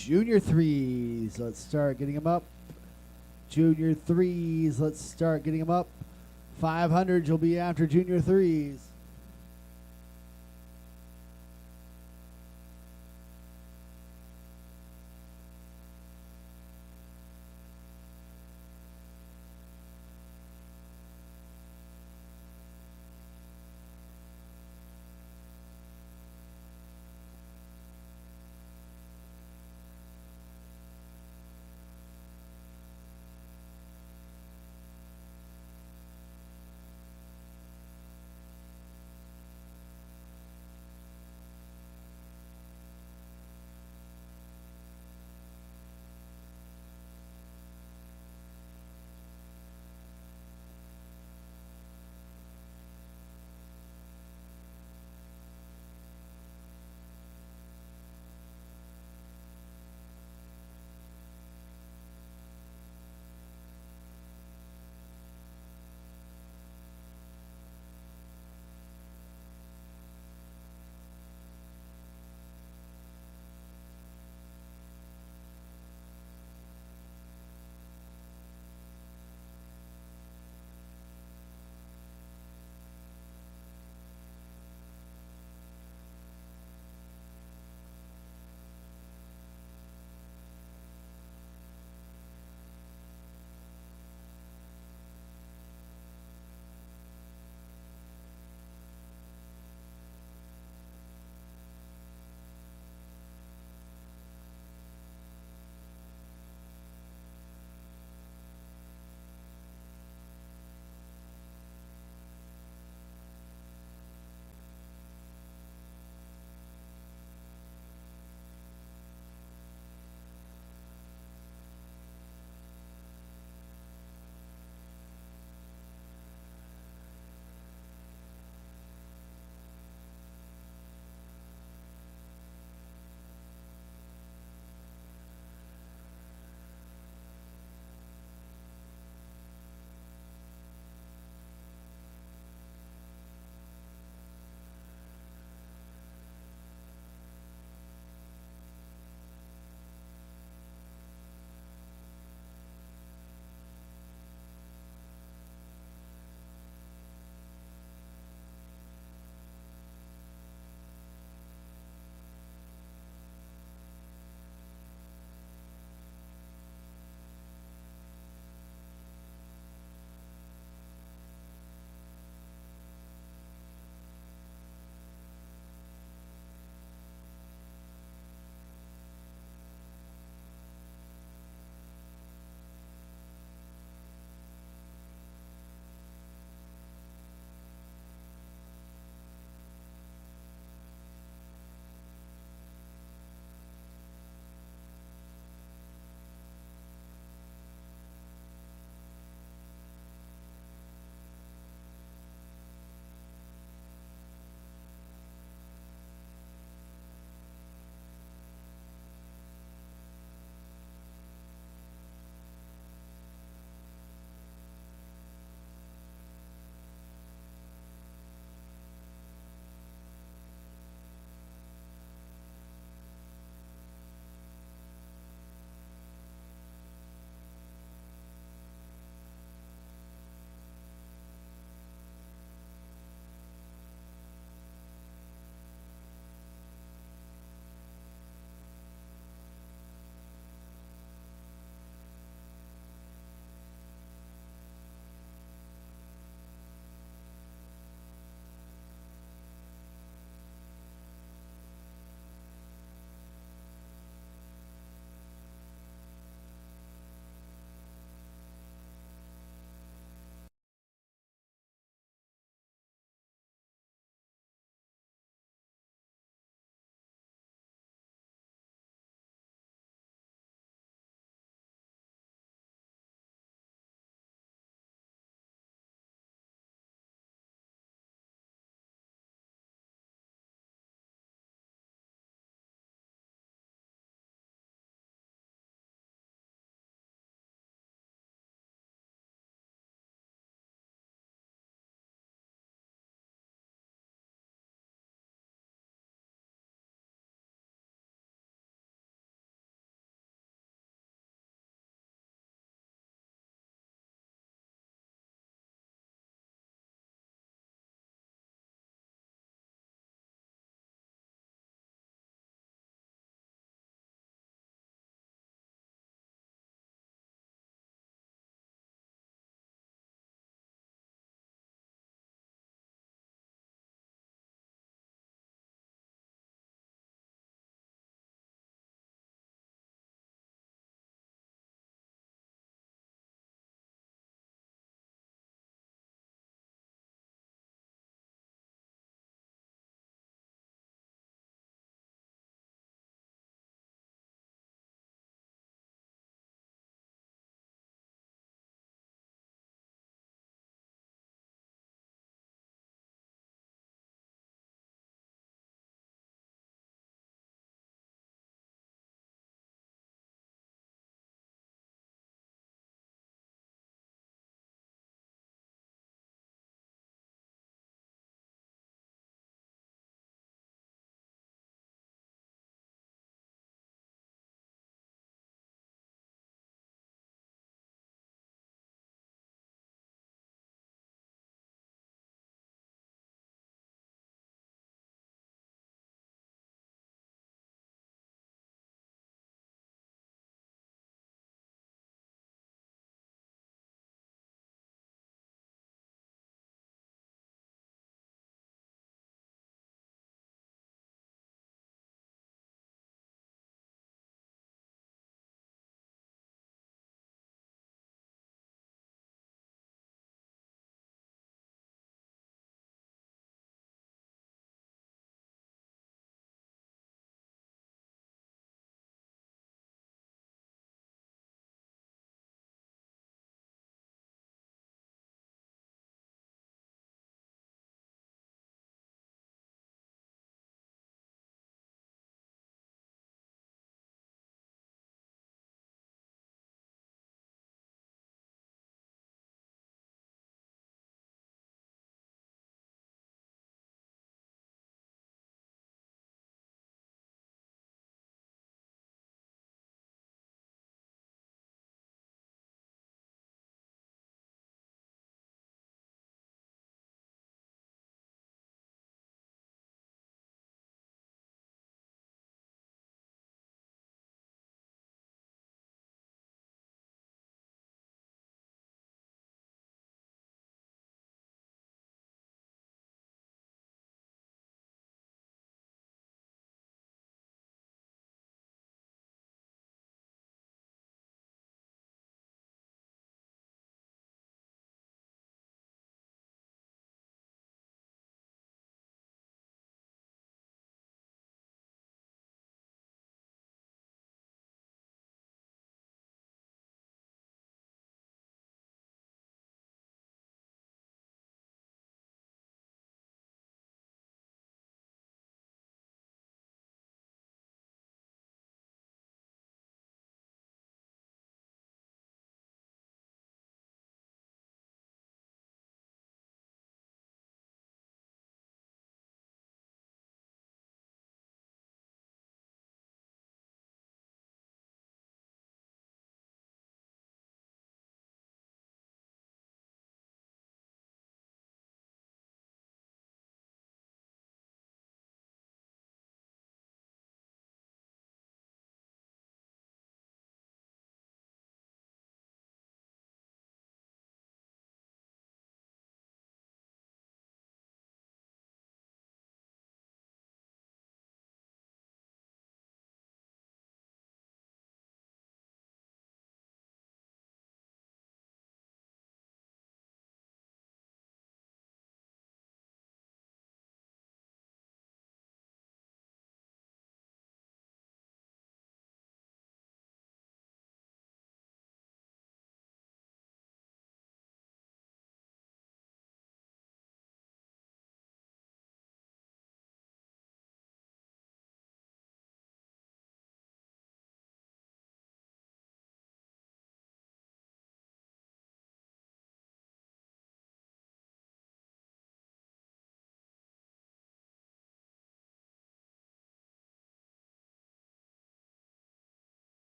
junior threes. Let's start getting them up. Junior threes. Let's start getting them up. 500 will be after junior threes.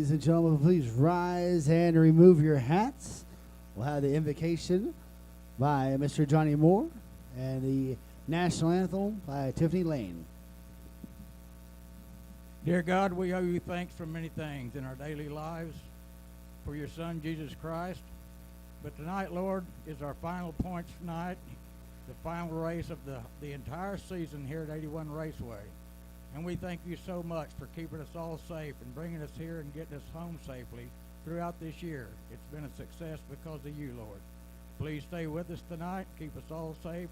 Ladies and gentlemen, please rise and remove your hats. We'll have the invocation by Mr. Johnny Moore and the national anthem by Tiffany Lane. Dear God, we owe you thanks for many things in our daily lives, for your Son, Jesus Christ. But tonight, Lord, is our final points tonight, the final race of the entire season here at 81 Raceway. And we thank you so much for keeping us all safe and bringing us here and getting us home safely throughout this year. It's been a success because of you, Lord. Please stay with us tonight, keep us all safe,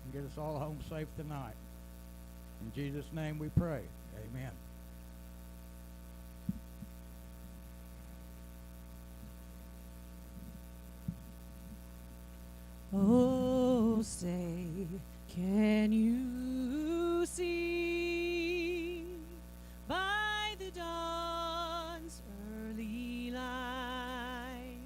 and get us all home safe tonight. In Jesus' name we pray. Amen. Oh, say, can you see by the dawn's early light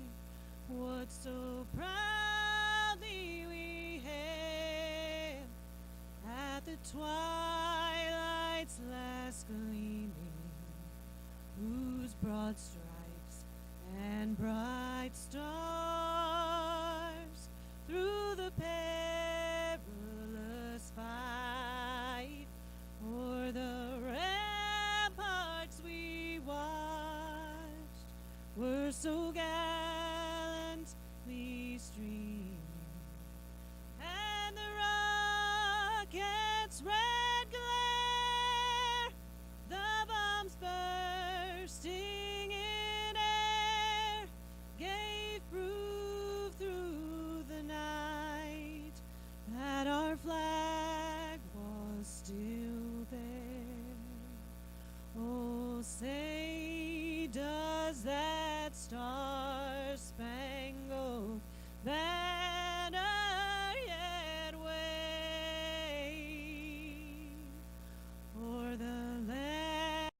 what so proudly we hailed at the twilight's last gleaming, whose broad stripes and bright stars through the perilous fight o'er the ramparts we watched were so gallantly streaming, and the rocket's red glare, the bombs bursting in air, gave proof through the night that our flag was still there. Oh, say, does that star-spangled banner yet wave o'er the land?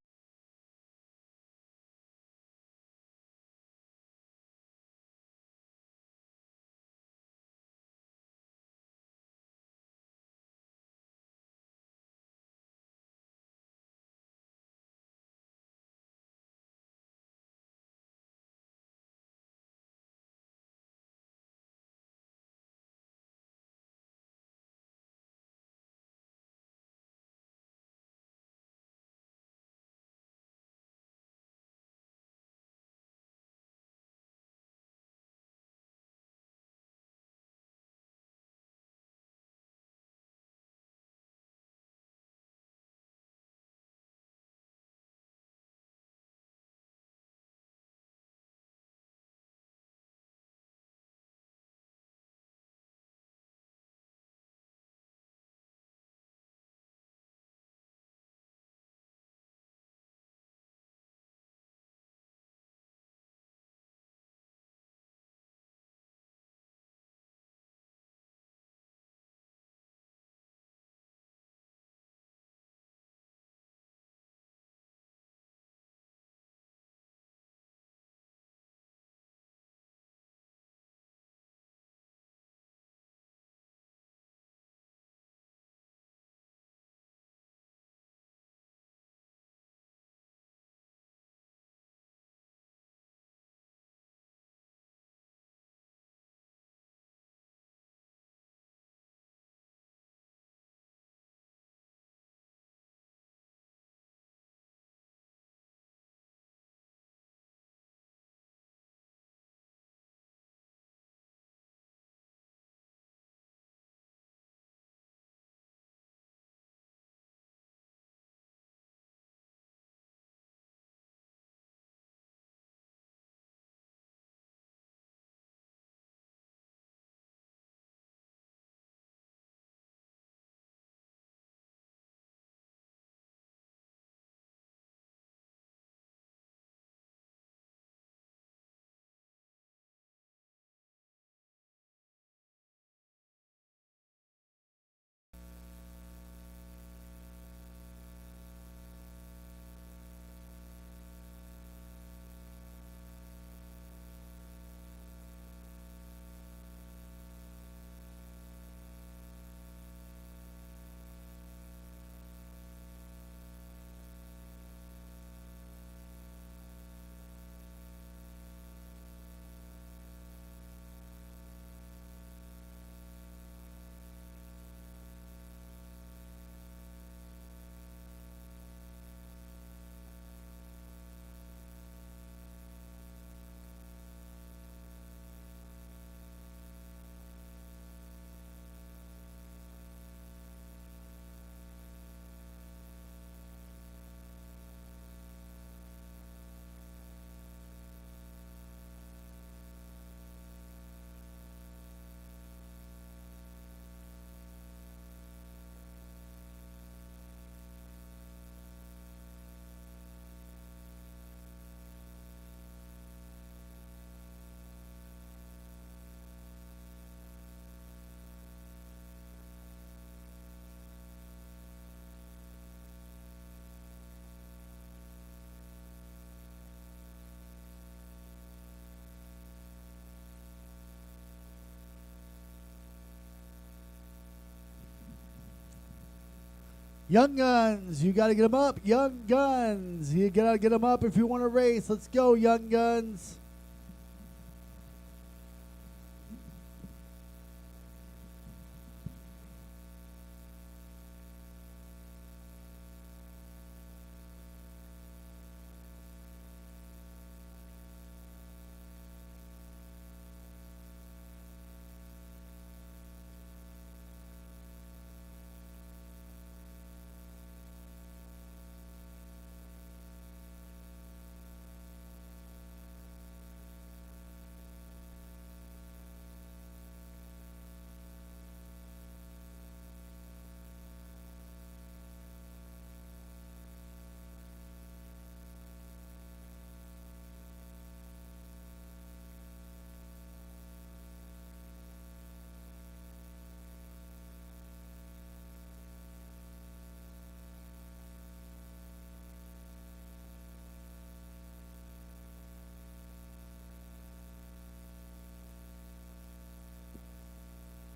Young Guns, you got to get them up. Young Guns, you got to get them up if you want to race. Let's go, Young Guns.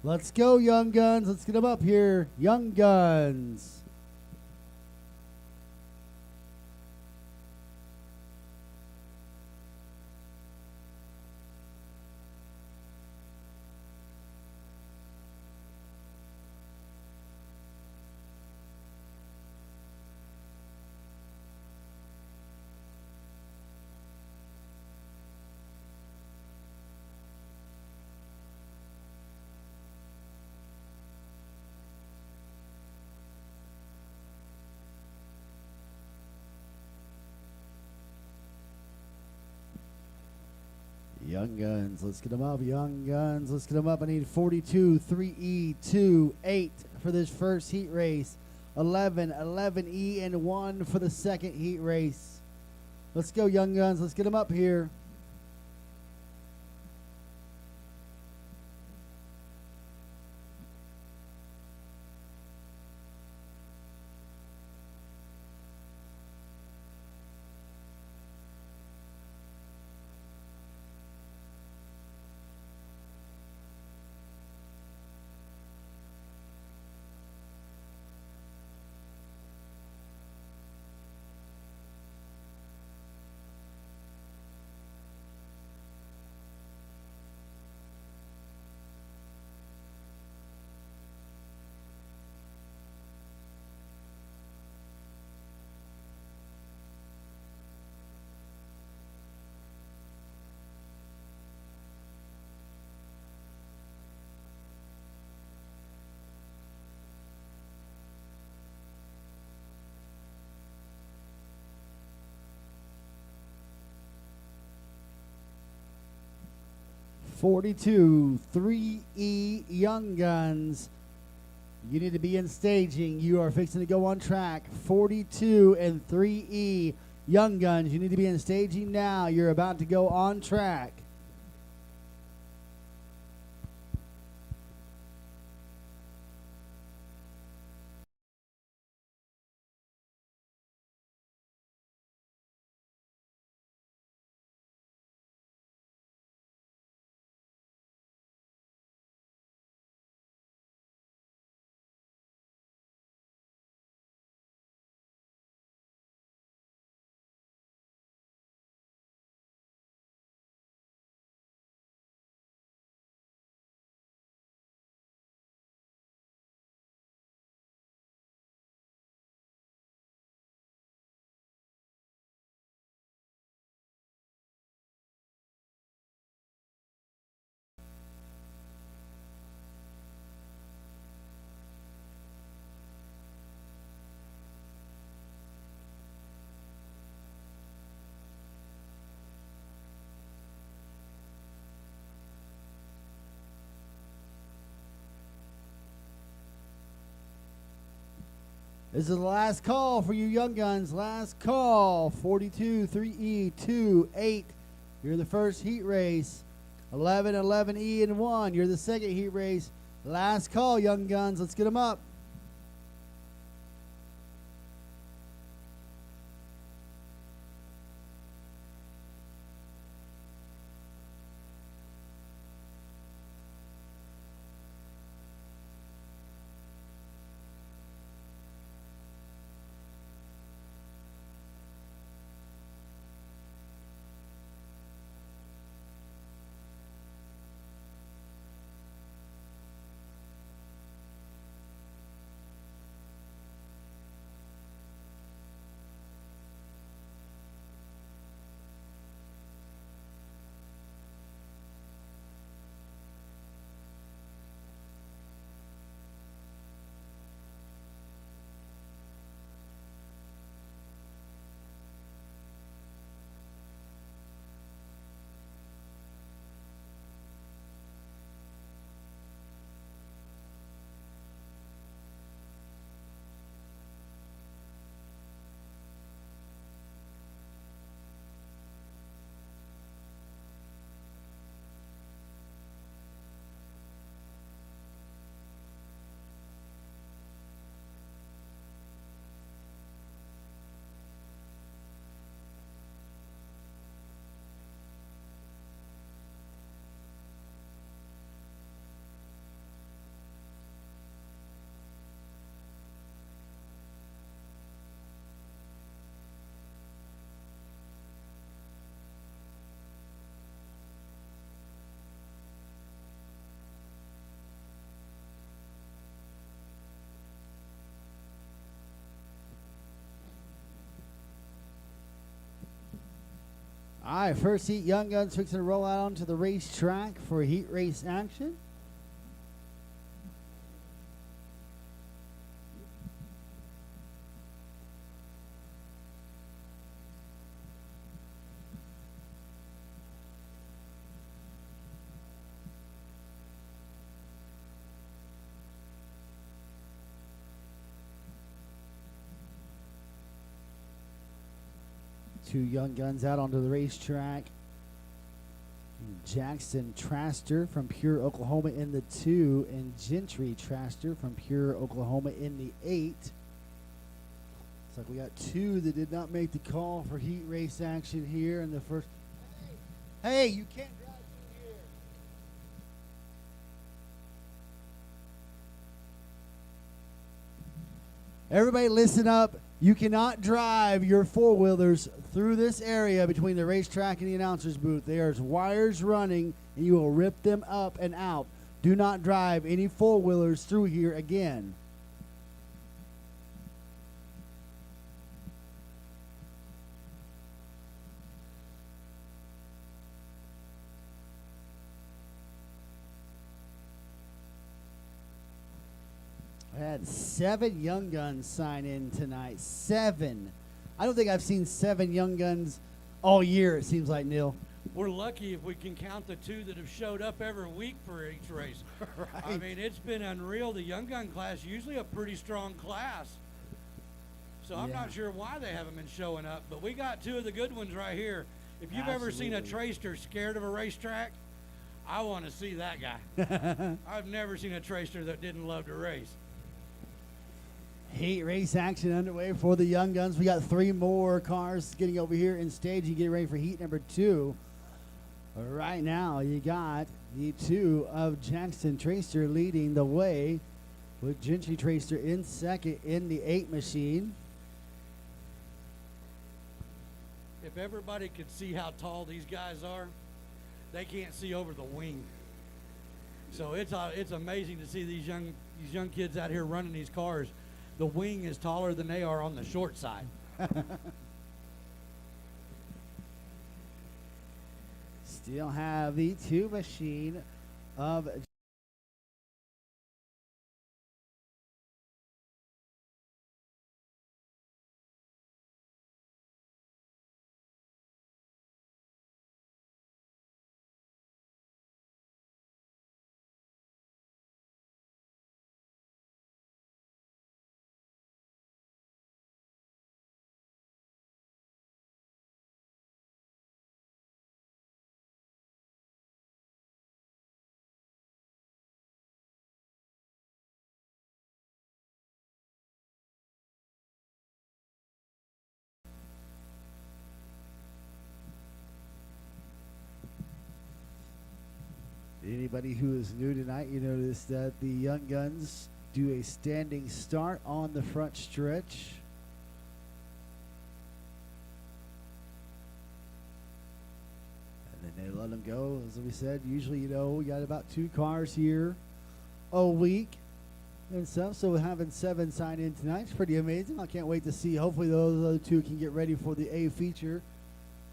Let's go, Young Guns. Let's get them up here. Young Guns. Young Guns, let's get them up. Young Guns, let's get them up. I need 42, 3E, 2, 8 for this first heat race. 11, 11E, and 1 for the second heat race. Let's go, Young Guns. Let's get them up here. (42) 3E Young Guns. You need to be in staging. You are fixing to go on track. 42 and 3E Young Guns. You need to be in staging now. You're about to go on track. This is the last call for you Young Guns. Last call. 42, 3E, 2, 8. You're the first heat race. 11, 11E, and 1. You're the second heat race. Last call, Young Guns. Let's get them up. All right, first heat, Young Guns fixing to roll out onto the racetrack for heat race action. Two Young Guns out onto the racetrack. Jackson Traster from Pure, Oklahoma in the 2, and Gentry Traster from Pure, Oklahoma in the 8. Looks like we got two that did not make the call for heat race action here in the first. Hey, you can't drive through here. Everybody listen up. You cannot drive your four-wheelers through this area between the racetrack and the announcer's booth. There's wires running, and you will rip them up and out. Do not drive any four-wheelers through here again. I had 7 Young Guns sign in tonight. 7. I don't think I've seen 7 Young Guns all year, it seems like, Neil. We're lucky if we can count the 2 that have showed up every week for each race. Right. I mean, it's been unreal. The Young Gun class, usually a pretty strong class. So I'm not sure why they haven't been showing up, but we got 2 of the good ones right here. If you've ever seen a Tracer scared of a racetrack, I want to see that guy. I've never seen a Tracer that didn't love to race. Heat race action underway for the Young Guns. We got 3 more cars getting over here in staging, getting ready for heat number 2. Right now, you got the 2 of Jackson Tracer leading the way, with Gentry Tracer in second in the 8 machine. If everybody could see how tall these guys are, they can't see over the wing. So it's amazing to see these young kids out here running these cars. The wing is taller than they are on the short side. Still have the 2 machine of anybody who is new tonight, you notice that the Young Guns do a standing start on the front stretch. And then they let them go. As we said, usually, we got about 2 cars here a week and stuff. So having 7 sign in tonight is pretty amazing. I can't wait to see. Hopefully those other 2 can get ready for the A feature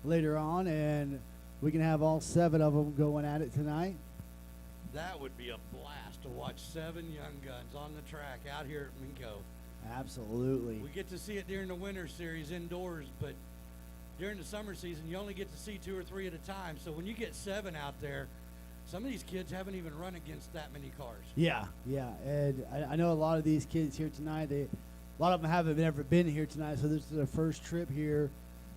later on, and we can have all 7 of them going at it tonight. That would be a blast to watch 7 Young Guns on the track out here at Minco. Absolutely. We get to see it during the winter series indoors, but during the summer season, you only get to see 2 or 3 at a time. So when you get 7 out there, some of these kids haven't even run against that many cars. Yeah. And I know a lot of these kids here tonight, a lot of them haven't ever been here tonight, so this is their first trip here.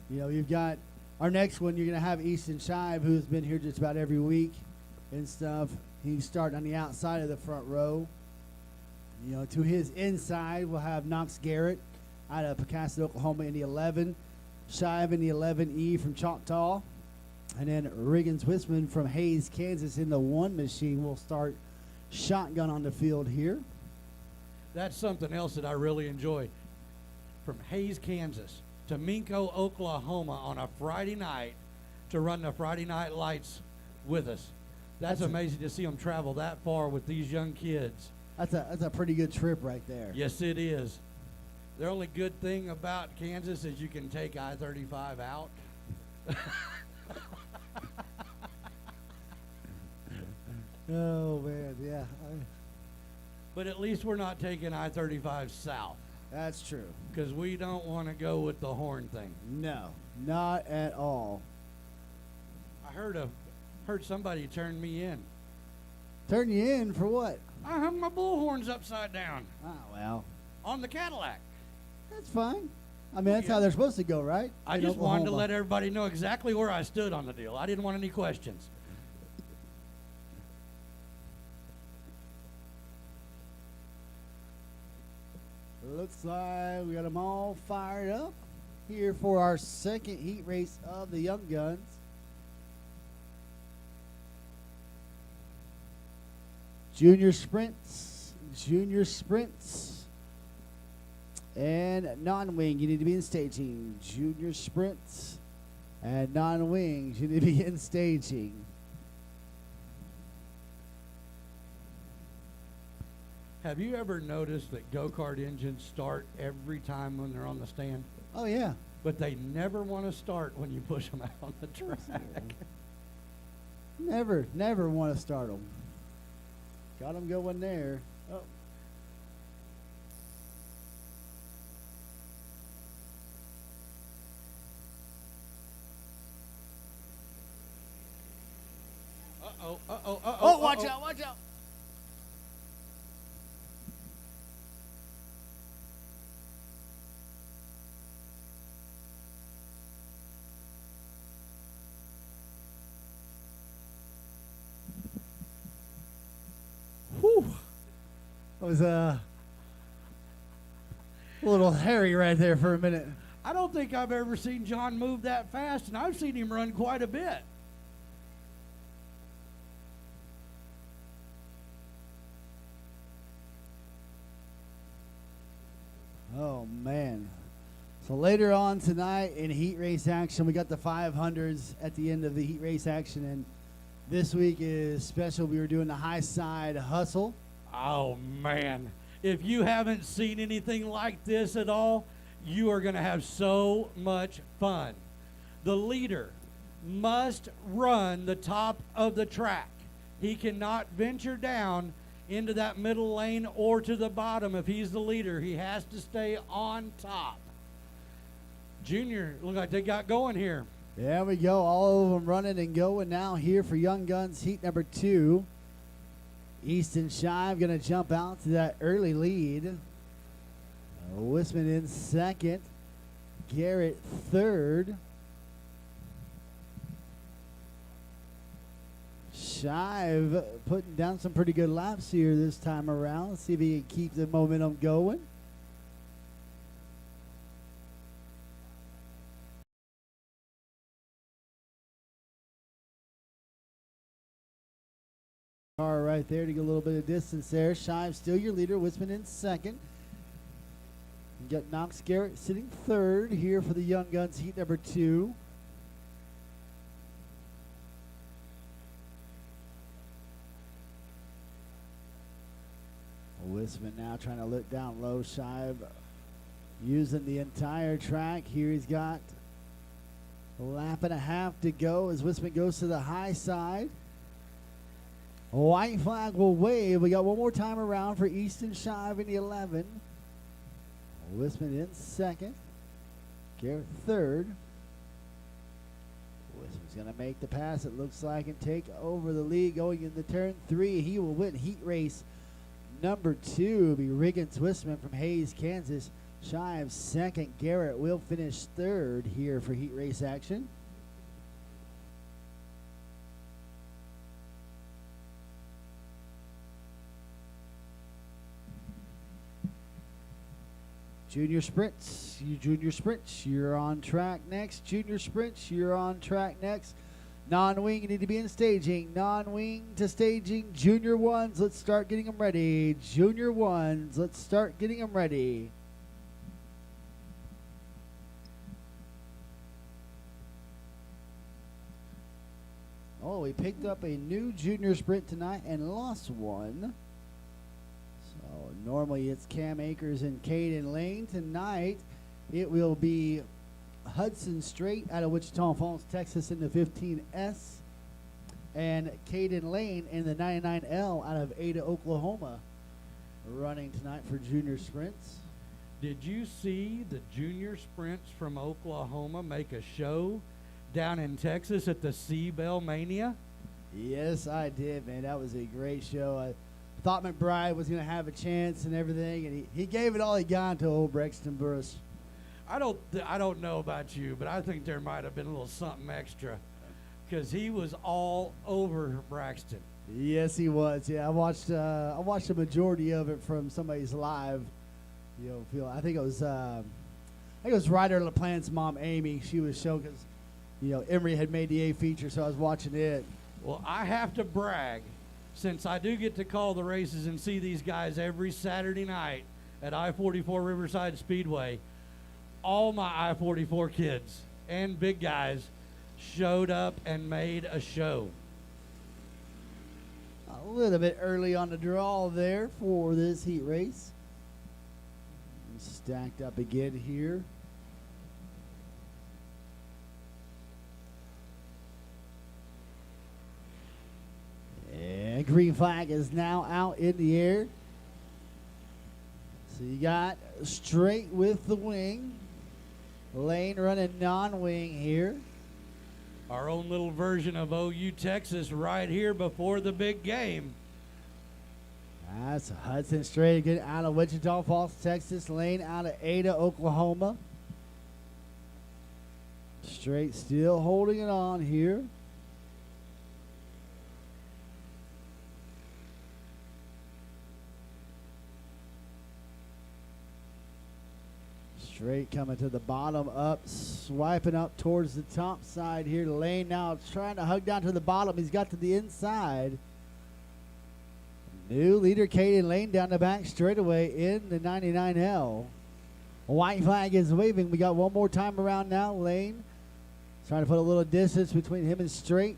You've got our next one, you're going to have Easton Shive, who's been here just about every week and stuff. He's starting on the outside of the front row. To his inside, we'll have Knox Garrett out of Pecasset, Oklahoma in the 11. Shive in the 11E from Choctaw. And then Riggins Wisman from Hayes, Kansas in the 1 machine will start shotgun on the field here. That's something else that I really enjoy. From Hayes, Kansas to Minco, Oklahoma on a Friday night to run the Friday Night Lights with us. That's amazing to see them travel that far with these young kids. That's a pretty good trip right there. Yes, it is. The only good thing about Kansas is you can take I-35 out. Oh man, yeah, But at least we're not taking I-35 south that's true. because we don't want to go with the horn thing. No, not at all. I heard somebody turn me in. Turn you in for what? I hung my bullhorns upside down Oh well, on the Cadillac. that's fine. I mean, that's Yeah. how they're supposed to go, right? I In just wanted to Oklahoma. let everybody know exactly where I stood on the deal. I didn't want any questions. Looks like we got them all fired up here for our second heat race of the Young Guns. Junior sprints, and non-wing. You need to be in staging. Junior sprints and non-wings. You need to be in staging. Have you ever noticed that go-kart engines start every time when they're on the stand? Oh yeah. But they never want to start when you push them out on the track. Never want to start them. Got them going there. Oh. Uh-oh, uh-oh, uh-oh. Oh, watch uh-oh. out, watch out. Whew. That was a little hairy right there for a minute. I don't think I've ever seen John move that fast, and I've seen him run quite a bit. Oh, man. So later on tonight in heat race action, we got the 500s at the end of the heat race action. And this week is special. We were doing the high side hustle. Oh, man. If you haven't seen anything like this at all, you are going to have so much fun. The leader must run the top of the track. He cannot venture down into that middle lane or to the bottom. If he's the leader, he has to stay on top. Junior, look like they got going here. There we go. All of them running and going now here for Young Guns heat number 2. Easton Shive going to jump out to that early lead. Wisman in second. Garrett third. Shive putting down some pretty good laps here this time around. Let's see if he can keep the momentum going. Car right there to get a little bit of distance there. Shive still your leader. Wisman in second. You got Knox Garrett sitting third here for the Young Guns heat number 2. Wisman now trying to look down low. Shive using the entire track. Here he's got a lap and a half to go as Wisman goes to the high side. White flag will wave. We got one more time around for Easton Shive in the 11. Wisman in second. Garrett third. Wisman's going to make the pass, it looks like, and take over the lead going into turn 3. He will win heat race number 2. It'll be Riggins Wisman from Hayes, Kansas. Shive second. Garrett will finish third here for heat race action. Junior sprints, you're on track next. Junior sprints, you're on track next. Non-wing, you need to be in staging. Non-wing to staging. Junior ones, let's start getting them ready. Junior ones, let's start getting them ready. Oh, we picked up a new junior sprint tonight and lost one. So normally it's Cam Akers and Caden Lane. Tonight it will be Hudson Strait out of Wichita Falls, Texas in the 15S. and Caden Lane in the 99L out of Ada, Oklahoma, running tonight for junior sprints. Did you see the junior sprints from Oklahoma make a show down in Texas at the Seabell Mania? Yes, I did, man. That was a great show. I thought McBride was going to have a chance and everything, and he gave it all he got to old Braxton Burris. I don't know about you, but I think there might have been a little something extra because he was all over Braxton. Yes, he was. Yeah, I watched a majority of it from somebody's live. I think it was Ryder LaPlante's mom, Amy. She was showing because Emory had made the A feature, so I was watching it. Well, I have to brag, since I do get to call the races and see these guys every Saturday night at I-44 Riverside Speedway. All my I-44 kids and big guys showed up and made a show. A little bit early on the draw there for this heat race. Stacked up again here. And green flag is now out in the air. So you got straight with the wing. Lane running non-wing here. Our own little version of OU Texas right here before the big game. That's Hudson Straight again out of Wichita Falls, Texas. Lane out of Ada, Oklahoma. Straight still holding it on here. Straight coming to the bottom up, swiping up towards the top side here. Lane now trying to hug down to the bottom. He's got to the inside. New leader Caden Lane down the back straightaway in the 99L. White flag is waving. We got one more time around now. Lane trying to put a little distance between him and Straight.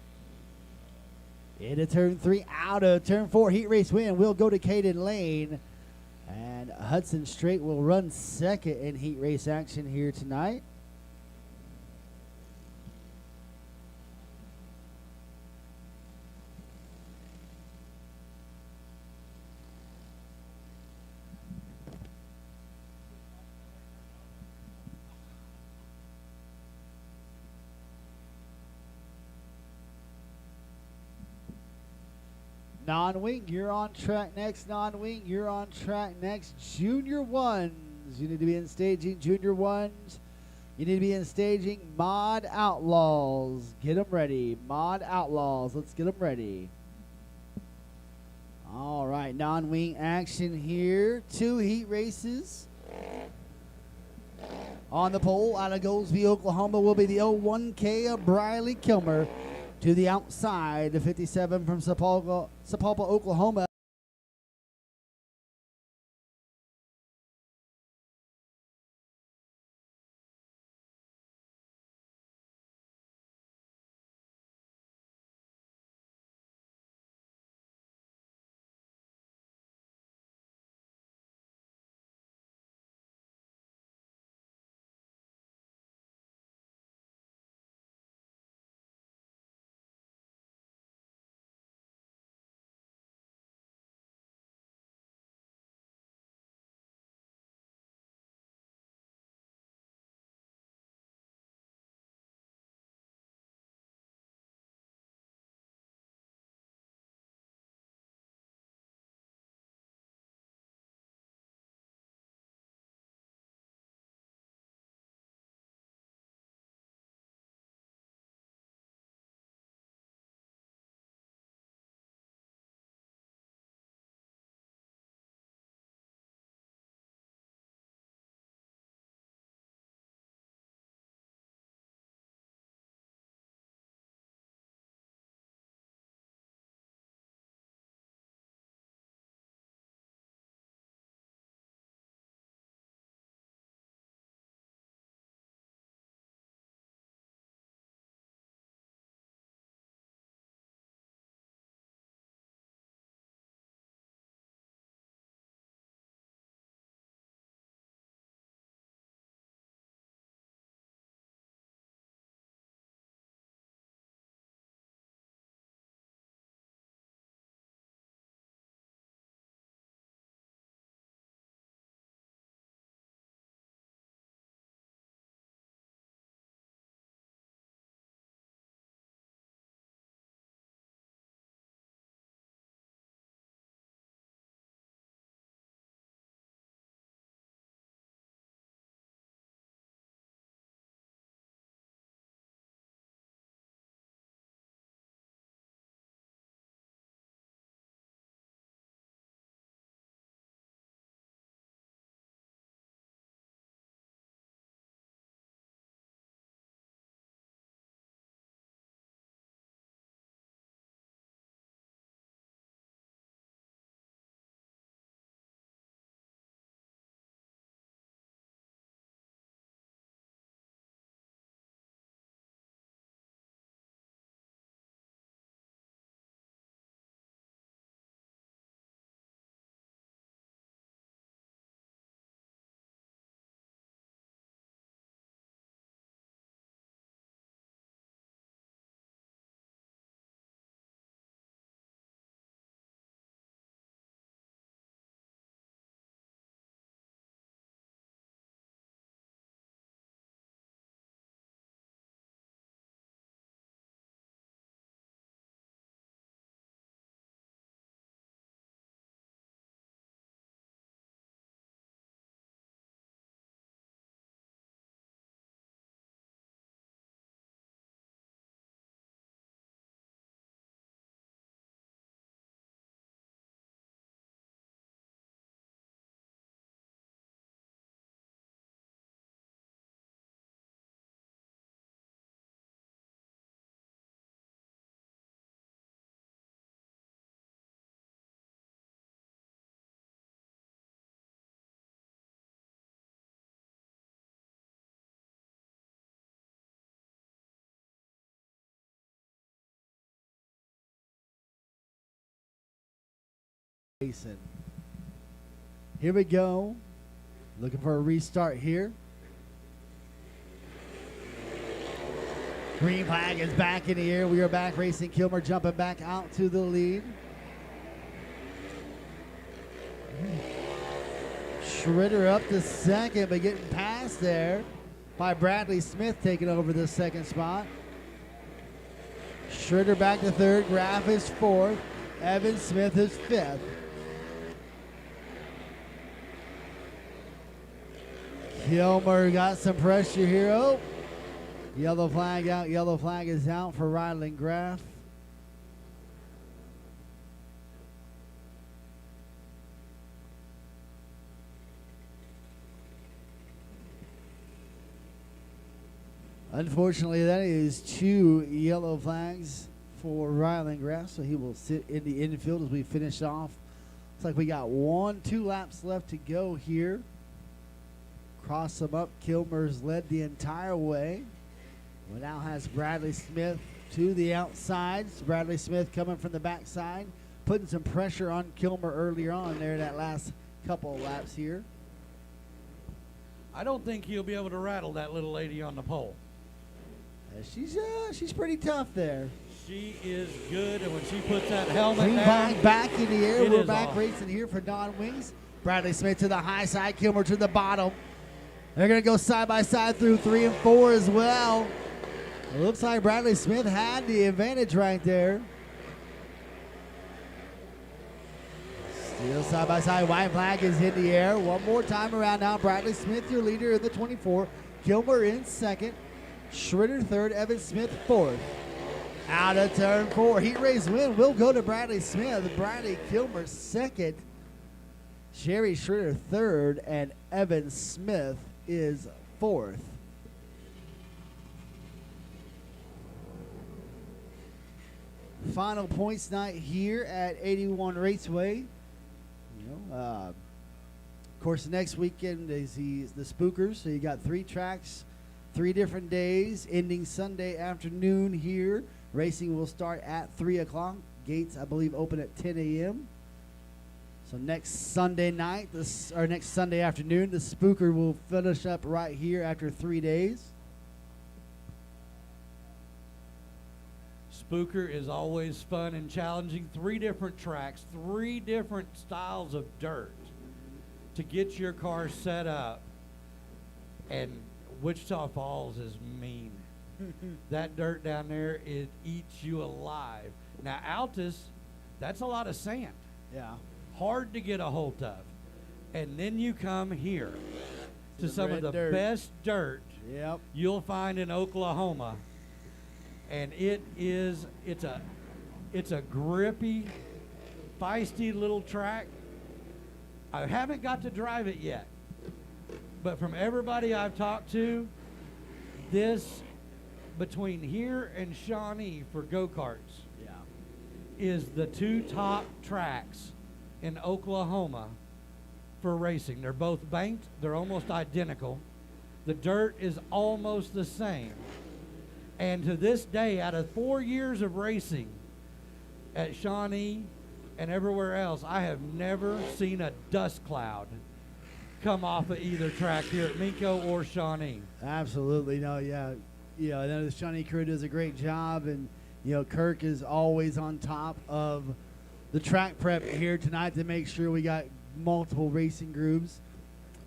Into turn 3, out of turn 4. Heat race win will go to Caden Lane. And Hudson Straight will run second in heat race action here tonight. Non-wing, you're on track next. Non-wing, you're on track next. Junior ones, you need to be in staging. Junior ones, you need to be in staging. Mod Outlaws, get them ready. Mod Outlaws, let's get them ready. All right, non-wing action here. 2 heat races. On the pole, out of Goldsby, Oklahoma, will be the 01K of Briley Kilmer. To the outside, the 57 from Sapulpa, Oklahoma. Racing. Here we go. Looking for a restart here. Green flag is back in the air. We are back racing. Kilmer jumping back out to the lead. Schritter up to second, but getting past there by Bradley Smith taking over the second spot. Schritter back to third. Graff is fourth. Evan Smith is fifth. Kilmer got some pressure here. Oh, yellow flag out. Yellow flag is out for Ryland Graff. Unfortunately, that is 2 yellow flags for Ryland Graff, so he will sit in the infield as we finish off. Looks like we got 2 laps left to go here. Cross them up. Kilmer's led the entire way. We now has Bradley Smith to the outside. Bradley Smith coming from the backside, putting some pressure on Kilmer earlier on there that last couple of laps here. I don't think he'll be able to rattle that little lady on the pole. She's pretty tough there. She is good, and when she puts that helmet Green down, flag back in the air. it We're is back off. racing here for Don Wings. Bradley Smith to the high side, Kilmer to the bottom. They're going to go side by side through 3 and 4 as well. It looks like Bradley Smith had the advantage right there. Still side by side. White flag is in the air. One more time around now. Bradley Smith, your leader in the 24. Kilmer in second. Schritter third. Evan Smith fourth. Out of turn 4. Heat race win will go to Bradley Smith. Bradley Kilmer second. Jerry Schritter third. And Evan Smith is fourth. Final points night here at 81 Raceway. Of course, next weekend is the Spookers. So you got 3 tracks, 3 different days, ending Sunday afternoon here. Racing will start at 3 o'clock. Gates, I believe, open at 10 a.m. So next Sunday night, next Sunday afternoon, the Spooker will finish up right here after 3 days. Spooker is always fun and challenging. 3 different tracks, 3 different styles of dirt to get your car set up. And Wichita Falls is mean. That dirt down there, it eats you alive. Now, Altus, that's a lot of sand. Yeah. Hard to get a hold of. And then you come here to some of red the dirt. best dirt Yep. you'll find in Oklahoma. And it's a grippy, feisty little track. I haven't got to drive it yet, but from everybody I've talked to, this between here and Shawnee for go-karts Yeah. is the 2 top tracks in Oklahoma for racing. They're both banked. They're almost identical. The dirt is almost the same. And to this day, out of 4 years of racing at Shawnee and everywhere else, I have never seen a dust cloud come off of either track here at Minko or Shawnee. Absolutely. No, yeah. I know the Shawnee crew does a great job, and, Kirk is always on top of the track prep here tonight to make sure we got multiple racing groups.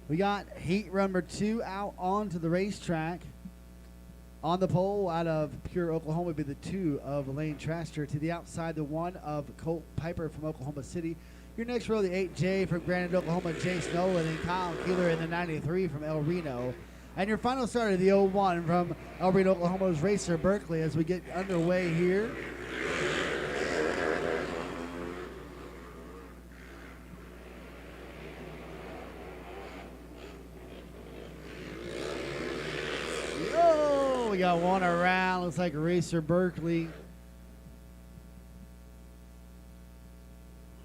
We got heat number 2 out onto the racetrack. On the pole out of Pure, Oklahoma would be the 2 of Lane Traster. To the outside, the 1 of Colt Piper from Oklahoma City. Your next row, the 8J from Granite, Oklahoma, Jace Nolan, and Kyle Keeler in the 93 from El Reno. And your final starter, the 01 from El Reno, Oklahoma's Racer Berkeley, as we get underway here. We got one around. Looks like Racer Berkeley.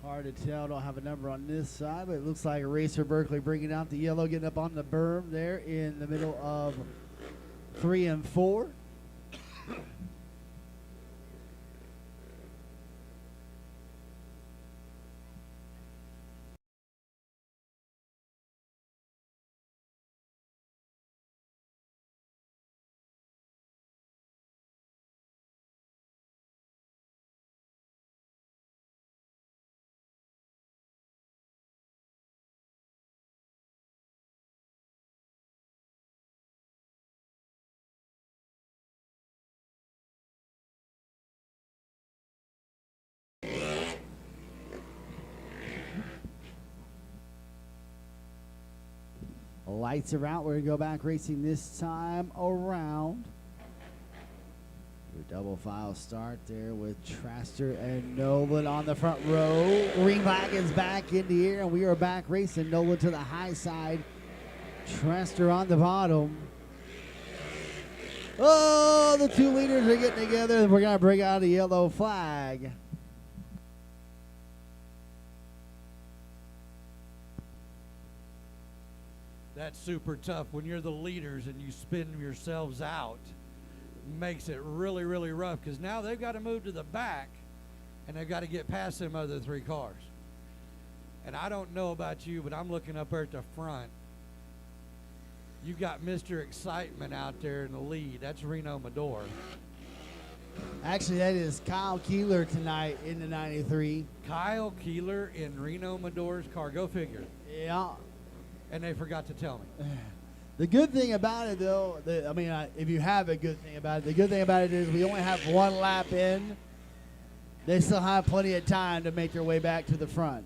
Hard to tell. Don't have a number on this side, but it looks like Racer Berkeley bringing out the yellow, getting up on the berm there in the middle of 3 and 4. Lights are out. We're going to go back racing this time around. Your double file start there with Traster and Nolan on the front row. Green flag is back in the air, and we are back racing. Nolan to the high side. Traster on the bottom. Oh, the two leaders are getting together, and we're going to bring out a yellow flag. That's super tough when you're the leaders and you spin yourselves out. Makes it really, really rough because now they've got to move to the back and they've got to get past them other three cars. And I don't know about you, but I'm looking up there at the front. You've got Mr. Excitement out there in the lead. That's Reno Medor. Actually, that is Kyle Keeler tonight in the 93. Kyle Keeler in Reno Medor's car. Go figure. Yeah. And they forgot to tell me. The good thing about it, though, if you have a good thing about it, the good thing about it is we only have one lap in. They still have plenty of time to make their way back to the front.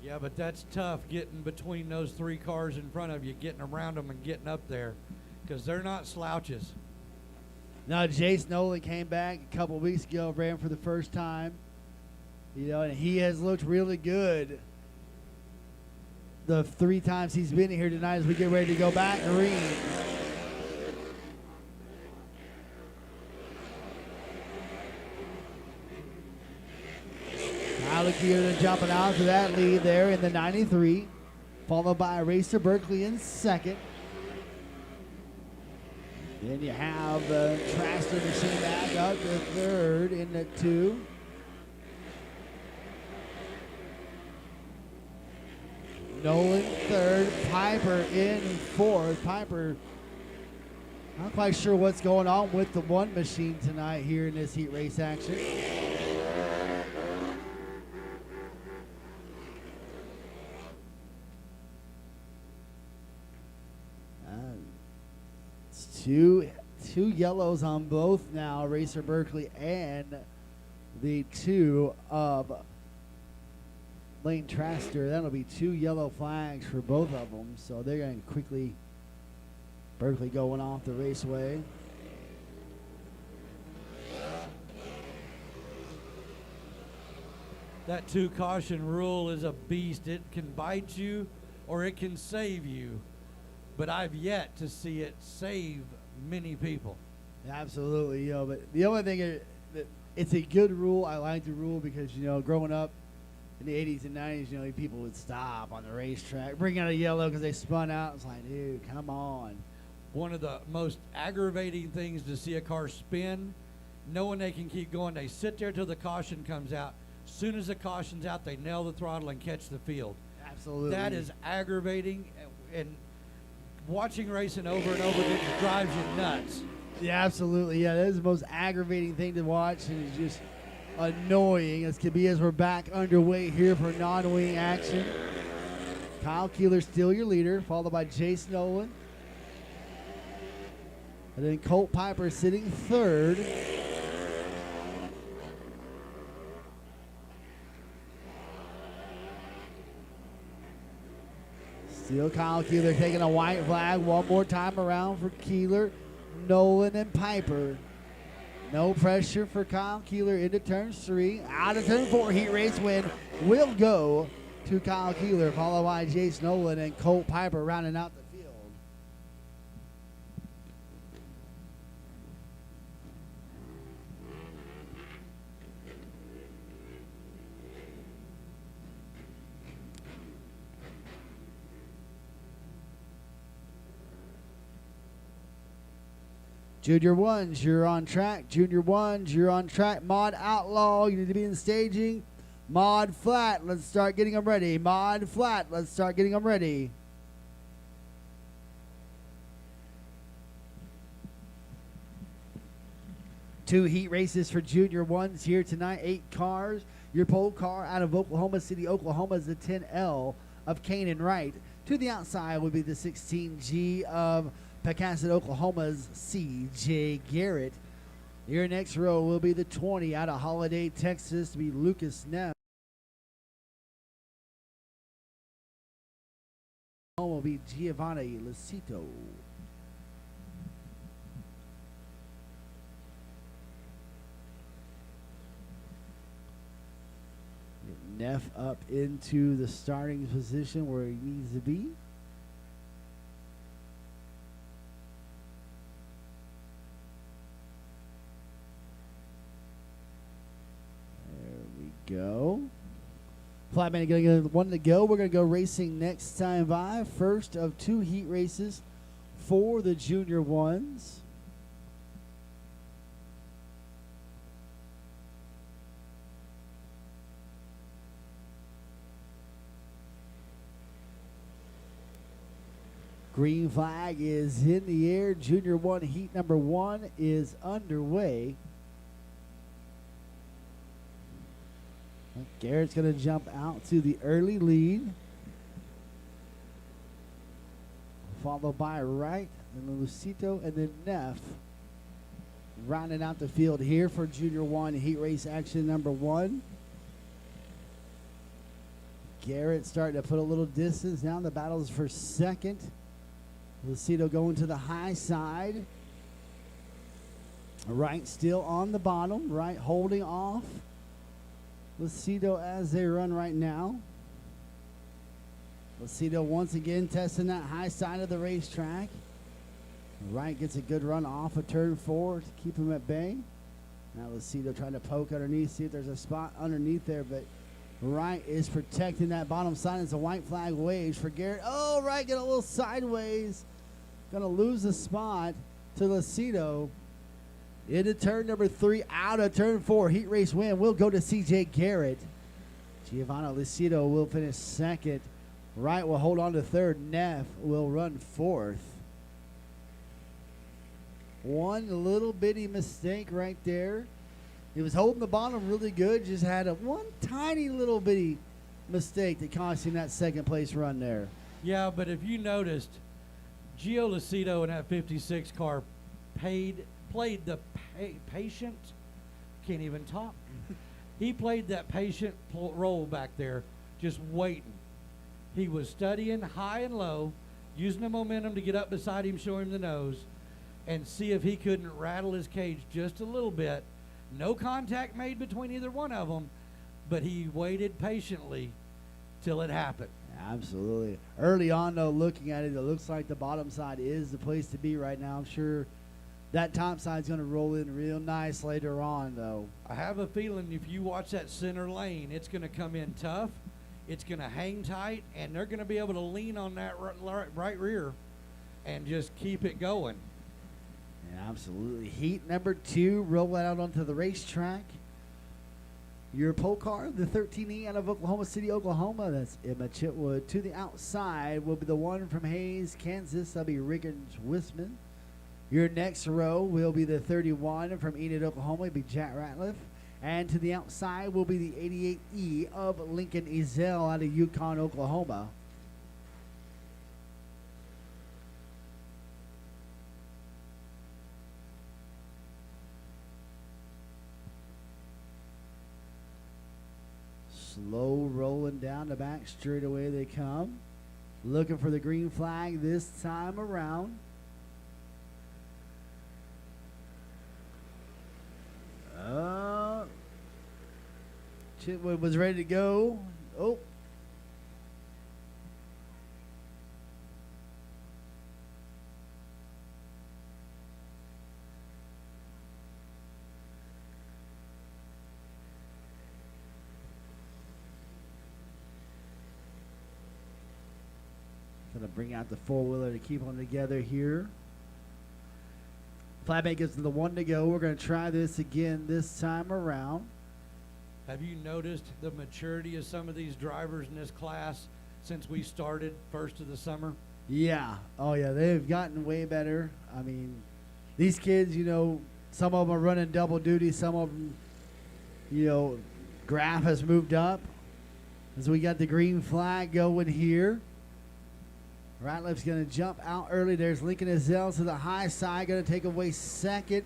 Yeah, but that's tough getting between those three cars in front of you, getting around them and getting up there because they're not slouches. Now, Jace Nolan came back a couple weeks ago, ran for the first time. And he has looked really good the 3 times he's been here tonight as we get ready to go back green. Tyler Keeler jumping out to that lead there in the 93, followed by Racer Berkeley in second. Then you have Traster Machine back up to third in the 2. Nolan third, Piper in fourth. Piper, not quite sure what's going on with the one machine tonight here in this heat race action. It's two yellows on both now, Racer Berkeley and the 2 of Lane Traster. That'll be 2 yellow flags for both of them. So they're going to quickly, Berkeley going off the raceway. That 2 caution rule is a beast. It can bite you or it can save you. But I've yet to see it save many people. Absolutely. But the only thing is that it's a good rule. I like the rule because, growing up, in the 80s and 90s, people would stop on the racetrack, bring out a yellow because they spun out. It's like, dude, come on. One of the most aggravating things to see a car spin, knowing they can keep going. They sit there till the caution comes out. As soon as the caution's out, they nail the throttle and catch the field. Absolutely. That is aggravating, and watching racing over and over again just drives you nuts. Yeah, absolutely. Yeah, that is the most aggravating thing to watch, and it's just annoying as could be as we're back underway here for non-wing action. Kyle Keeler still your leader, followed by Jace Nolan. And then Colt Piper sitting third. Still Kyle Keeler taking a white flag one more time around for Keeler, Nolan, and Piper. No pressure for Kyle Keeler into turn 3. Out of turn 4, heat race win will go to Kyle Keeler, followed by Jace Nolan and Colt Piper rounding out the field. Junior ones, you're on track. Junior ones, you're on track. Mod Outlaw, you need to be in staging. Mod Flat, let's start getting them ready. Mod Flat, let's start getting them ready. Two heat races for Junior ones here tonight. 8 cars. Your pole car out of Oklahoma City, Oklahoma is the 10L of Kanan Wright. To the outside would be the 16G of Pecasset, Oklahoma's C.J. Garrett. Your next row will be the 20 out of Holiday, Texas, to be Lucas Neff. Will be Giovanni Licito. Get Neff up into the starting position where he needs to be. There we go. Flat man going to get one to go. We're going to go racing next time by. First of 2 heat races for the junior ones. Green flag is in the air. Junior 1 heat number 1 is underway. Garrett's going to jump out to the early lead. Followed by Wright, and then Lucito, and then Neff. Rounding out the field here for Junior 1 heat race action number 1. Garrett starting to put a little distance. Now the battle is for second. Lucito going to the high side. Wright still on the bottom. Wright holding off Lucito as they run right now. Lucito once again testing that high side of the racetrack. Wright gets a good run off of turn 4 to keep him at bay. Now Lucito trying to poke underneath, see if there's a spot underneath there, but Wright is protecting that bottom side as the white flag waves for Garrett. Oh, Wright get a little sideways. Gonna lose the spot to Lucito. Into turn number 3, out of turn 4. Heat race win will go to CJ Garrett. Giovanni Lucito will finish second. Wright will hold on to third. Neff will run fourth. One little bitty mistake right there. He was holding the bottom really good. Just had one tiny little bitty mistake that cost him that second place run there. Yeah, but if you noticed, Gio Lucito in that 56 car played the patient, can't even talk. He played that patient role back there, just waiting. He was studying high and low, using the momentum to get up beside him, show him the nose, and see if he couldn't rattle his cage just a little bit. No contact made between either one of them, but he waited patiently till it happened. Absolutely. Early on, though, looking at it, it looks like the bottom side is the place to be right now. I'm sure that top side's going to roll in real nice later on, though. I have a feeling if you watch that center lane, it's going to come in tough. It's going to hang tight, and they're going to be able to lean on that right rear and just keep it going. Yeah, absolutely. Heat number 2, roll out onto the racetrack. Your pole car, the 13E out of Oklahoma City, Oklahoma. That's Emma Chitwood. To the outside will be the one from Hayes, Kansas. That'll be Riggins Wisman. Your next row will be the 31 from Enid, Oklahoma. It'll be Jack Ratliff. And to the outside will be the 88E of Lincoln Ezell out of Yukon, Oklahoma. Slow rolling down the back straightaway they come. Looking for the green flag this time around. Chitwood was ready to go. Oh. Gonna bring out the four-wheeler to keep them together here. Flatbank gives them the one to go. We're going to try this again this time around. Have you noticed the maturity of some of these drivers in this class since we started first of the summer? Yeah. Oh, yeah. They've gotten way better. I mean, these kids, you know, some of them are running double duty. Some of them, you know, graph has moved up. As we got the green flag going here. Ratliff's going to jump out early. There's Lincoln Ezell to the high side. Going to take away second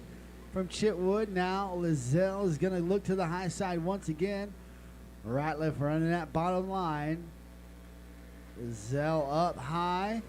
from Chitwood. Now Lizelle is going to look to the high side once again. Ratliff running that bottom line. Ezell up high.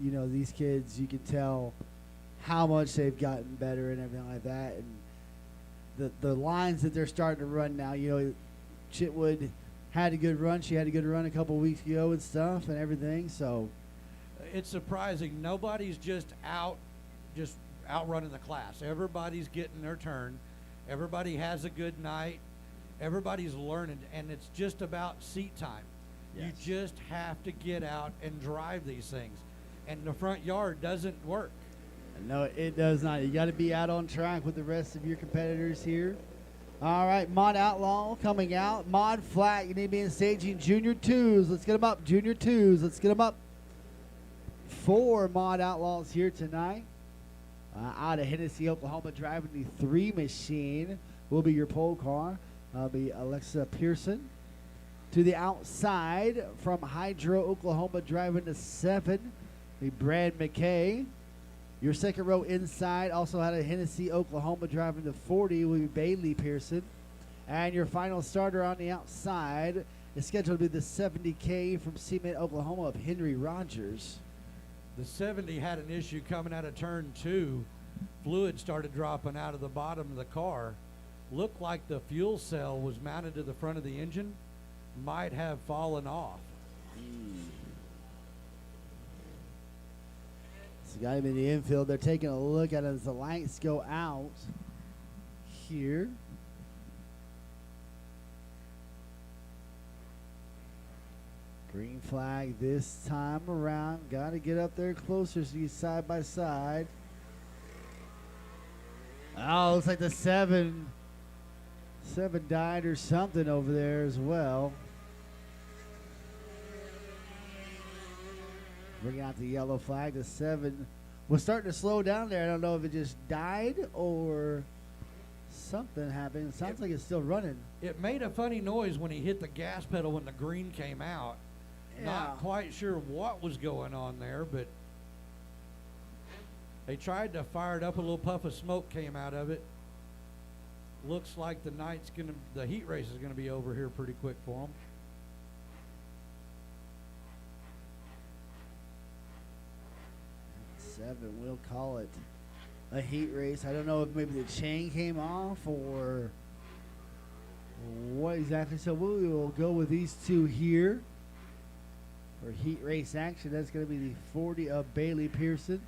you know, these kids, you can tell how much they've gotten better and everything like that. And the lines that they're starting to run now, you know, Chitwood had a good run. She had a good run a couple weeks ago and stuff and everything. So It's surprising. Nobody's just outrunning the class. Everybody's getting their turn. Everybody has a good night. Everybody's learning, and it's just about seat time. Yes. You just have to get out and drive these things. And the front yard doesn't work. no, it does not. You got to be out on track with the rest of your competitors here. All right, Mod Outlaw coming out. Mod Flat, you need to be in staging junior twos. Let's get them up, junior twos. Let's get them up. 4 Mod Outlaws here tonight. Out of Hennessy, Oklahoma, driving the 3 machine will be your pole car. That'll be Alexa Pearson. To the outside from Hydro, Oklahoma, driving the 7, be Brad McKay. Your second row inside, also out of Hennessy, Oklahoma, driving the 40, will be Bailey Pearson. And your final starter on the outside is scheduled to be the 70K from Cement, Oklahoma, of Henry Rogers. The 70 had an issue coming out of turn 2. Fluid started dropping out of the bottom of the car. Looked like the fuel cell was mounted to the front of the engine. Might have fallen off. So got him in the infield. They're taking a look at it as the lights go out here. Green flag this time around. Got to get up there closer so you side by side. Oh, looks like the 7 died or something over there as well. Bring out the yellow flag. The 7 was starting to slow down there. I don't know if it just died or something happened. It sounds like it's still running. It made a funny noise when he hit the gas pedal when the green came out. Yeah. Not quite sure what was going on there, but they tried to fire it up. A little puff of smoke came out of it. Looks like the heat race is gonna be over here pretty quick for them. We'll call it a heat race. I don't know if maybe the chain came off or what exactly. So we will go with these 2 here for heat race action. That's going to be the 40 of Bailey Pearson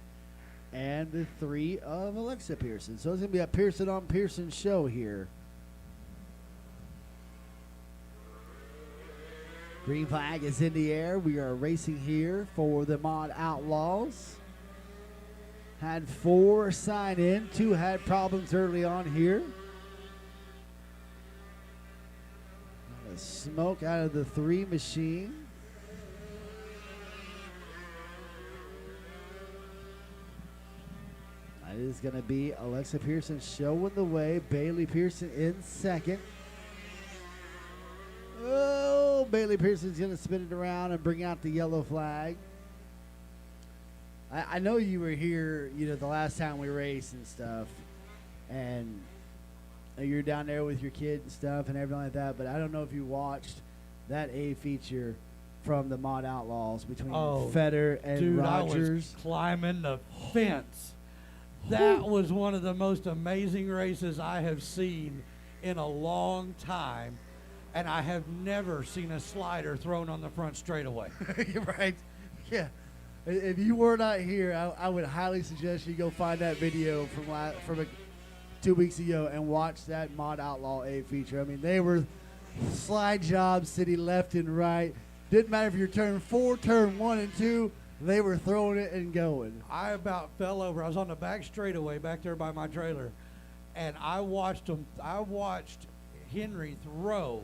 and the 3 of Alexa Pearson. So it's going to be a Pearson on Pearson show here. Green flag is in the air. We are racing here for the Mod Outlaws. Had 4 sign in. 2 had problems early on here. Smoke out of the 3 machine. That is going to be Alexa Pearson showing the way. Bailey Pearson in second. Oh, Bailey Pearson's going to spin it around and bring out the yellow flag. I know you were here, you know, the last time we raced and stuff, and you're down there with your kid and stuff and everything like that, but I don't know if you watched that A feature from the Mod Outlaws between Feder and dude, Rogers. I was climbing the fence. That was one of the most amazing races I have seen in a long time, and I have never seen a slider thrown on the front straightaway. You're right. Yeah. If you were not here, I would highly suggest you go find that video from 2 weeks ago and watch that Mod Outlaw A feature. I mean, they were slide jobs city left and right. Didn't matter if you're turn 4, turn 1 and 2, they were throwing it and going. I about fell over. I was on the back straightaway back there by my trailer, and I watched Henry throw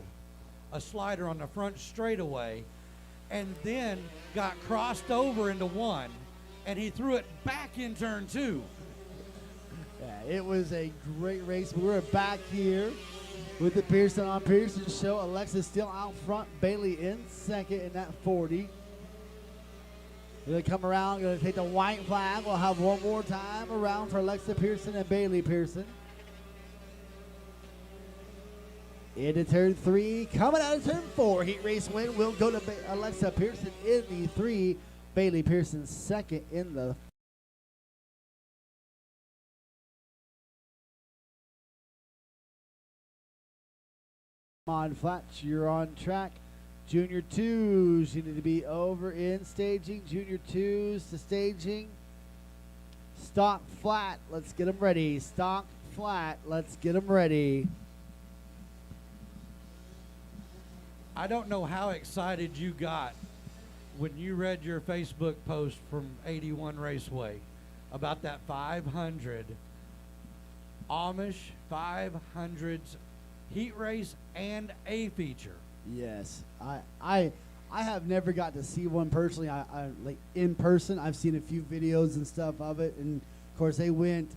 a slider on the front straightaway, and then got crossed over into 1, and he threw it back in turn 2. Yeah, it was a great race. We're back here with the Pearson on Pearson show. Alexa still out front. Bailey in second in that 40. Going to come around, going to take the white flag. We'll have one more time around for Alexa Pearson and Bailey Pearson. Into turn 3, coming out of turn 4. Heat race win will go to Alexa Pearson in the 3. Bailey Pearson second in the mod flats. You're on track. Junior twos, you need to be over in staging. Junior twos to staging. Stock flat, let's get them ready. Stock flat, let's get them ready. I don't know how excited you got when you read your Facebook post from 81 Raceway about that 500 Amish 500s heat race and a feature. Yes, I have never got to see one personally. I like in person. I've seen a few videos and stuff of it, and of course they went.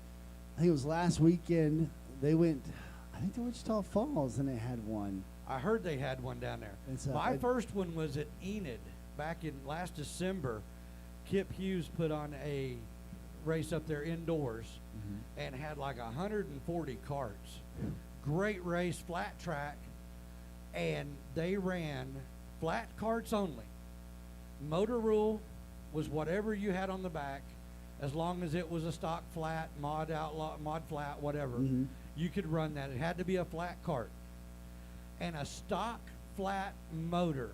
I think it was last weekend. They went. I think to Wichita Falls, and they had one. I heard they had one down there. And so My first one was at Enid back in last December. Kip Hughes put on a race up there indoors and had like 140 carts. Great race, flat track, and they ran flat carts only. Motor rule was whatever you had on the back, as long as it was a stock flat, mod outlaw, mod flat, whatever. You could run that. It had to be a flat cart. And a stock flat motor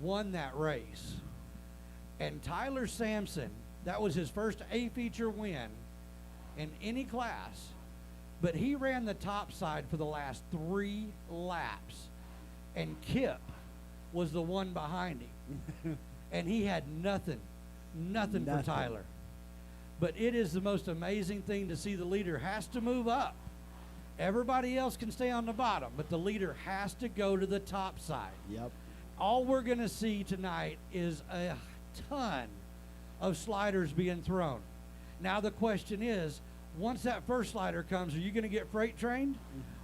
won that race. And Tyler Sampson, that was his first A-feature win in any class, but he ran the top side for the last 3 laps, and Kip was the one behind him. And he had nothing for Tyler. But it is the most amazing thing to see. The leader has to move up. Everybody else can stay on the bottom, but the leader has to go to the top side. Yep. All we're going to see tonight is a ton of sliders being thrown. Now the question is, once that first slider comes, are you going to get freight trained?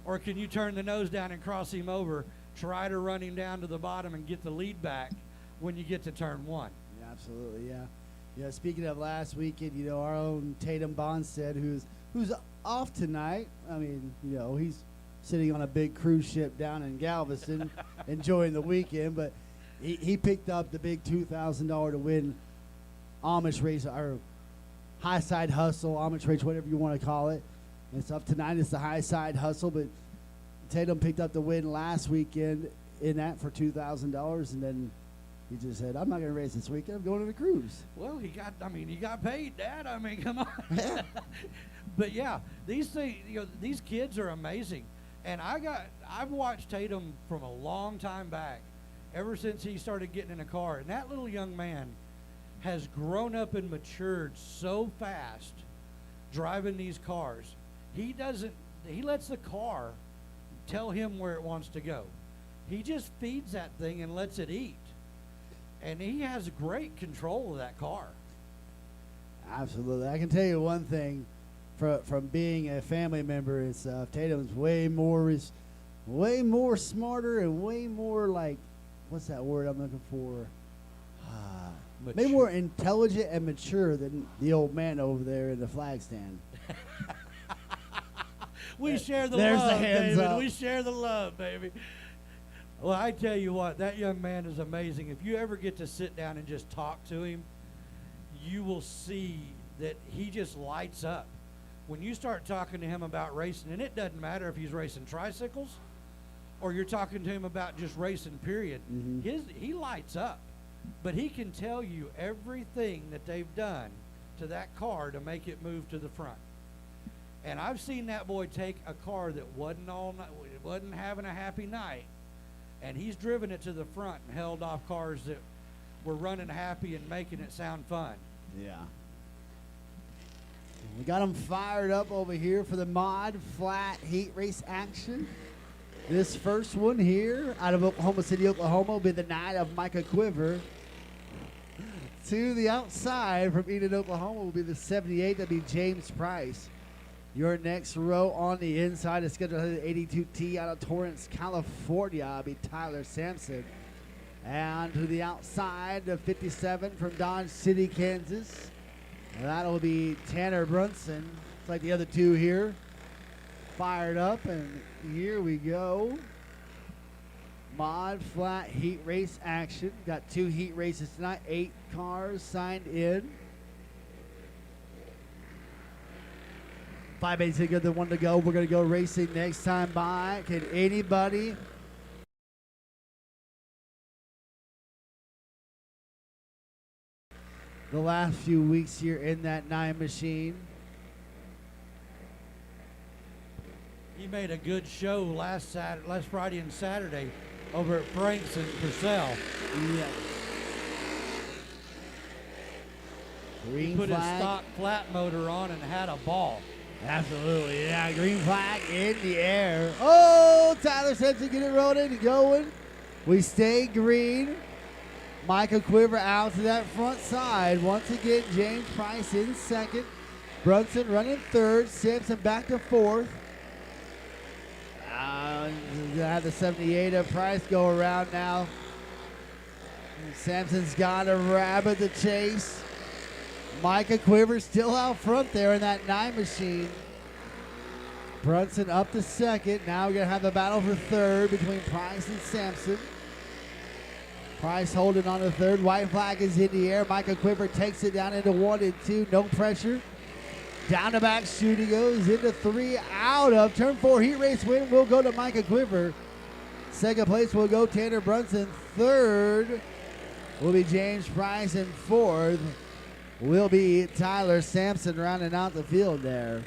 Or can you turn the nose down and cross him over, try to run him down to the bottom and get the lead back when you get to turn 1? Yeah, absolutely, yeah. Yeah, speaking of last weekend, you know, our own Tatum Bonstead, who's off tonight. I mean, you know, he's sitting on a big cruise ship down in Galveston enjoying the weekend, but he picked up the big $2,000 to win Amish race, or high side hustle, Amish race, whatever you want to call it. It's up tonight. It's the high side hustle, but Tatum picked up the win last weekend in that for $2,000, and then he just said, I'm not going to race this weekend. I'm going to the cruise. Well, he got paid, Dad. I mean, come on. But yeah, these things, you know, these kids are amazing. And I've watched Tatum from a long time back, ever since he started getting in a car. And that little young man has grown up and matured so fast driving these cars. He lets the car tell him where it wants to go. He just feeds that thing and lets it eat. And he has great control of that car. Absolutely. I can tell you one thing from being a family member and stuff. Tatum's way more smarter and way more like, what's that word I'm looking for? Maybe more intelligent and mature than the old man over there in the flag stand. We share the There's love, the hands David. up. We share the love, baby. Well, I tell you what, that young man is amazing. If you ever get to sit down and just talk to him, you will see that he just lights up. When you start talking to him about racing, and it doesn't matter if he's racing tricycles or you're talking to him about just racing, period, he lights up. But he can tell you everything that they've done to that car to make it move to the front. And I've seen that boy take a car that wasn't having a happy night, and he's driven it to the front and held off cars that were running happy and making it sound fun. Yeah. We got them fired up over here for the mod flat heat race action. This first one here out of Oklahoma City, Oklahoma will be the night of Micah Quiver. To the outside from Enid, Oklahoma will be the 78. That'll be James Price. Your next row on the inside is scheduled at the 82T out of Torrance, California. Will be Tyler Sampson. And to the outside, the 57 from Dodge City, Kansas. And that'll be Tanner Brunson. It's like the other two here. Fired up, and here we go. Mod Flat heat race action. Got 2 heat races tonight. 8 cars signed in. 5-8's a good one to go. We're going to go racing next time by. Can anybody the last few weeks here in that 9 machine? He made a good show last Friday and Saturday over at Frank's in Purcell. Yes. Green He put his flag. stock flat motor on and had a ball. Absolutely, yeah. Green flag in the air. Oh, Tyler Sampson get it rolling and going. We stay green. Micah Quiver out to that front side. Once again, James Price in second. Brunson running third. Sampson back to fourth. Have the 78 of Price go around now. Sampson's got a rabbit to chase. Micah Quiver still out front there in that 9 machine. Brunson up to second. Now we're going to have a battle for third between Price and Sampson. Price holding on to third. White flag is in the air. Micah Quiver takes it down into 1 and 2. No pressure. Down the back shooting goes into 3 out of turn 4. Heat race win will go to Micah Quiver. Second place will go Tanner Brunson. Third will be James Price. And fourth will be Tyler Sampson rounding out the field there.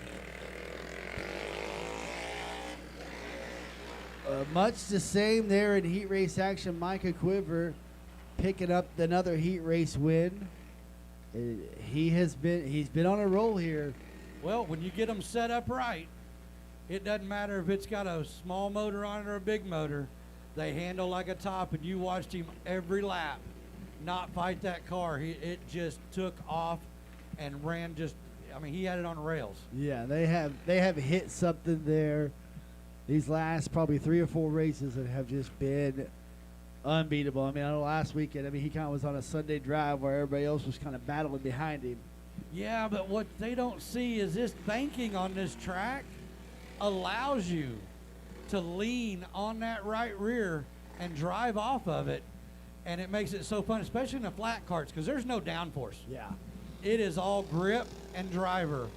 Much the same there in heat race action. Micah Quiver picking up another heat race win. He's been on a roll here. Well, when you get them set up right, it doesn't matter if it's got a small motor on it or a big motor. They handle like a top, and you watched him every lap not fight that car. It just took off and ran he had it on rails. Yeah, they have hit something there. These last probably 3 or 4 races that have just been unbeatable. I know last weekend, he kind of was on a Sunday drive where everybody else was kind of battling behind him. Yeah, but what they don't see is this banking on this track allows you to lean on that right rear and drive off of it, and it makes it so fun, especially in the flat carts, because there's no downforce. Yeah. It is all grip and driver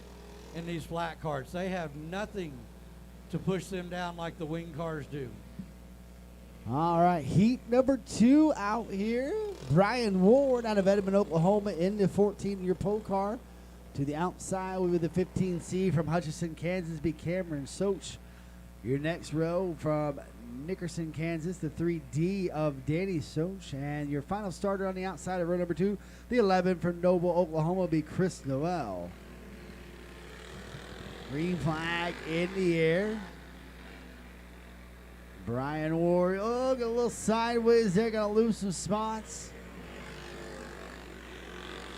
in these flat carts. They have nothing to push them down like the wing cars do. All right, heat number 2 out here. Brian Ward out of Edmond, Oklahoma in the 14-year pole car. To the outside with the 15C from Hutchinson, Kansas, be Cameron Soch. Your next row from Nickerson, Kansas, the 3D of Danny Soch. And your final starter on the outside of row number 2, the 11 from Noble, Oklahoma, be Chris Noel. Green flag in the air. Brian Ward, got a little sideways there, going to lose some spots.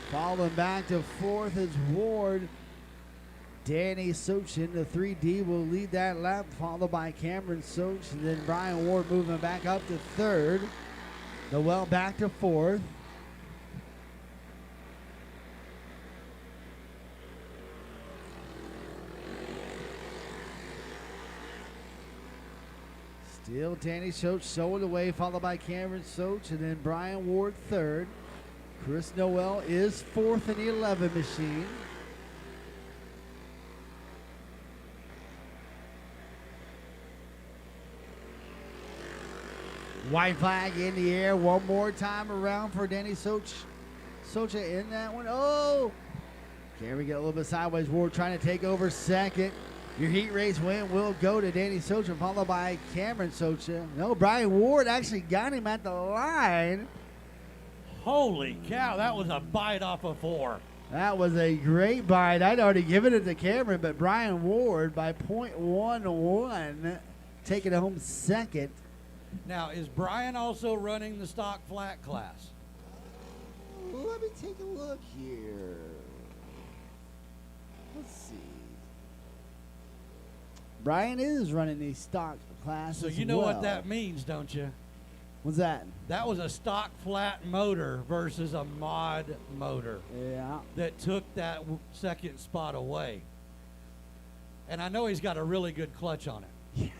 Falling back to fourth is Ward. Danny Sochin, the 3D, will lead that lap, followed by Cameron Soch, and then Brian Ward moving back up to third. Noel back to fourth. Still Danny Soch showing the way, followed by Cameron Soch, and then Brian Ward third. Chris Noel is fourth in the 11 machine. White flag in the air one more time around for Danny Socha in that one. Oh! Can we get a little bit sideways? Ward trying to take over second. Your heat race win will go to Danny Socha, followed by Cameron Socha. No, Brian Ward actually got him at the line. Holy cow, that was a bite off of 4. That was a great bite. I'd already given it to Cameron, but Brian Ward by .11 taking it home second. Now, is Brian also running the stock flat class? Let me take a look here. Let's see. Brian is running the stock class. So as you know what well. that means, don't you? What's that? That was a stock flat motor versus a mod motor Yeah. that took that second spot away. And I know he's got a really good clutch on it.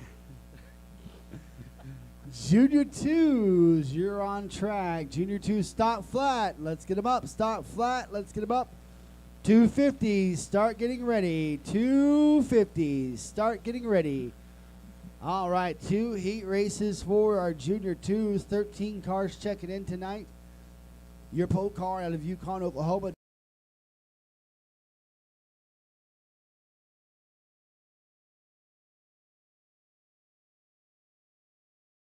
Junior 2s, you're on track. Junior 2, stop flat. Let's get them up. Stop flat. Let's get them up. 250s, start getting ready. 250s, start getting ready. All right, 2 heat races for our Junior 2s. 13 cars checking in tonight. Your pole car out of Yukon, Oklahoma.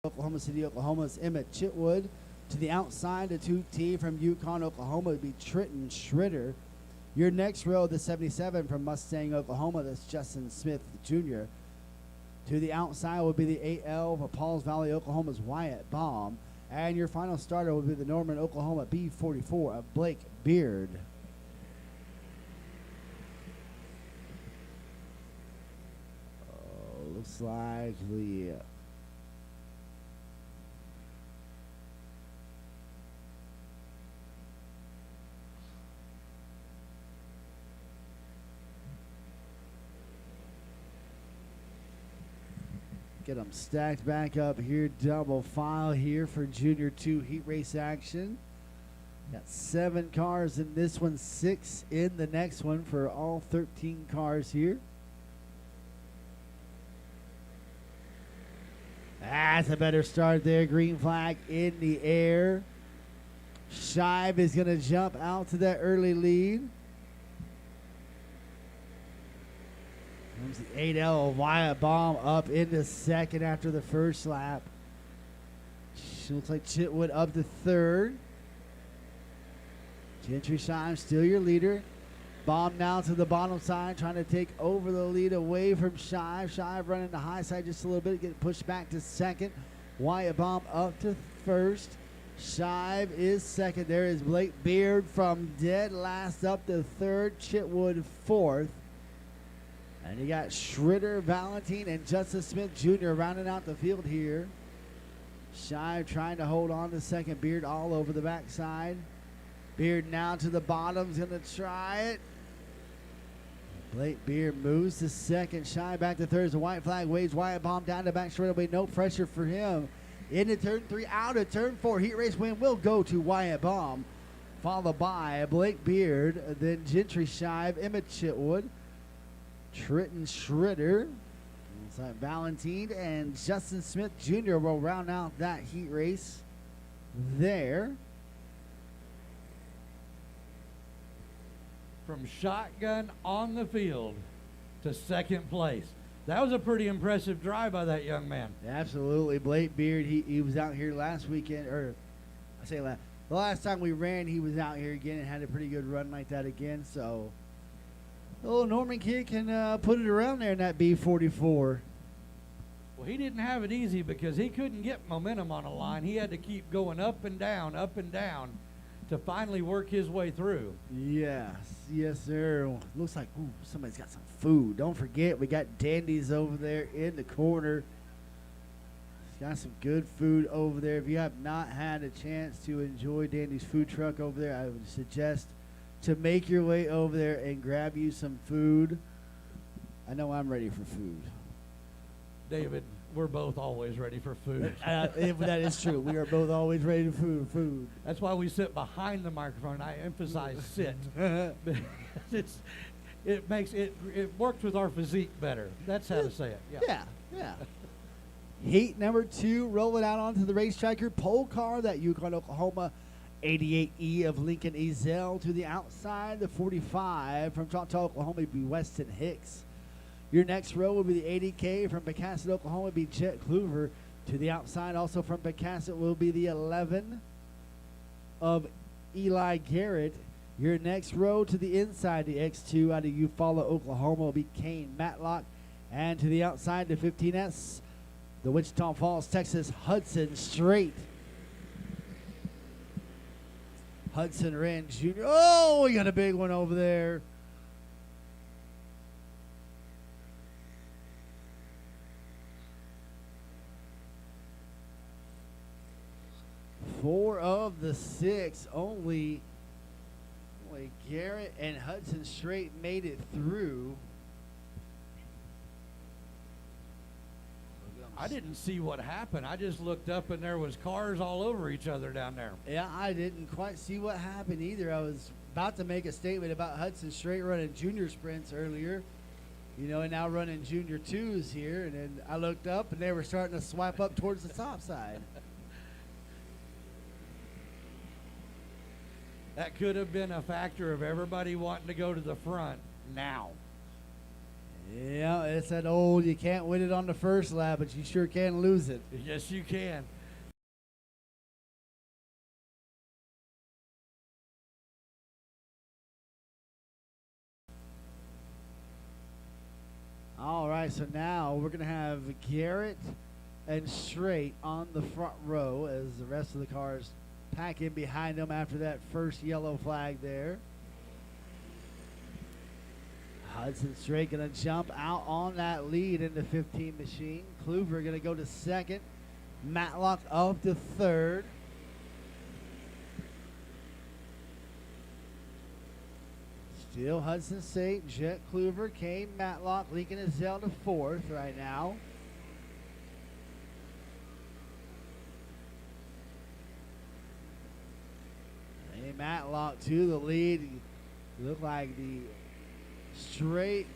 Oklahoma City, Oklahoma's Emmett Chitwood. To the outside, the 2T from Yukon, Oklahoma would be Trenton Schritter. Your next row, the 77 from Mustang, Oklahoma, that's Justin Smith Jr. To the outside will be the 8L for Pauls Valley, Oklahoma's Wyatt Baum. And your final starter will be the Norman, Oklahoma B44 of Blake Beard. Looks like the get them stacked back up here, double file here for Junior 2 heat race action. Got 7 cars in this one, 6 in the next one for all 13 cars here. That's a better start there. Green flag in the air. Shive is going to jump out to that early lead. Comes the 8L Wyatt Baum up into second after the first lap. Looks like Chitwood up to third. Gentry Shive still your leader. Baum now to the bottom side, trying to take over the lead away from Shive. Shive running the high side just a little bit, getting pushed back to second. Wyatt Baum up to first. Shive is second. There is Blake Beard from dead last up to third. Chitwood fourth. And you got Schritter, Valentine, and Justice Smith Jr. rounding out the field here. Shive trying to hold on to second. Beard all over the backside. Beard now to the bottom. Is going to try it. Blake Beard moves to second. Shive back to third. As the white flag waves. Wyatt Baum down to back. Schritter, no pressure for him. Into turn 3, out of turn 4. Heat race win will go to Wyatt Baum. Followed by Blake Beard. Then Gentry Shive, Emmett Chitwood, Trenton Schritter, Valentine, and Justin Smith Jr. will round out that heat race there. From shotgun on the field to second place. That was a pretty impressive drive by that young man. Absolutely. Blake Beard, he was out here last weekend, or I say last, the last time we ran, he was out here again and had a pretty good run like that again. So the little Norman kid can put it around there in that B44. Well, he didn't have it easy because he couldn't get momentum on a line. He had to keep going up and down to finally work his way through. Yes, yes, sir. Looks like somebody's got some food. Don't forget, we got Dandy's over there in the corner. Got some good food over there. If you have not had a chance to enjoy Dandy's food truck over there, I would suggest to make your way over there and grab you some food. I know I'm ready for food. David, we're both always ready for food. If that is true. We are both always ready for food. That's why we sit behind the microphone. I emphasize sit. It works with our physique better. That's how to say it. Yeah. Heat number 2, rolling out onto the racetrack. Your pole car, that Yukon, Oklahoma 88E of Lincoln Ezel. To the outside, the 45 from Choctaw, Oklahoma, would be Weston Hicks. Your next row will be the 80K from Pecasset, Oklahoma, would be Chet Kluver. To the outside, also from Pecasset, will be the 11 of Eli Garrett. Your next row to the inside, the X2 out of Eufaula, Oklahoma, will be Kane Matlock. And to the outside, the 15S, the Wichita Falls, Texas, Hudson Straight. Hudson Wren Jr. Oh, we got a big one over there. Four of the 6, only Garrett and Hudson Straight made it through. I didn't see what happened. I just looked up and there was cars all over each other down there. Yeah, I didn't quite see what happened either. I was about to make a statement about Hudson Straight running junior sprints earlier, and now running junior twos here. And then I looked up and they were starting to swipe up towards the top side. That could have been a factor of everybody wanting to go to the front now. Yeah, it's that old, you can't win it on the first lap, but you sure can lose it. Yes, you can. All right, so now we're going to have Garrett and Straight on the front row as the rest of the cars pack in behind them after that first yellow flag there. Hudson Straight going to jump out on that lead in the 15 machine. Kluver going to go to second. Matlock up to third. Still Hudson Straight, Jet Kluver, Kane Matlock, Lincoln Ezell to fourth right now. And Matlock to the lead. Look like the Straight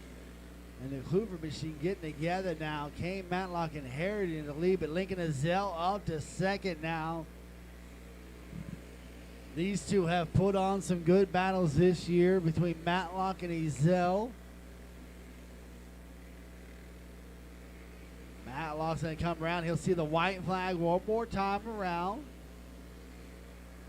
and the Kluver machine getting together now. Kane Matlock inheriting the lead, but Lincoln Ezell up to second now. These two have put on some good battles this year between Matlock and Ezell. Matlock's going to come around. He'll see the white flag one more time around.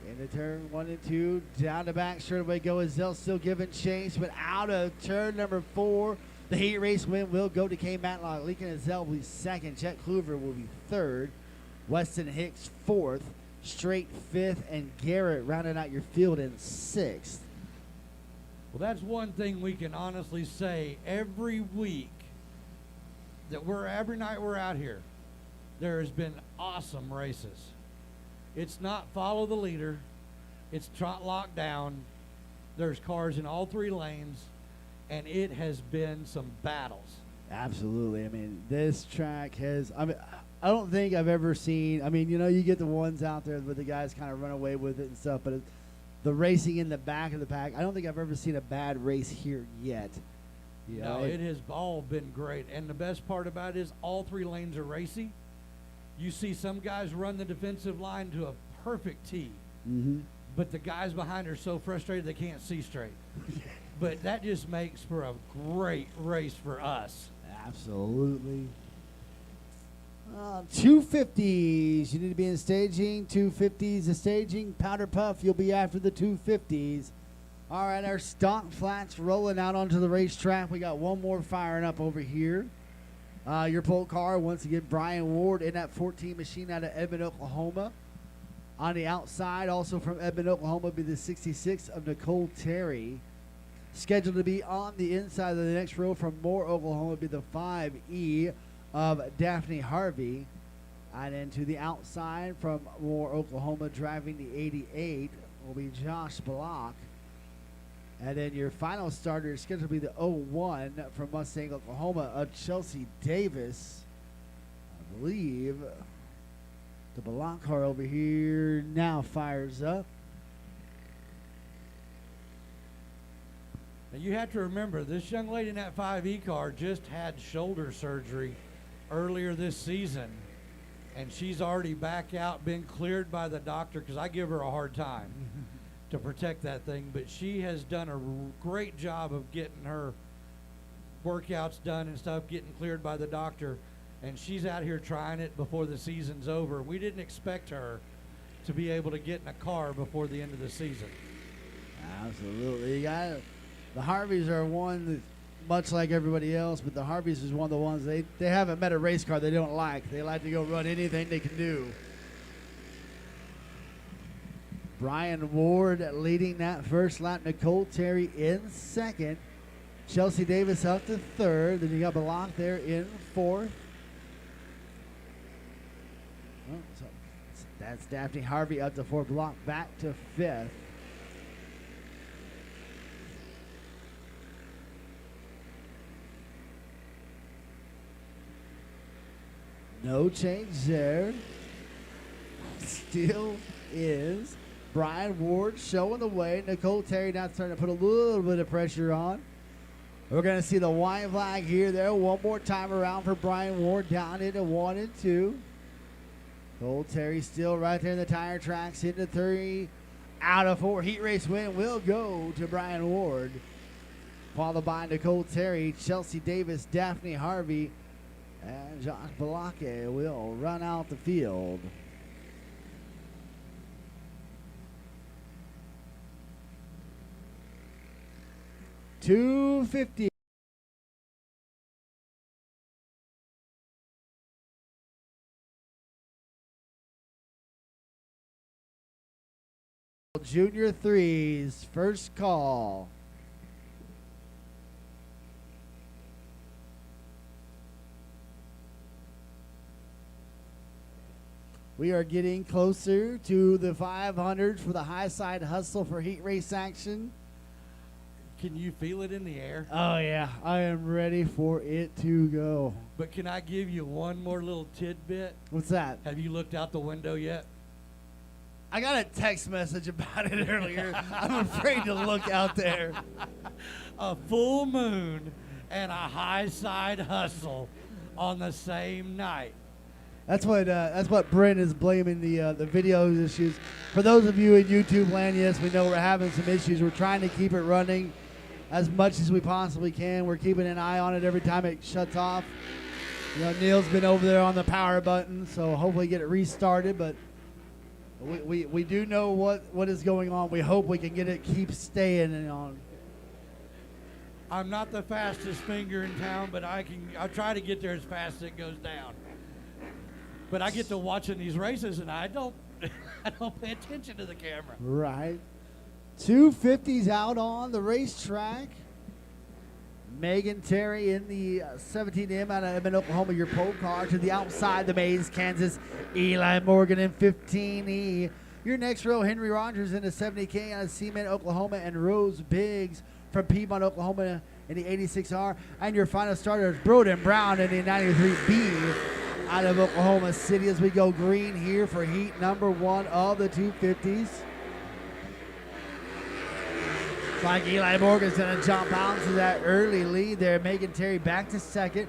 Into turn 1 and 2, down the back straightaway go. Ezell still giving chase, but out of turn number 4, the heat race win will go to K. Matlock. Lincoln Ezell will be second. Jet Kluver will be third. Weston Hicks fourth. Straight fifth, and Garrett rounding out your field in sixth. Well, that's one thing we can honestly say every week that every night we're out here, there has been awesome races. It's not follow the leader. It's trot lock down. There's cars in all 3 lanes, and it has been some battles. Absolutely. I mean, this track has, I don't think I've ever seen, you get the ones out there where the guys kind of run away with it and stuff, but the racing in the back of the pack, I don't think I've ever seen a bad race here yet. No, it has all been great. And the best part about it is all 3 lanes are racy. You see some guys run the defensive line to a perfect tee, but the guys behind are so frustrated they can't see straight. But that just makes for a great race for us. Absolutely. 250s. You need to be in staging. 250s is staging. Powder Puff, you'll be after the 250s. All right, our stock flats rolling out onto the racetrack. We got one more firing up over here. Your pole car, once again, Brian Ward in that 14 machine out of Edmond, Oklahoma. On the outside, also from Edmond, Oklahoma, will be the 66 of Nicole Terry. Scheduled to be on the inside of the next row from Moore, Oklahoma, will be the 5E of Daphne Harvey. And then to the outside from Moore, Oklahoma, driving the 88 will be Josh Block. And then your final starter is scheduled to be the 01 from Mustang, Oklahoma, of Chelsea Davis. I believe the Block car over here now fires up. Now you have to remember, this young lady in that 5E car just had shoulder surgery earlier this season, and she's already back out, been cleared by the doctor, because I give her a hard time to protect that thing, but she has done a great job of getting her workouts done and stuff, getting cleared by the doctor, and she's out here trying it before the season's over. We didn't expect her to be able to get in a car before the end of the season. Absolutely. You got it. The Harveys are one that, much like everybody else, but the Harveys is one of the ones they haven't met a race car they don't like. They like to go run anything they can do. Brian Ward leading that first lap. Nicole Terry in second. Chelsea Davis up to third. Then you got Block there in fourth. Oh, so that's Daphne Harvey up to fourth. Block back to fifth. No change there. Still is Brian Ward showing the way. Nicole Terry now starting to put a little bit of pressure on. We're going to see the white flag here, there. One more time around for Brian Ward, down into 1 and 2. Nicole Terry still right there in the tire tracks, into 3 out of 4. Heat race win will go to Brian Ward. Followed by Nicole Terry, Chelsea Davis, Daphne Harvey, and Jacques Balake will run out the field. $250. Junior threes, first call. We are getting closer to the 500 for the high side hustle for heat race action. Can you feel it in the air? Oh yeah, I am ready for it to go. But can I give you one more little tidbit? What's that? Have you looked out the window yet? I got a text message about it earlier. I'm afraid to look out there. A full moon and a high side hustle on the same night. That's what Brent is blaming the video issues. For those of you in YouTube land, yes, we know we're having some issues. We're trying to keep it running as much as we possibly can. We're keeping an eye on it every time it shuts off. You know, Neil's been over there on the power button, so hopefully get it restarted. But we do know what is going on. We hope we can get it keep staying on. I'm not the fastest finger in town, but I'll try to get there as fast as it goes down. But I get to watching these races, and I don't pay attention to the camera. Right. 250s out on the racetrack. Megan Terry in the 17M out of Edmond, Oklahoma, your pole car. To the outside, the Mays, Kansas. Eli Morgan in 15E. Your next row, Henry Rogers in the 70K out of Seaman, Oklahoma, and Rose Biggs from Piedmont, Oklahoma in the 86R. And your final starter is Broden Brown in the 93B out of Oklahoma City as we go green here for heat number 1 of the 250s. It's like Eli Morgan's going to jump out to that early lead there. Megan Terry back to second.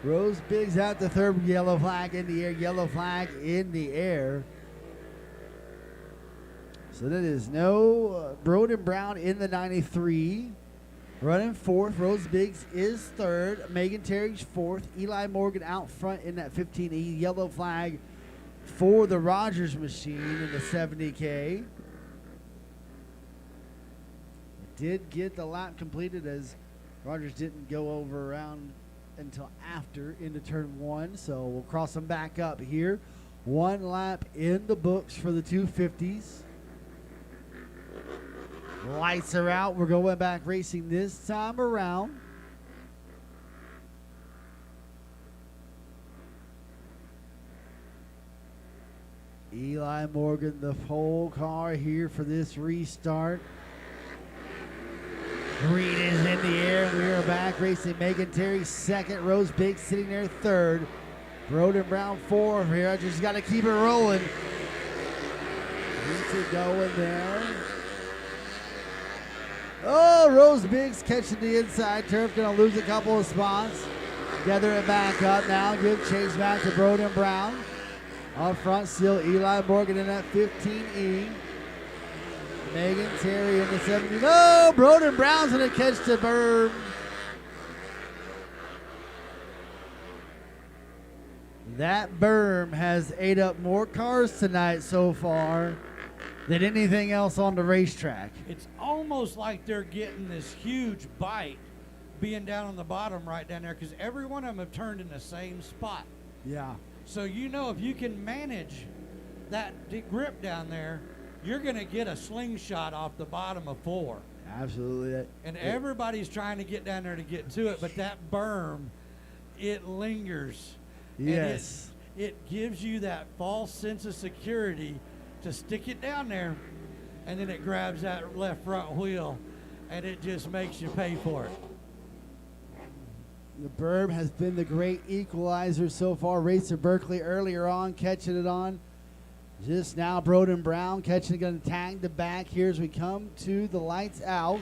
Rose Biggs out to third. Yellow flag in the air. Yellow flag in the air. So that is no Broden Brown in the 93. Running fourth. Rose Biggs is third. Megan Terry's fourth. Eli Morgan out front in that 15E. Yellow flag for the Rogers machine in the 70K. Did get the lap completed as Rogers didn't go over around until after into turn 1. So we'll cross them back up here. 1 lap in the books for the 250s. Lights are out. We're going back racing this time around. Eli Morgan, the pole car here for this restart. Green is in the air. We are back racing. Megan Terry second. Rose Biggs sitting there third. Broden Brown fourth here. I just got to keep it rolling. Keeps it going there. Oh, Rose Biggs catching the inside turf. Going to lose a couple of spots. Gather it back up now. Good chase back to Broden Brown. Up front still Eli Morgan in that 15E. Megan Terry in the 70. No, Broden Brown's going to catch the berm. That berm has ate up more cars tonight so far than anything else on the racetrack. It's almost like they're getting this huge bite being down on the bottom right down there because every one of them have turned in the same spot. Yeah. So you know if you can manage that grip down there, you're going to get a slingshot off the bottom of 4. Absolutely. And everybody's trying to get down there to get to it, but that berm, it lingers. Yes. And it gives you that false sense of security to stick it down there, and then it grabs that left front wheel, and it just makes you pay for it. The Burb has been the great equalizer so far. Racer Berkeley earlier on catching it on. Just now Broden Brown catching it, going to tag the back here as we come to the lights out.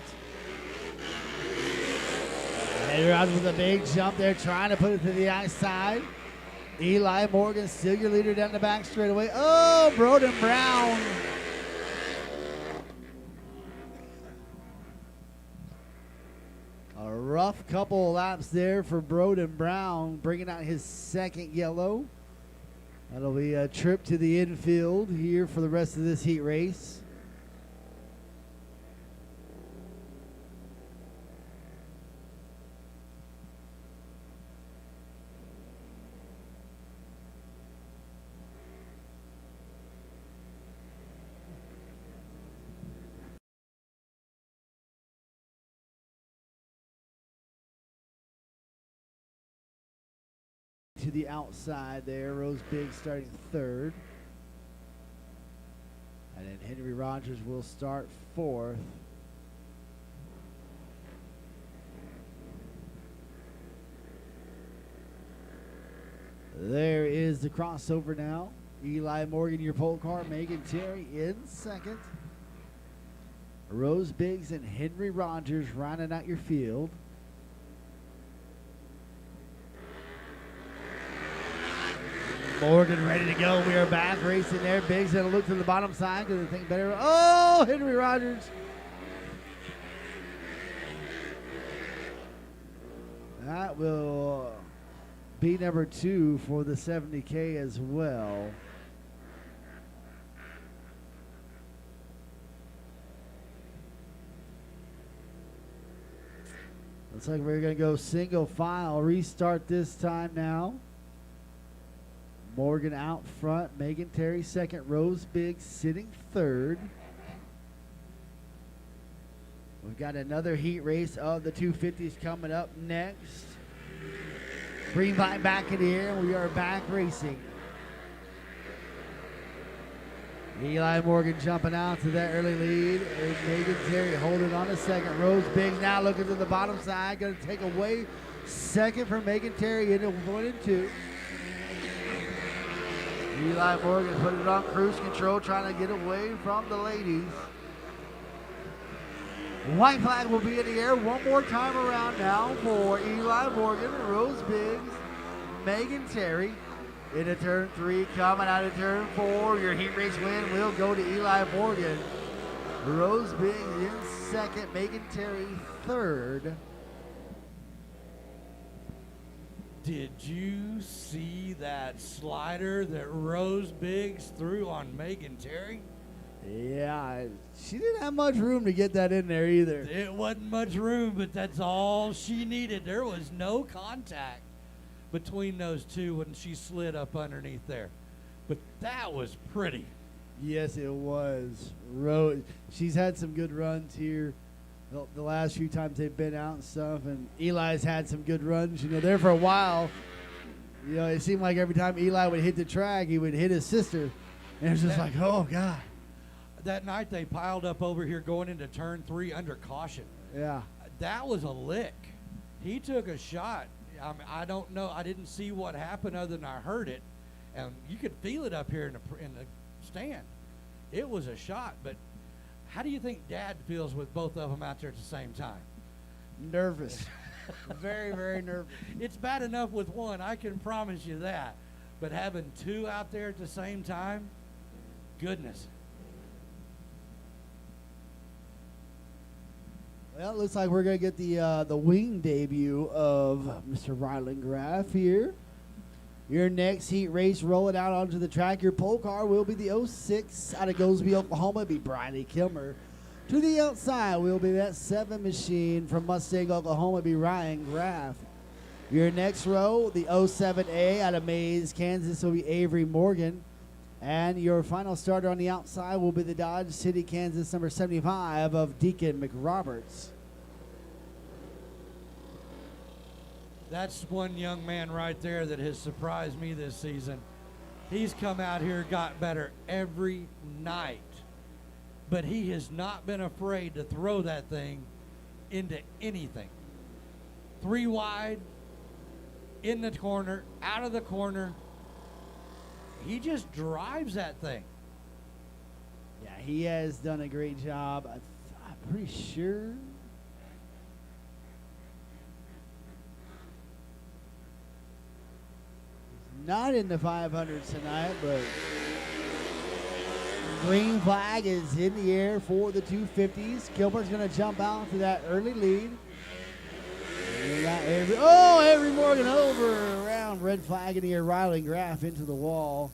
Henry Rogers with a big jump there, trying to put it to the outside. Eli Morgan still your leader down the back straightaway. Oh, Broden Brown. A rough couple of laps there for Broden Brown, bringing out his second yellow. That'll be a trip to the infield here for the rest of this heat race. To the outside there, Rose Big starting third. And then Henry Rogers will start fourth. There is the crossover now. Eli Morgan, your pole car. Megan Terry in second. Rose Biggs and Henry Rogers rounding out your field. Morgan ready to go. We are back racing there. Biggs going to look to the bottom side because they think better. Oh, Henry Rogers. That will be number 2 for the 70K as well. Looks like we're going to go single file. Restart this time now. Morgan out front, Megan Terry second, Rose Biggs sitting third. We've got another heat race of the 250s coming up next. Green light back in the air, we are back racing. Eli Morgan jumping out to that early lead. And Megan Terry holding on a second. Rose Biggs now looking to the bottom side, going to take away second for Megan Terry into 1 and 2. Eli Morgan put it on cruise control, trying to get away from the ladies. White flag will be in the air one more time around now for Eli Morgan, Rose Biggs, Megan Terry. Into turn 3, coming out of turn 4. Your heat race win will go to Eli Morgan. Rose Biggs in second, Megan Terry third. Did you see that slider that Rose Biggs threw on Megan Terry? Yeah, she didn't have much room to get that in there either. It wasn't much room, but that's all she needed. There was no contact between those two when she slid up underneath there. But that was pretty. Yes, it was. She's had some good runs here the last few times they've been out and stuff, and Eli's had some good runs. You know, there for a while, you know, it seemed like every time Eli would hit the track, he would hit his sister. And it was just like, oh, God. That night they piled up over here going into turn 3 under caution. Yeah. That was a lick. He took a shot. I mean, I don't know. I didn't see what happened other than I heard it. And you could feel it up here in the stand. It was a shot, but how do you think Dad feels with both of them out there at the same time? Nervous. Very, very nervous. It's bad enough with one, I can promise you that. But having two out there at the same time, goodness. Well, it looks like we're going to get the wing debut of Mr. Ryland Graff here. Your next heat race, roll it out onto the track. Your pole car will be the 06 out of Goldsby, Oklahoma. It'll be Briley Kilmer. To the outside will be that 7 machine from Mustang, Oklahoma. It'll be Ryan Graff. Your next row, the 07A out of Mays, Kansas, will be Avery Morgan. And your final starter on the outside will be the Dodge City, Kansas, number 75 of Deacon McRoberts. That's one young man right there that has surprised me this season. He's come out here, got better every night. But he has not been afraid to throw that thing into anything. 3 wide, in the corner, out of the corner. He just drives that thing. Yeah, he has done a great job. I'm pretty sure. He's not in the 500s tonight, but green flag is in the air for the 250s. Kilmer's going to jump out to that early lead. We got Avery Morgan over around. Red flag in the air. Riley Graff into the wall.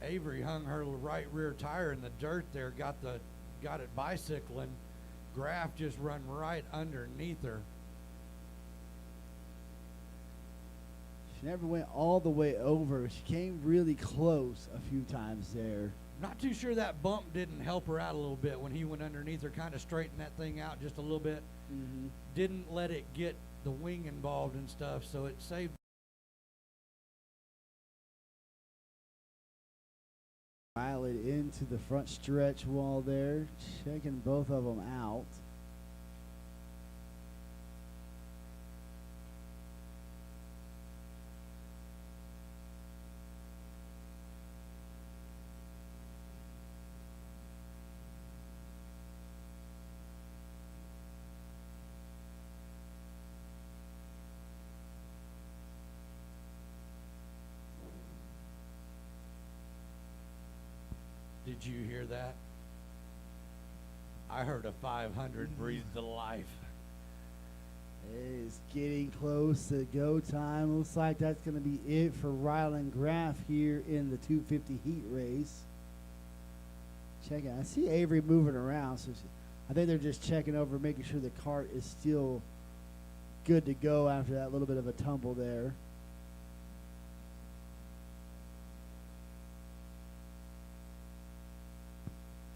Avery hung her right rear tire in the dirt there, got it bicycling. Graff just run right underneath her. She never went all the way over. She came really close a few times there. Not too sure that bump didn't help her out a little bit when he went underneath her, kind of straightened that thing out just a little bit. Mm-hmm. Didn't let it get the wing involved and stuff, so it saved. Pilot into the front stretch wall there, checking both of them out. Did you hear that? I heard a 500 breathe to life. It is getting close to go time. Looks like that's going to be it for Ryland Graff here in the 250 heat race. Check it. I see Avery moving around, so I think they're just checking over, making sure the cart is still good to go after that little bit of a tumble there.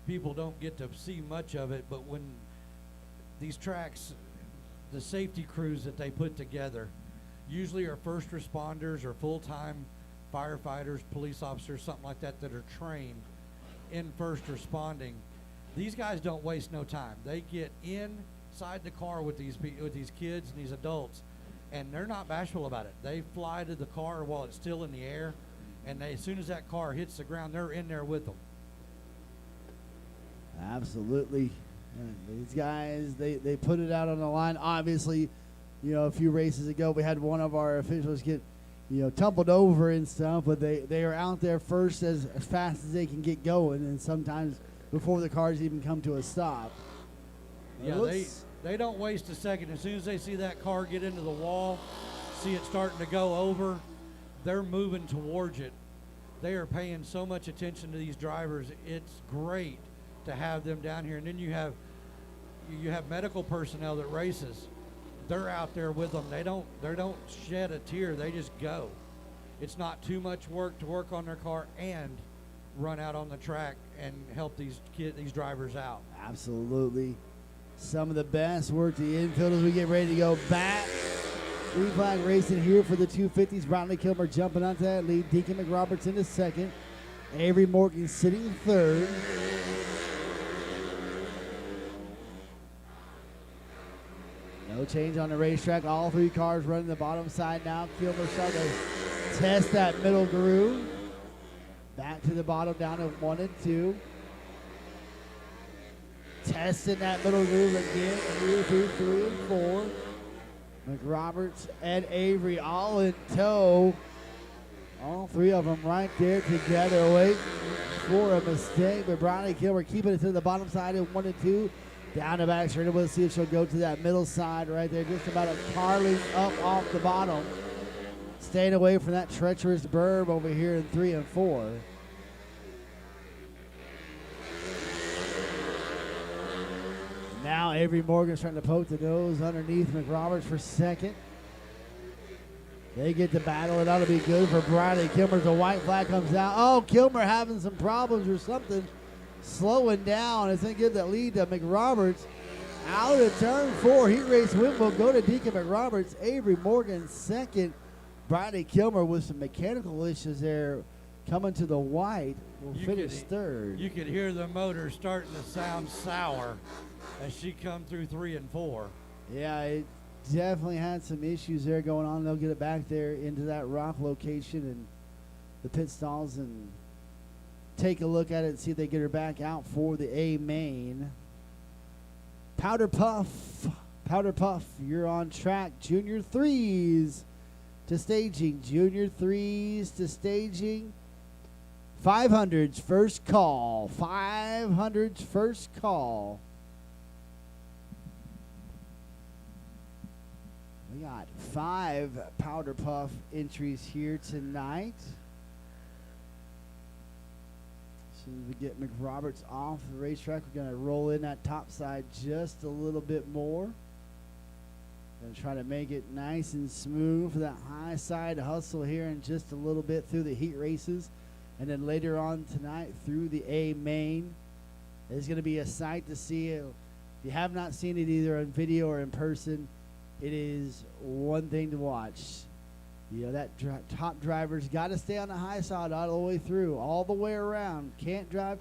People don't get to see much of it, but when these tracks, the safety crews that they put together usually are first responders or full-time firefighters, police officers, something like that, that are trained in first responding. These guys don't waste no time. They get inside the car with these kids and these adults, and they're not bashful about it. They fly to the car while it's still in the air, and as soon as that car hits the ground, they're in there with them. Absolutely. And these guys, they put it out on the line. Obviously, you know, a few races ago, we had one of our officials get, you know, tumbled over and stuff, but they are out there first as fast as they can get going, and sometimes before the cars even come to a stop. Yeah, they don't waste a second. As soon as they see that car get into the wall, see it starting to go over, they're moving towards it. They are paying so much attention to these drivers. It's great to have them down here. And then you have medical personnel that races. They're out there with them. They don't shed a tear. They just go. It's not too much work to work on their car and run out on the track and help these drivers out. Absolutely. Some of the best work the infield as we get ready to go back. Green flag racing here for the 250s. Bradley Kilmer jumping onto that lead. Deacon McRoberts in the second. Avery Morgan sitting third. No change on the racetrack. All three cars running the bottom side now. Kilmer starting to test that middle groove. Back to the bottom down to 1 and 2. Testing that middle groove again. 2 through 3 and 4. McRoberts and Avery all in tow. All three of them right there together, waiting for a mistake. But Bradley Kilmer keeping it to the bottom side in 1 and 2. Down the back straight. We'll see if she'll go to that middle side right there. Just about a carling up off the bottom. Staying away from that treacherous berm over here in 3 and 4. Now Avery Morgan's trying to poke the nose underneath McRoberts for second. They get the battle. It ought to be good for Bradley Kilmer. The white flag comes out. Oh, Kilmer having some problems or something. Slowing down. It's going to give that lead to McRoberts. Out of turn 4. Heat race win will go to Deacon McRoberts. Avery Morgan second. Bradley Kilmer with some mechanical issues there coming to the white. Will finish third. You could hear the motor starting to sound sour as she come through 3 and 4. Yeah, definitely had some issues there going on. They'll get it back there into that rock location and the pit stalls and take a look at it and see if they get her back out for the A main. Powder Puff, you're on track. Junior threes to staging. Junior threes to staging. 500's first call. 500's first call. We got 5 Powder Puff entries here tonight. As soon as we get McRoberts off the racetrack, we're going to roll in that top side just a little bit more. Going to try to make it nice and smooth for that high side hustle here in just a little bit through the heat races. And then later on tonight through the A main. It's going to be a sight to see. If you have not seen it either on video or in person, it is one thing to watch. You know, that top driver's got to stay on the high side all the way through, all the way around. Can't drive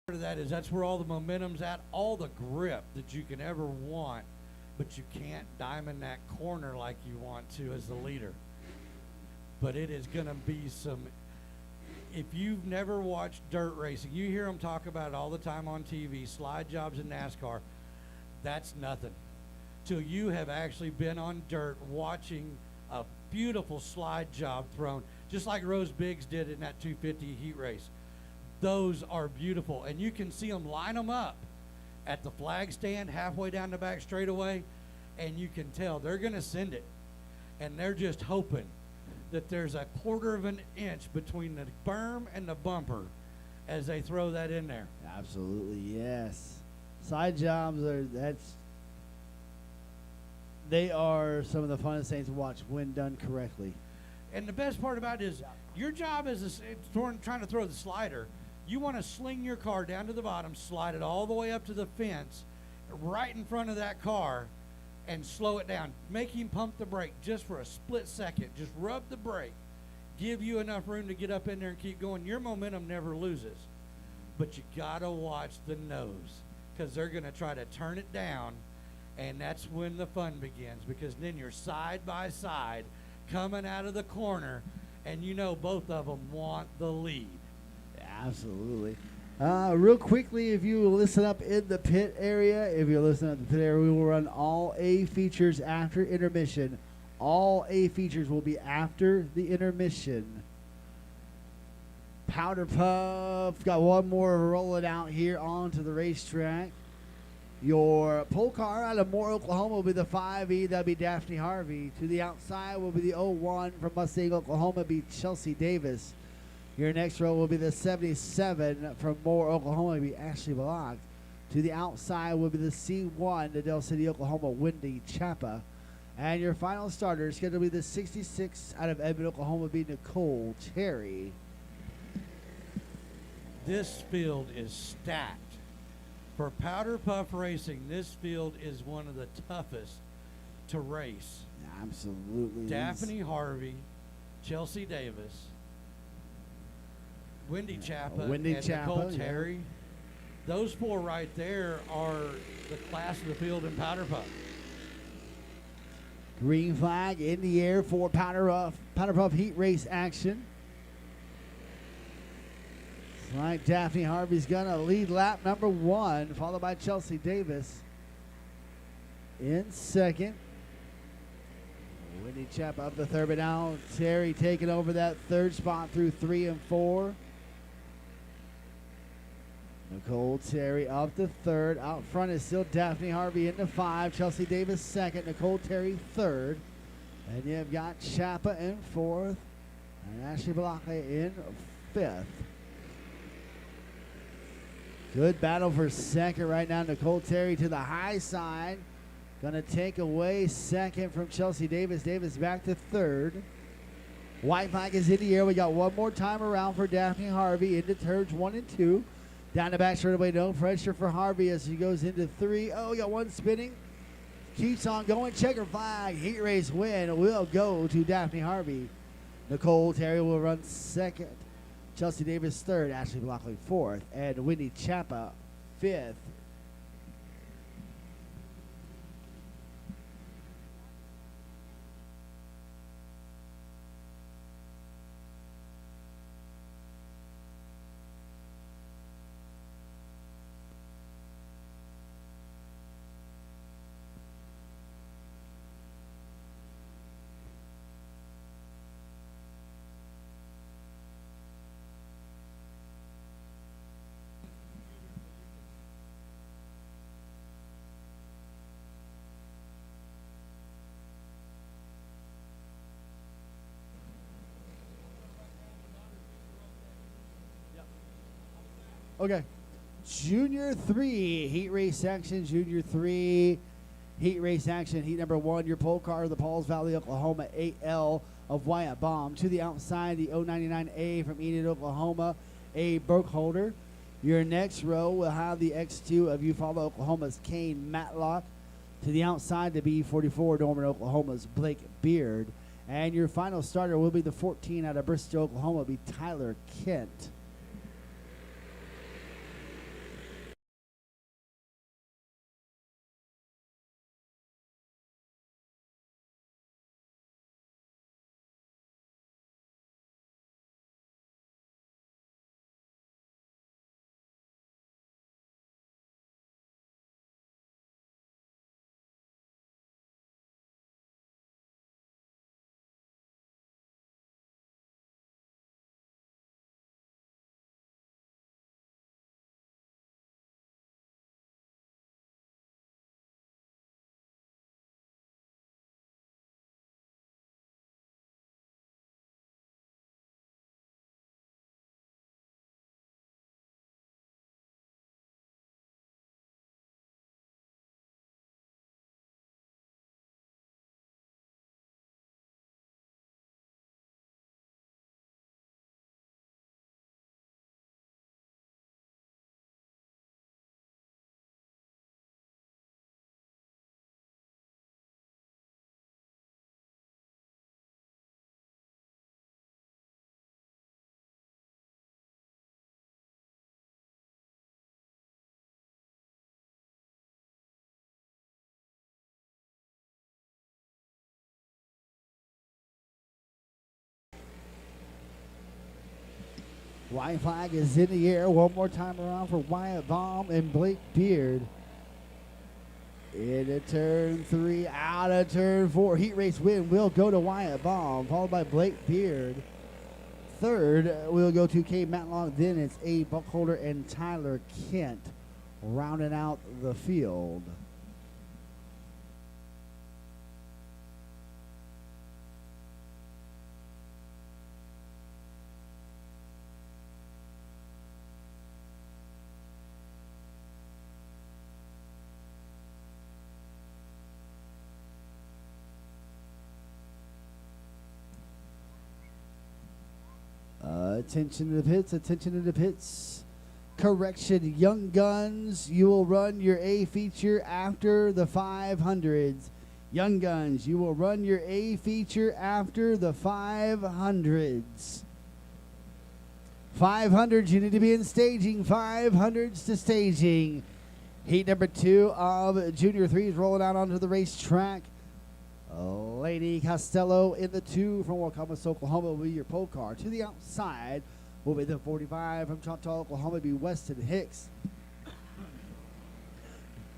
Part of that is that's where all the momentum's at, all the grip that you can ever want, but you can't diamond that corner like you want to as the leader. But it is going to be some, if you've never watched dirt racing, you hear them talk about it all the time on TV, slide jobs in NASCAR. That's nothing till you have actually been on dirt watching a beautiful slide job thrown, just like Rose Biggs did in that 250 heat race. Those are beautiful, and you can see them line them up at the flag stand halfway down the back straightaway, and you can tell they're going to send it, and they're just hoping that there's a quarter of an inch between the berm and the bumper as they throw that in there. Absolutely, yes. Side jobs they are some of the funnest things to watch when done correctly. And the best part about it is your job is trying to throw the slider. You want to sling your car down to the bottom, slide it all the way up to the fence, right in front of that car, and slow it down. Make him pump the brake just for a split second. Just rub the brake. Give you enough room to get up in there and keep going. Your momentum never loses. But you got to watch the nose, because they're going to try to turn it down, and that's when the fun begins, because then you're side by side coming out of the corner, and you know both of them want the lead. Absolutely. Real quickly, if you listen up in the pit area, we will run all A features after intermission. All A features will be after the intermission. Powder Puff got one more rolling out here onto the racetrack. Your pole car out of Moore, Oklahoma will be the 5E. That'll be Daphne Harvey. To the outside will be the 01 from Mustang, Oklahoma, be Chelsea Davis. Your next row will be the 77 from Moore, Oklahoma, be Ashley Block. To the outside will be the C1, the Del City, Oklahoma, Wendy Chapa. And your final starter is going to be the 66 out of Edmond, Oklahoma, be Nicole Terry. This field is stacked. For Powder Puff Racing, this field is one of the toughest to race. Absolutely. Daphne Harvey, Chelsea Davis, Wendy Chapa, and Nicole Terry. Those four right there are the class of the field in Powder Puff. Green flag in the air for Powder Puff heat race action. Right, Daphne Harvey's gonna lead lap number 1, followed by Chelsea Davis in second. Wendy Chapa up the third, but now Terry taking over that third spot through 3 and 4. Nicole Terry up the third. Out front is still Daphne Harvey into 5. Chelsea Davis second. Nicole Terry third. And you've got Chapa in 4th. And Ashley Balake in 5th. Good battle for second right now. Nicole Terry to the high side. Gonna take away second from Chelsea Davis. Davis back to 3rd. White flag is in the air. We got one more time around for Daphne Harvey into turns 1 and 2. Down the back straightaway, no pressure for Harvey as he goes into 3. Oh, we got one spinning. Keeps on going. Checker flag. Heat race win will go to Daphne Harvey. Nicole Terry will run second. Chelsea Davis third. Ashley Blockley 4th. And Wendy Chapa fifth. Okay. Junior 3 heat race action. Junior 3 heat race action. Heat number 1, your pole car, the Pauls Valley, Oklahoma 8L of Wyatt Baum. To the outside, the 099A from Enid, Oklahoma, A. Burkholder. Your next row will have the X2 of Eufaula, Oklahoma's Kane Matlock. To the outside, the B44, Norman, Oklahoma's Blake Beard. And your final starter will be the 14 out of Bristol, Oklahoma, will be Tyler Kent. White flag is in the air one more time around for Wyatt Baum and Blake Beard. Into turn 3, out of turn 4. Heat race win will go to Wyatt Baum, followed by Blake Beard. Third will go to K. Matlock. Then it's A. Buckholder and Tyler Kent rounding out the field. Attention to the pits, attention to the pits. Correction, Young Guns, you will run your A feature after the 500s. Young Guns, you will run your A feature after the 500s. 500s, you need to be in staging. 500s to staging. Heat number 2 of Junior 3 is rolling out onto the racetrack. Lady Costello in the 2 from Wacomas, Oklahoma will be your pole car. To the outside will be the 45 from Choctaw, Oklahoma, will be Weston Hicks.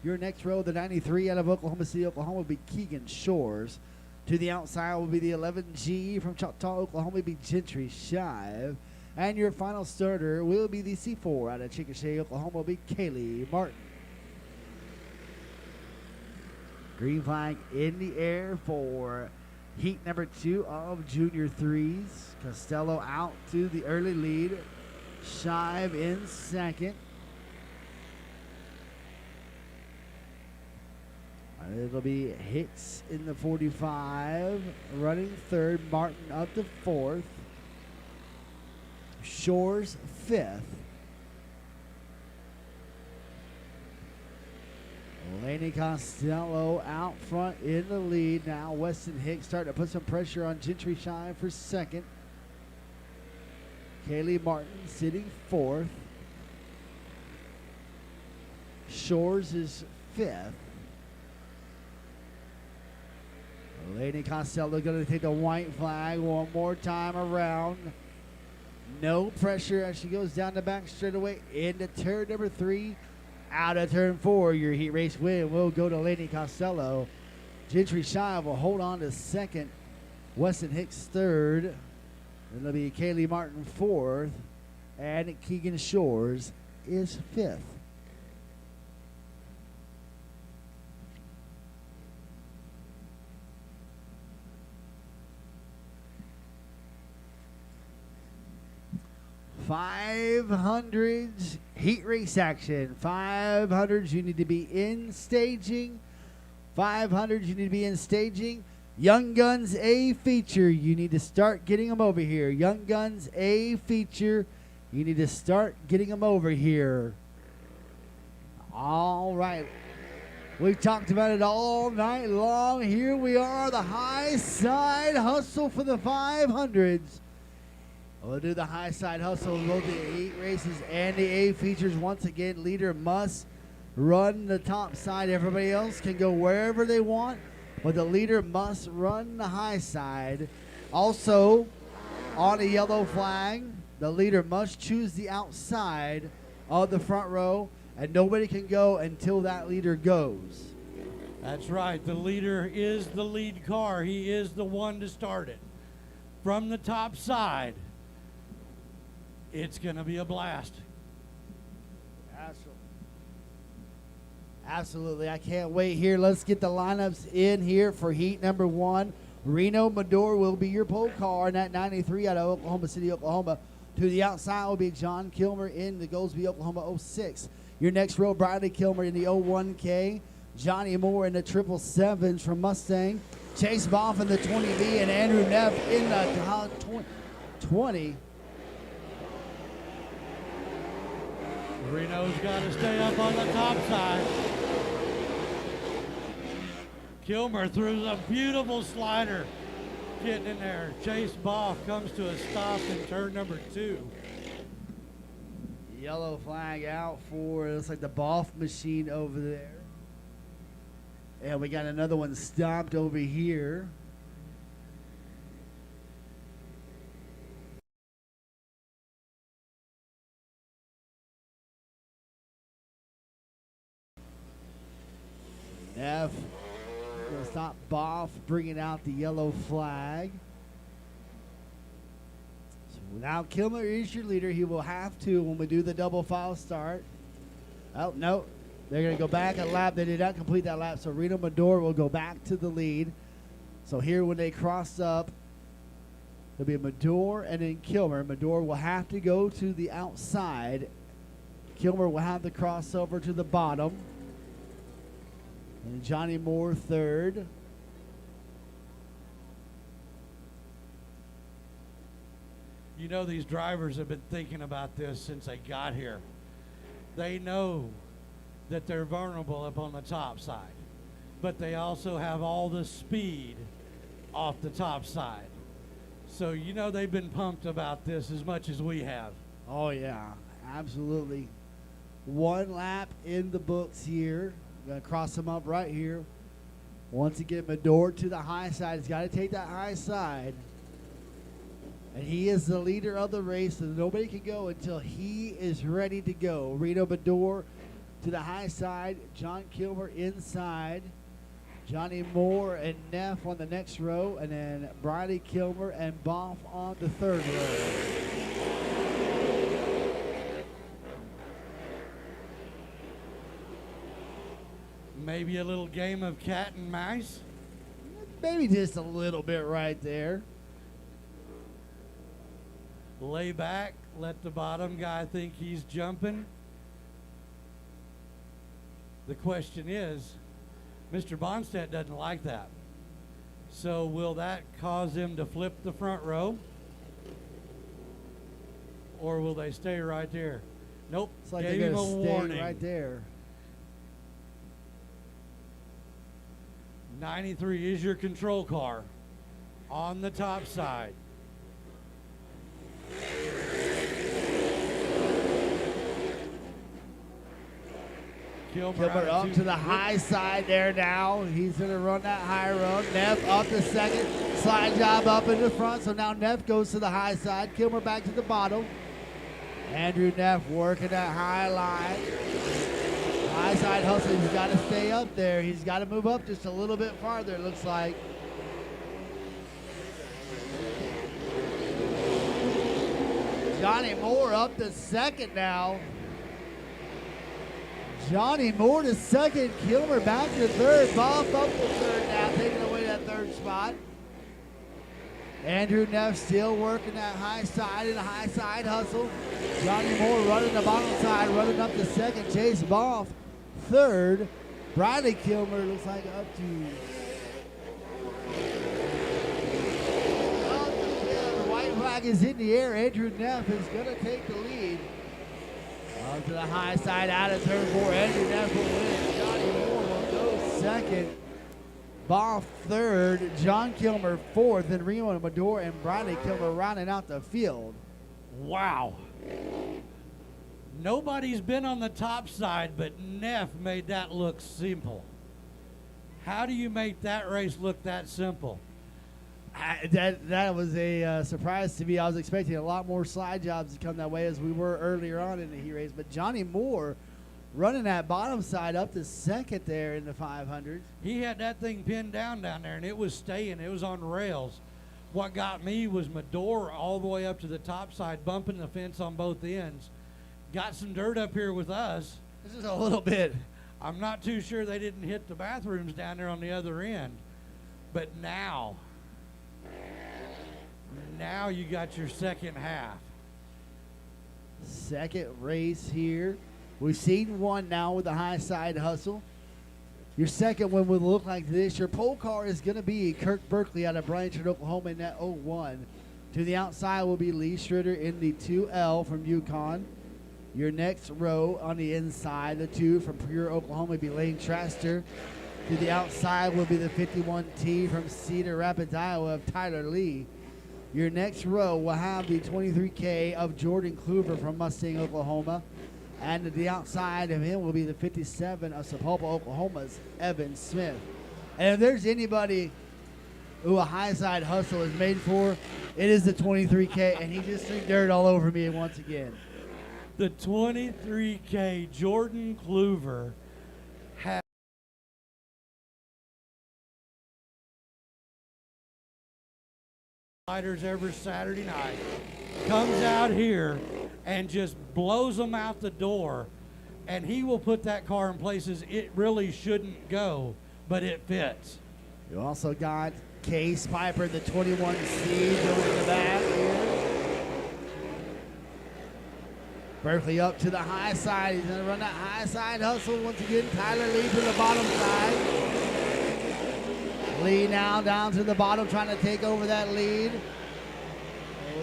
Your next row, the 93 out of Oklahoma City, Oklahoma, will be Keegan Shores. To the outside will be the 11G from Choctaw, Oklahoma, will be Gentry Shive. And your final starter will be the C4 out of Chickasha, Oklahoma, will be Kaylee Martin. Green flag in the air for heat number 2 of Junior 3s. Costello out to the early lead. Shive in second. It'll be Hicks in the 45. Running third. Martin up to fourth. Shores fifth. Laney Costello out front in the lead. Now Weston Hicks starting to put some pressure on Gentry Shine for second. Kaylee Martin sitting fourth. Shores is 5th. Lady Costello going to take the white flag one more time around. No pressure as she goes down the back straightaway into turn number 3. Out of turn 4, your heat race win will go to Lady Costello. Gentry Shy will hold on to 2nd. Weston Hicks 3rd. Then it'll be Kaylee Martin 4th. And Keegan Shores is 5th. $500s heat race action. 500s you need to be in staging. 500s you need to be in staging. Young Guns A feature. You need to start getting them over here. Young Guns A feature. You need to start getting them over here. All right. We've talked about it all night long. Here we are, the high side hustle for the 500s. We'll do the high side hustle, both the heat races and the A features. Once again, leader must run the top side. Everybody else can go wherever they want, but the leader must run the high side. Also, on a yellow flag, the leader must choose the outside of the front row, and nobody can go until that leader goes. That's right. The leader is the lead car. He is the one to start it. From the top side, it's going to be a blast. Absolutely. I can't wait here. Let's get the lineups in here for heat number 1. Reno Medor will be your pole car in that 93 out of Oklahoma City, Oklahoma. To the outside will be John Kilmer in the Goldsby, Oklahoma 06. Your next row, Bradley Kilmer in the 01K. Johnny Moore in the 777s from Mustang. Chase Boff in the 20B and Andrew Neff in the 20. Reno's got to stay up on the top side. Kilmer throws a beautiful slider getting in there. Chase Boff comes to a stop in turn number 2. Yellow flag out for, it looks like the Boff machine over there. And we got another one stopped over here. F will stop Boff, bringing out the yellow flag. So now Kilmer is your leader. He will have to when we do the double file start. Oh, no. They're going to go back a lap. They did not complete that lap, so Reno Medor will go back to the lead. So here when they cross up, there'll be Medor and then Kilmer. Medor will have to go to the outside. Kilmer will have the crossover to the bottom. And Johnny Moore 3rd. You know, these drivers have been thinking about this since they got here. They know that they're vulnerable up on the top side, but they also have all the speed off the top side. So, you know, they've been pumped about this as much as we have. Oh, yeah, absolutely. One lap in the books here. Going to cross them up right here. Once again, Medor to the high side. He's got to take that high side. And he is the leader of the race, so nobody can go until he is ready to go. Reno Medor to the high side. John Kilmer inside. Johnny Moore and Neff on the next row. And then Bradley Kilmer and Boff on the 3rd row. Maybe a little game of cat and mouse. Maybe just a little bit right there. Lay back, let the bottom guy think he's jumping. The question is, Mr. Bonstedt doesn't like that. So will that cause him to flip the front row? Or will they stay right there? Nope, It's like gave they're him a going to warning. stay right there. 93 is your control car on the top side. Kilmer Kilmer up to the high side there now. He's going to run that high run. Neff up to second. Slide job up in the front. So now Neff goes to the high side. Kilmer back to the bottom. Andrew Neff working that high line. High side hustle. He's got to stay up there. He's got to move up just a little bit farther, it looks like. Johnny Moore up to second now. Johnny Moore to second. Kilmer back to third. Bob up to third now, taking away that third spot. Andrew Neff still working that high side in a high side hustle. Johnny Moore running the bottom side, running up to second. Chase Boff third. Bradley Kilmer looks like up to. The white flag is in the air. Andrew Neff is going to take the lead. Up to the high side, out of turn 4. Andrew Neff will win. Johnny Moore will go second. Boff third. John Kilmer fourth. And Remo Madore and Bradley Kilmer rounding out the field. Wow. Nobody's been on the top side, but Neff made that look simple. How do you make that race look that simple? That was a surprise to me. I was expecting a lot more slide jobs to come that way as we were earlier on in the heat race. But Johnny Moore running that bottom side up to second there in the 500s. He had that thing pinned down there, and it was staying. It was on rails. What got me was Madore all the way up to the top side, bumping the fence on both ends. Got some dirt up here with us. This is a little bit. I'm not too sure they didn't hit the bathrooms down there on the other end. But now you got your second half. Second race here. We've seen one now with the high side hustle. Your second one will look like this. Your pole car is going to be Kirk Berkeley out of Blanchard, Oklahoma in that 01. To the outside will be Lee Schroeder in the 2L from Yukon. Your next row on the inside, the 2 from Pure, Oklahoma, will be Lane Traster. To the outside will be the 51T from Cedar Rapids, Iowa of Tyler Lee. Your next row will have the 23K of Jordan Kluver from Mustang, Oklahoma. And to the outside of him will be the 57 of Sapulpa, Oklahoma's Evan Smith. And if there's anybody who a high side hustle is made for, it is the 23K, and he just threw dirt all over me once again. The 23K Jordan Kluver had sliders every Saturday night, comes out here and just blows them out the door, and he will put that car in places it really shouldn't go, but it fits. You also got Case Piper, the 21C, going in the back here. Berkeley up to the high side. He's going to run that high side hustle once again. Tyler Lee to the bottom side. Lee now down to the bottom, trying to take over that lead.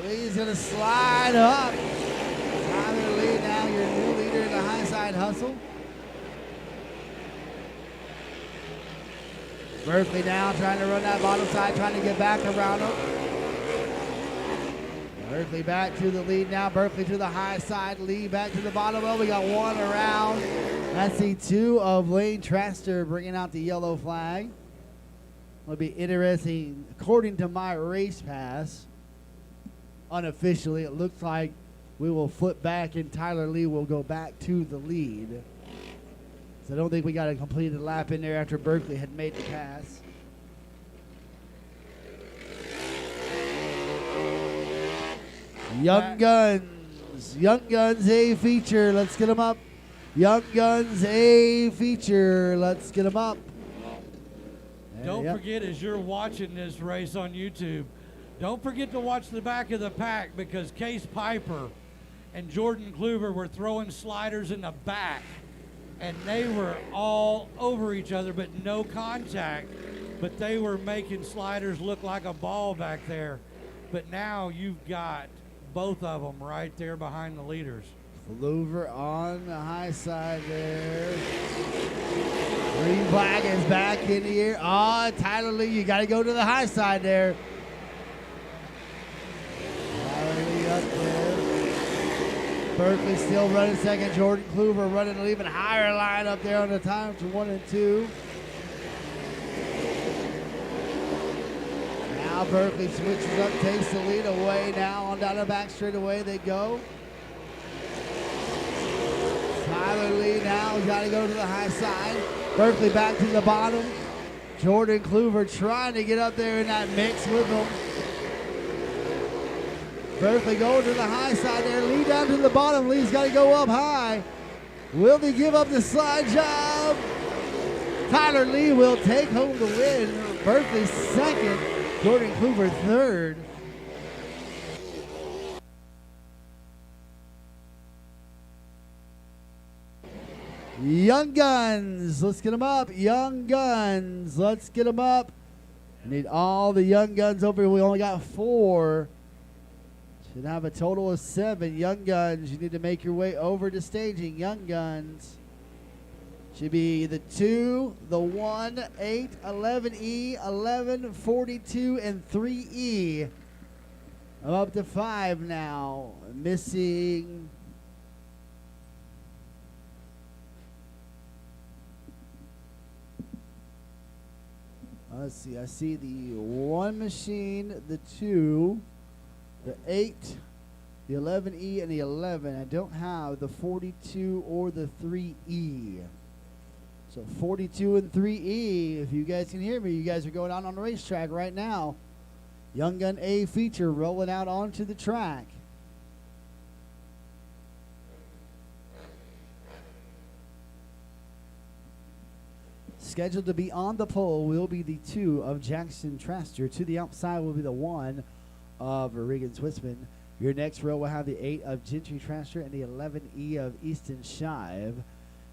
Lee's going to slide up. Tyler Lee now your new leader in the high side hustle. Berkeley now trying to run that bottom side, trying to get back around him. Berkeley back to the lead now. Berkeley to the high side. Lee back to the bottom. Well, we got one around. That's the 2 of Lane Traster bringing out the yellow flag. It'll be interesting. According to my race pass, unofficially, it looks like we will flip back and Tyler Lee will go back to the lead. So I don't think we got a completed lap in there after Berkeley had made the pass. Young Guns A feature. Let's get them up. Young Guns A feature. Let's get them up. Don't forget, as you're watching this race on YouTube, don't forget to watch the back of the pack, because Case Piper and Jordan Kluver were throwing sliders in the back, and they were all over each other, but no contact. But they were making sliders look like a ball back there. But now you've got both of them right there behind the leaders. Kluver on the high side there. Green flag is back in the air. Oh, Tyler Lee, you got to go to the high side there. Tyler Lee up there. Berkeley still running second. Jordan Kluver running an even higher line up there on the times 1 and 2. Now Berkeley switches up, takes the lead away now. On down the back straight away they go. Tyler Lee now has got to go to the high side. Berkeley back to the bottom. Jordan Kluver trying to get up there in that mix with them. Berkeley going to the high side there. Lee down to the bottom. Lee's got to go up high. Will they give up the slide job? Tyler Lee will take home the win. Berkeley second. Jordan Kluver third. Young Guns, let's get them up. Young Guns, let's get them up. I need all the Young Guns over here. We only got 4. Should have a total of 7. Young Guns, you need to make your way over to staging. Young Guns should be the 2, the 1, 8, 11E, 11, 42, and 3E. I'm up to 5 now. Missing. Let's see. I see the 1 machine, the 2, the 8, the 11E, and the 11. I don't have the 42 or the 3E. So 42 and 3E. If you guys can hear me, you guys are going out on the racetrack right now. Young Gun A feature rolling out onto the track. Scheduled to be on the pole will be the 2 of Jackson Traster. To the outside will be the 1 of Regan Switzman. Your next row will have the 8 of Gentry Traster and the 11E of Easton Shive.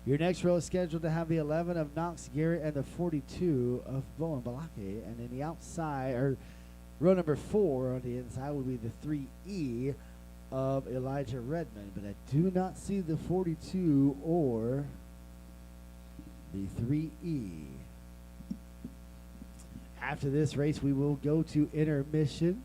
Your next row is scheduled to have the 11 of Knox Garrett and the 42 of Bowen Balake. And then the outside, or row number 4 on the inside, will be the 3E of Elijah Redmond. But I do not see the 42 or the 3E. After this race, we will go to intermission.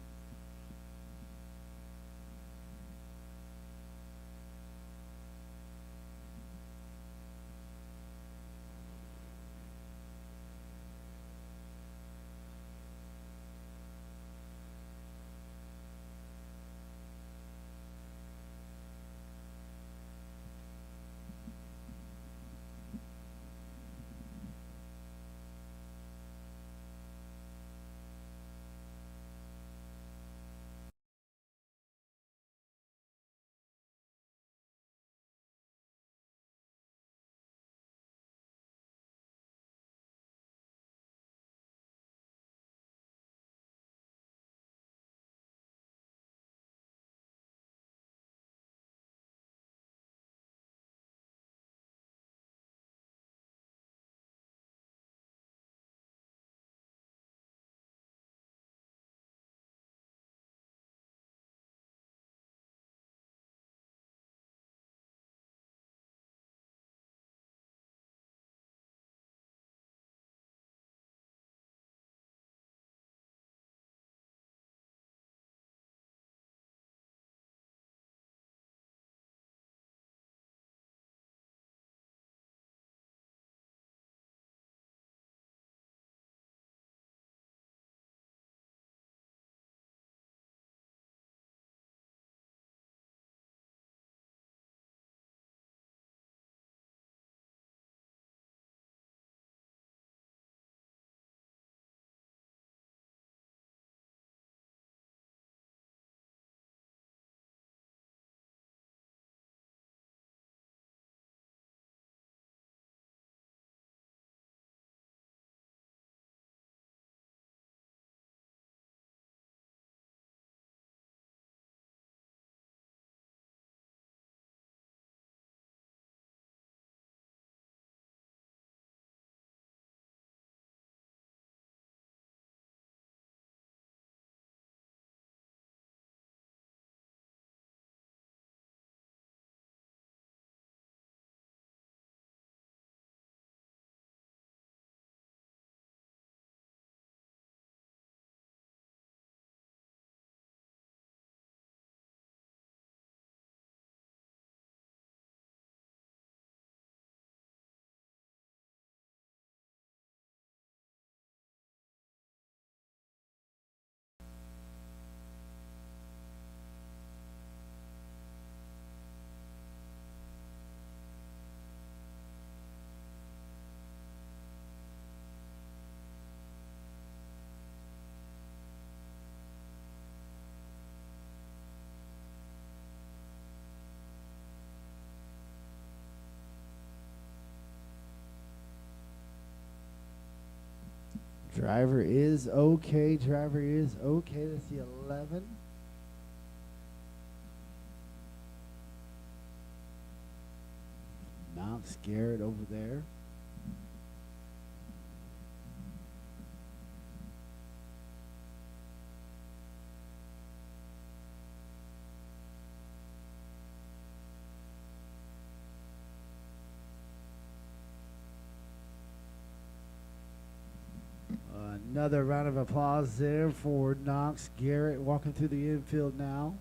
Driver is okay. Driver is okay. That's the 11. Knox Garrett over there. Another round of applause there for Knox Garrett walking through the infield now.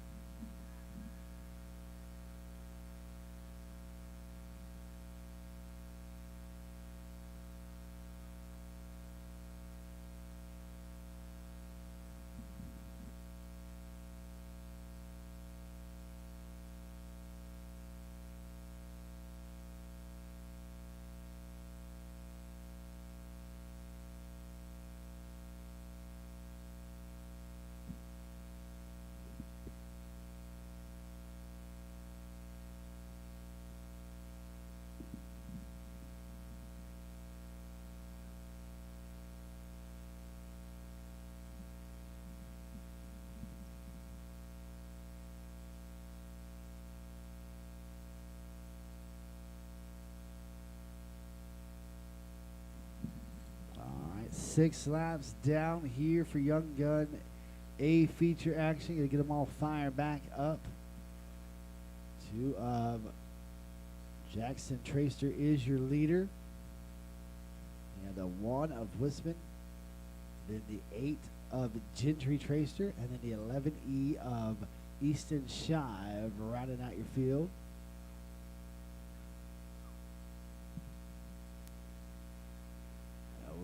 All right, 6 laps down here for Young Gun. A feature action. Gonna get them all fired back up. 2 of Jackson Traster is your leader. And the 1 of Wisman. Then the 8 of Gentry Traster. And then the 11E of Easton Shive rounding out your field.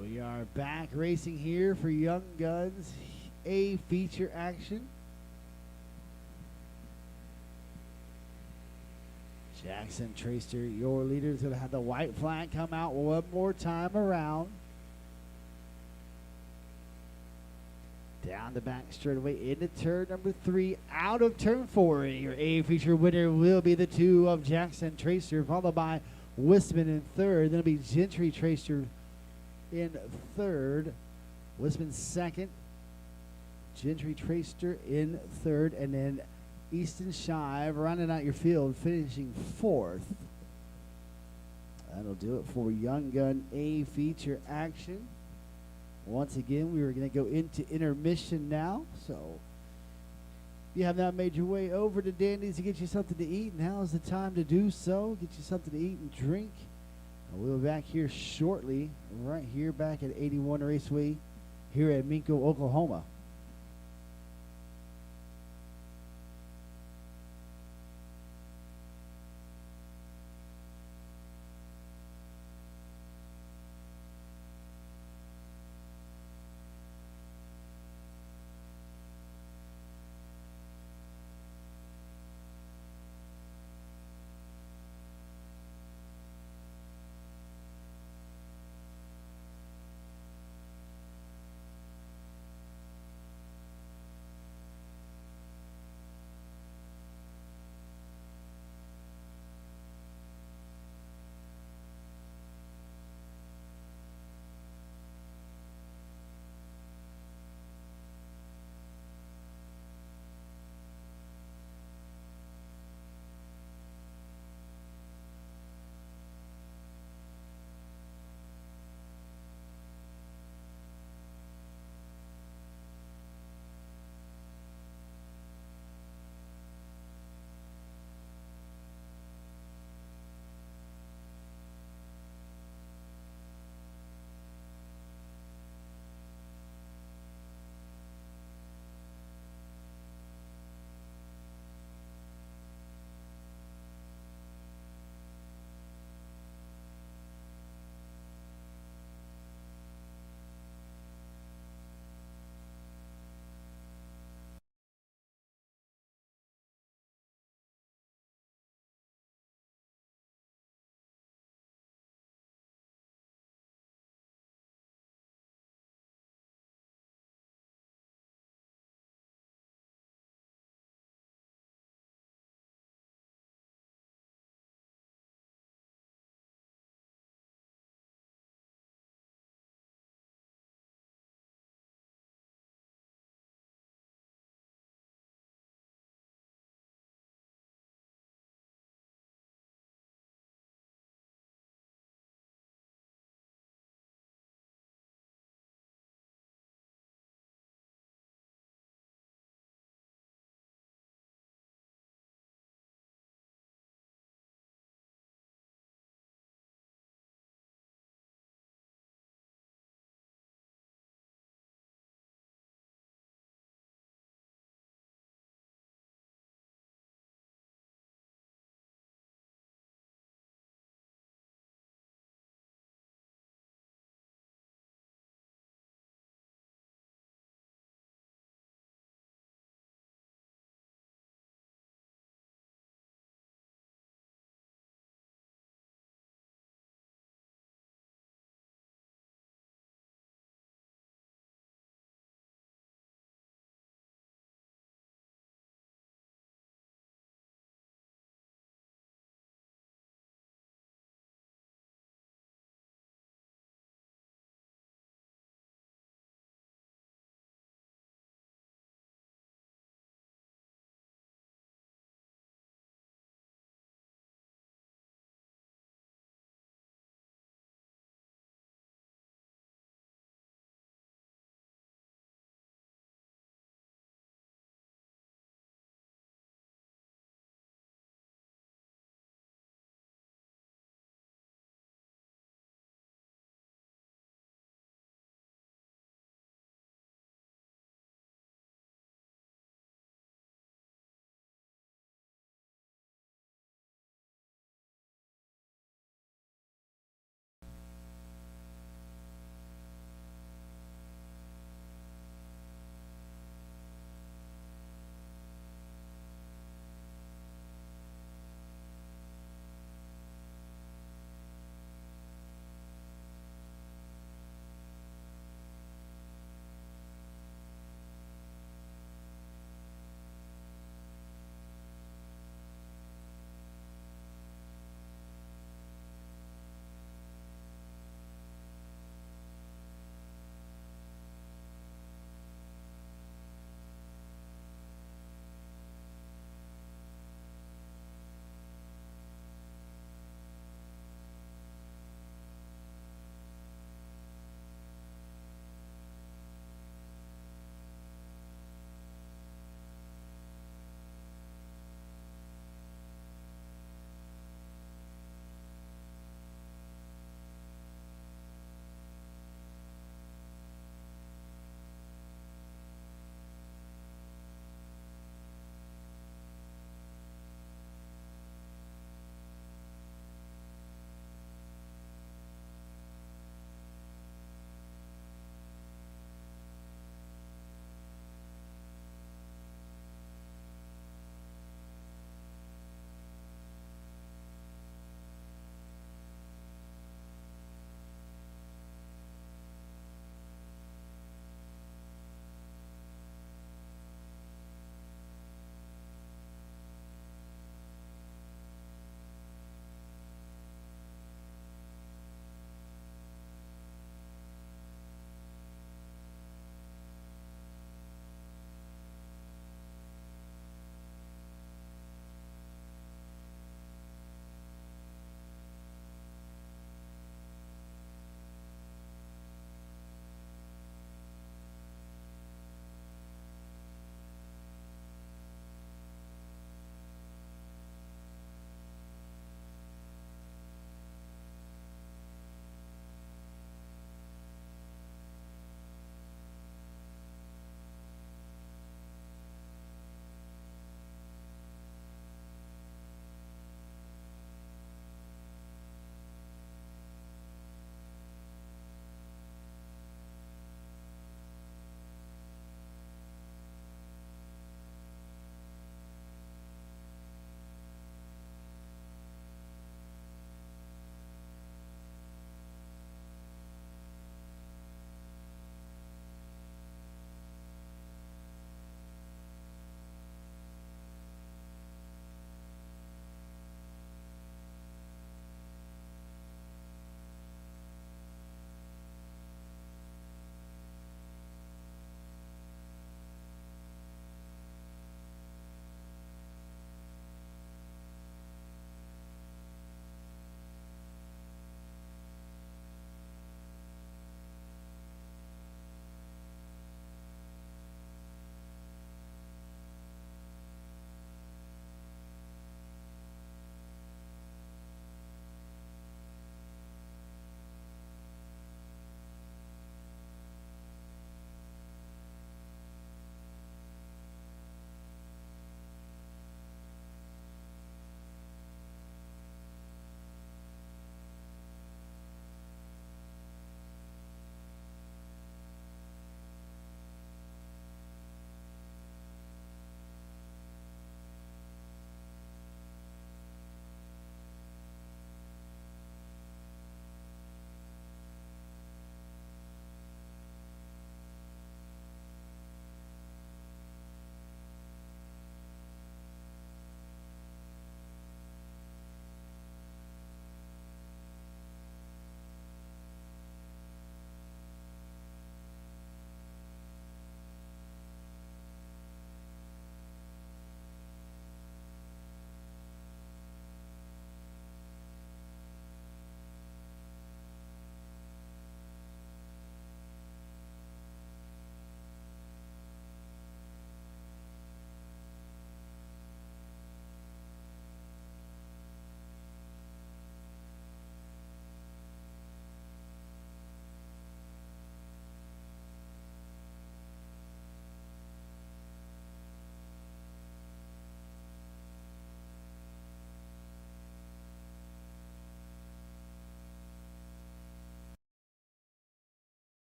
We are back racing here for Young Guns. A feature action. Jackson Traster, your leader, is going to have the white flag come out one more time around. Down the back straightaway into turn number 3, out of turn 4. Your A feature winner will be the 2 of Jackson Traster, followed by Wisman in third. Then it'll be Gentry Traster in third. Wisman second. Gentry Traster in third. And then Easton Shive rounding out your field, finishing 4th. That'll do it for Young Gun A feature action. Once again, we are going to go into intermission now. So if you have not made your way over to Dandy's to get you something to eat, now is the time to do so. Get you something to eat and drink. And we'll be back here shortly, right here back at 81 Raceway here at Minko, Oklahoma.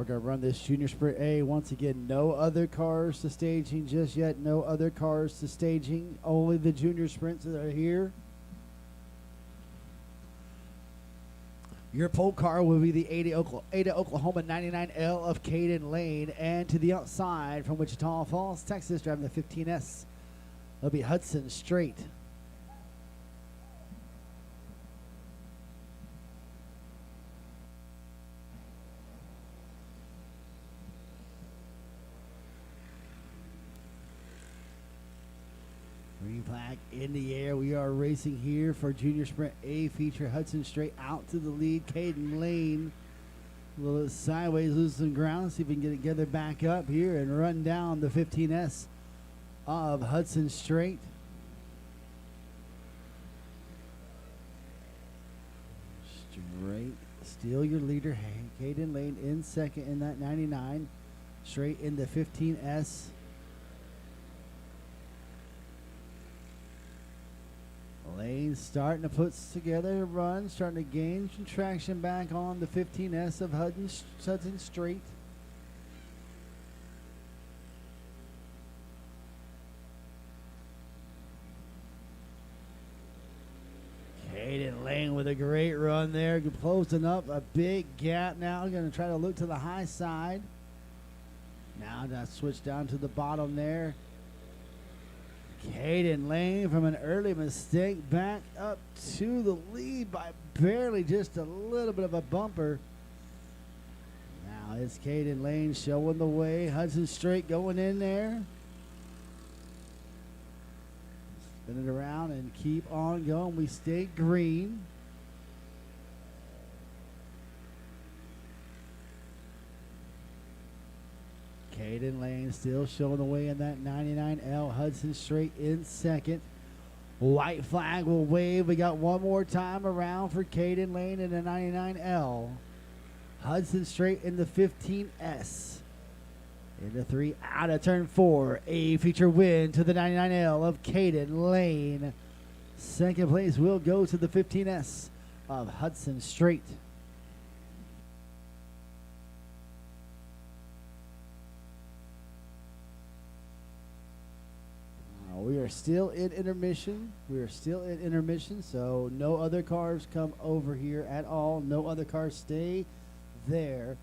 we're going to run this Junior Sprint A. Once again, no other cars to staging just yet. No other cars to staging. Only the Junior Sprints that are here. Your pole car will be the Ada Oklahoma 99L of Caden Lane. And to the outside from Wichita Falls, Texas, driving the 15S, it'll be Hudson Straight. Green flag in the air. We are racing here for Junior Sprint A feature. Hudson Straight out to the lead. Caden Lane a little bit sideways, lose some ground. See if we can get it together back up here and run down the 15S of Hudson Straight. Straight, still your leader. Caden Lane in second in that 99. Straight in the 15S. Lane starting to put together a run, starting to gain some traction back on the 15S of Hudson Straight. Caden Lane with a great run there, closing up a big gap now. Going to try to look to the high side. Now that switch down to the bottom there. Caden Lane from an early mistake back up to the lead by barely, just a little bit of a bumper. Now it's Caden Lane showing the way. Hudson Straight going in there. Spin it around and keep on going. We stay green. Caden Lane still showing the way in that 99L. Hudson Straight in second. White flag will wave. We got one more time around for Caden Lane in the 99L. Hudson Straight in the 15S. In the 3 out of turn 4. A feature win to the 99L of Caden Lane. Second place will go to the 15S of Hudson Straight. We are still in intermission. So no other cars come over here at all. No other cars stay there.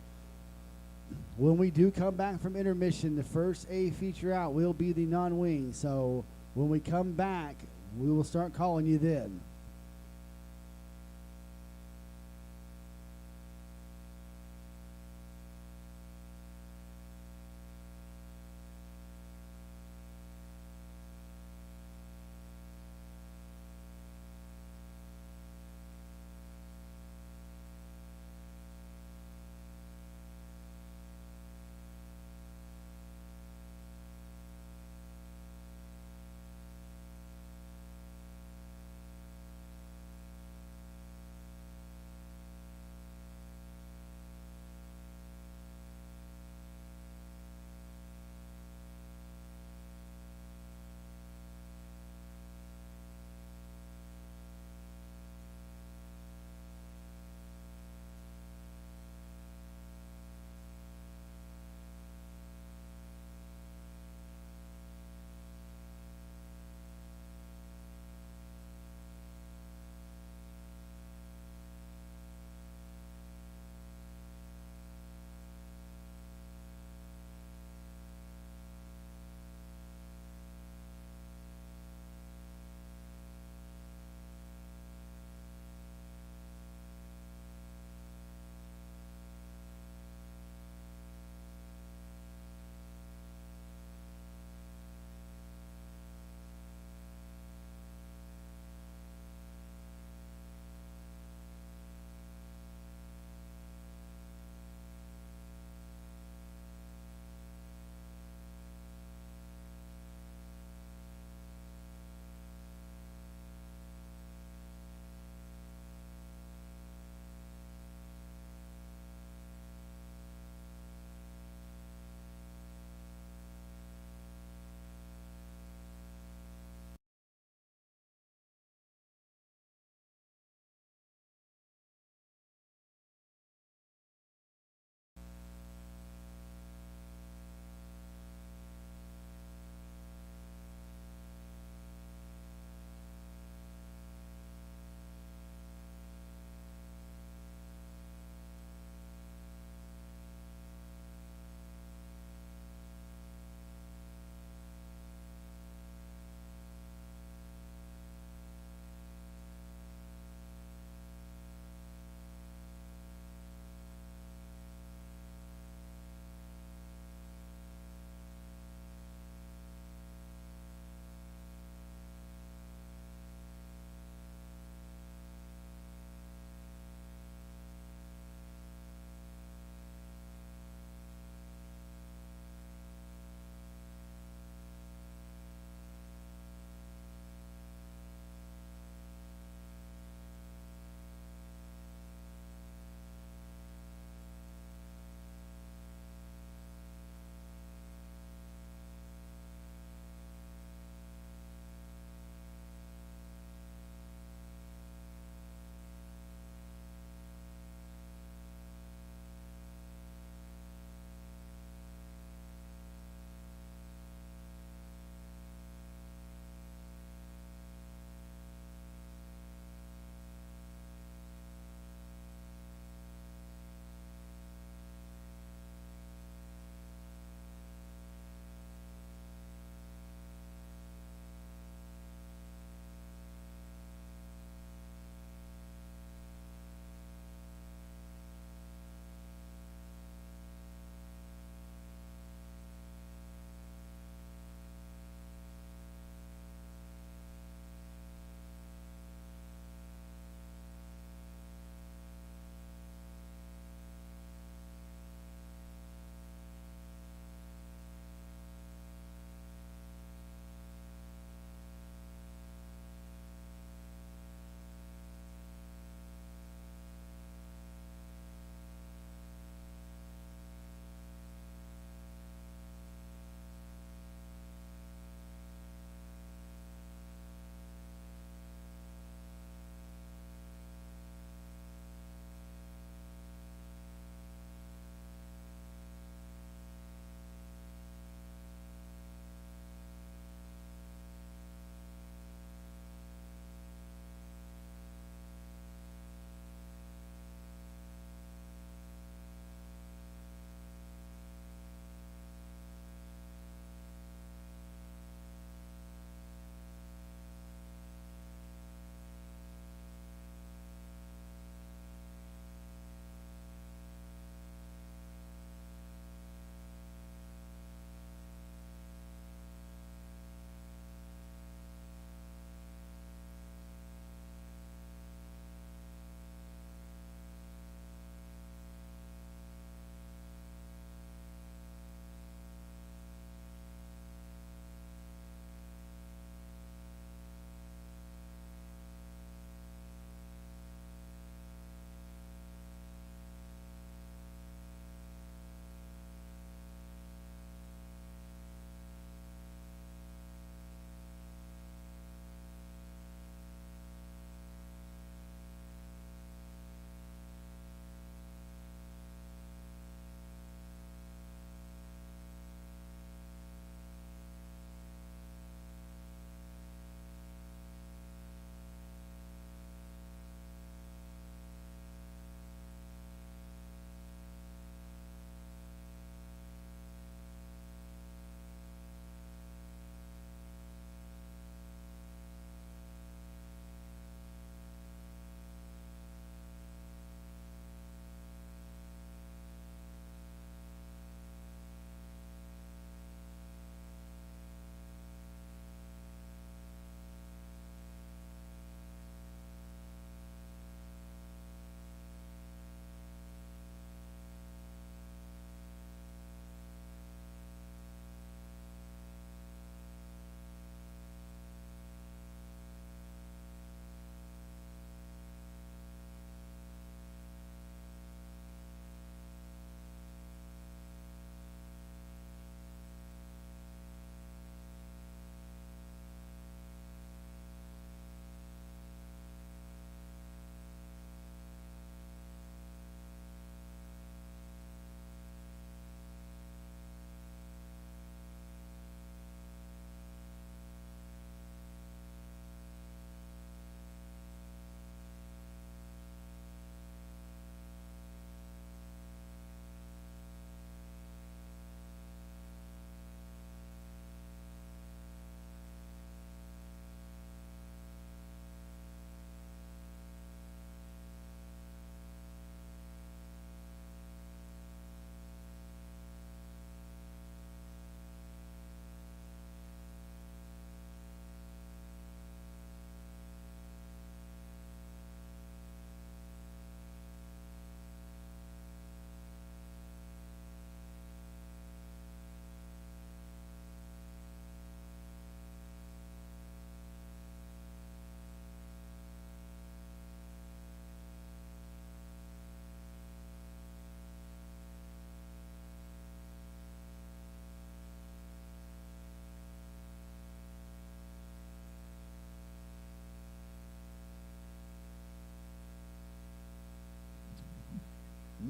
When we do come back from intermission, the first A feature out will be the non-wing. So when we come back, we will start calling you then.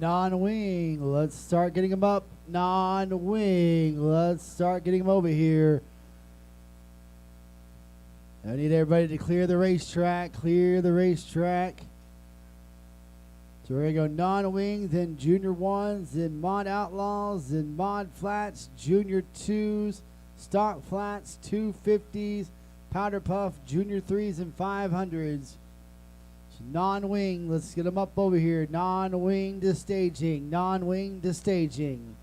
Non-wing. Let's start getting him up. Non-wing. Let's start getting him over here. I need everybody to clear the racetrack. Clear the racetrack. So we're going to go non-wings, then junior ones, then mod outlaws, then mod flats, junior twos, stock flats, 250s, powder puff, junior threes, and 500s. So non-wing, let's get them up over here. Non-wing to staging. Non-wing to staging.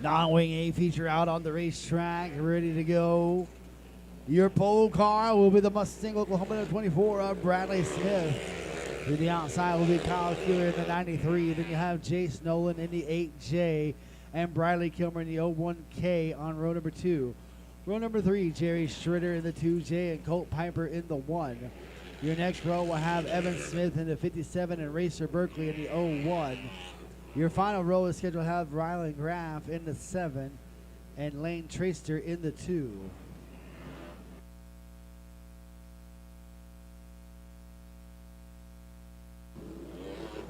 Non-wing A feature out on the racetrack, ready to go. Your pole car will be the Mustang Oklahoma 24 of Bradley Smith. To the outside will be Kyle Keeler in the 93. Then you have Jace Nolan in the 8J and Bradley Kilmer in the 01K on row number 2. Row number 3, Jerry Schritter in the 2J and Colt Piper in the 1. Your next row will have Evan Smith in the 57 and Racer Berkeley in the 01. Your final row is scheduled to have Rylan Graff in the 7 and Lane Traster in the 2.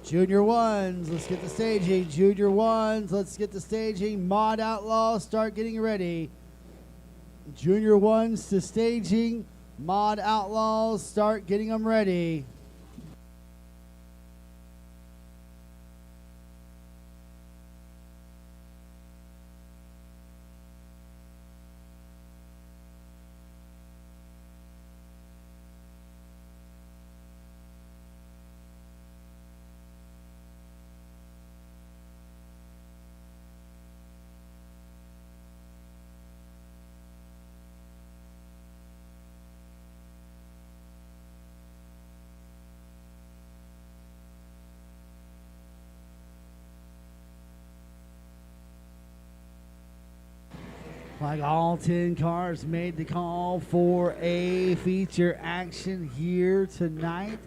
Junior ones, let's get the staging. Junior ones, let's get the staging. Mod Outlaw, start getting ready. Junior ones to staging. Mod Outlaws, start getting them ready. Like all 10 cars made the call for a feature action here tonight.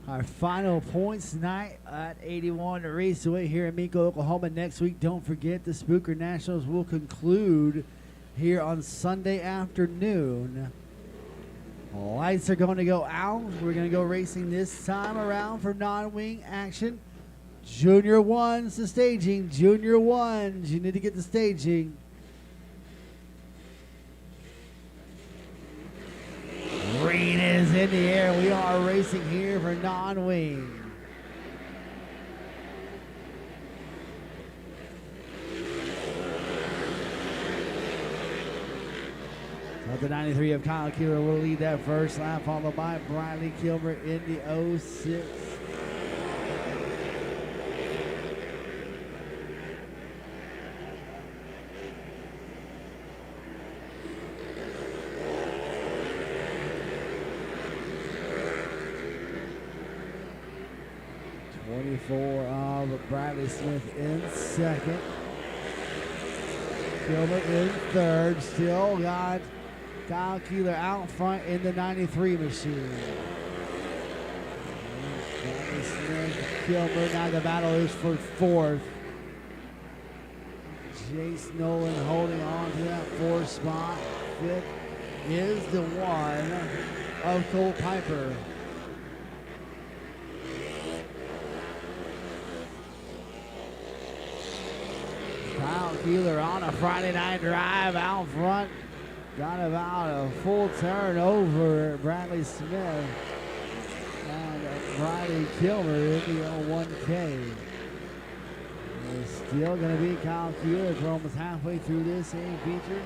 Our final points tonight at 81 Raceway here in Minko, Oklahoma. Next week, don't forget the Spooker Nationals will conclude here on Sunday afternoon. Lights are going to go out. We're going to go racing this time around for non-wing action. Junior ones to staging. Junior ones, you need to get the staging. Green is in the air. We are racing here for non-wing. The 93 of Kyle Keeler will lead that first lap, followed by Bradley Kilmer in the 06. Of Bradley Smith in second. Kilmer in third. Still got Kyle Keeler out front in the 93 machine. Bradley Smith, Kilmer. Now the battle is for fourth. Jace Nolan holding on to that fourth spot. Fifth is the one of Colt Piper. Kyle Keeler on a Friday night drive out front. Got about a full turn over Bradley Smith. And Bradley Kilmer in the 01K. It's still going to be Kyle Keeler. We're almost halfway through this A feature.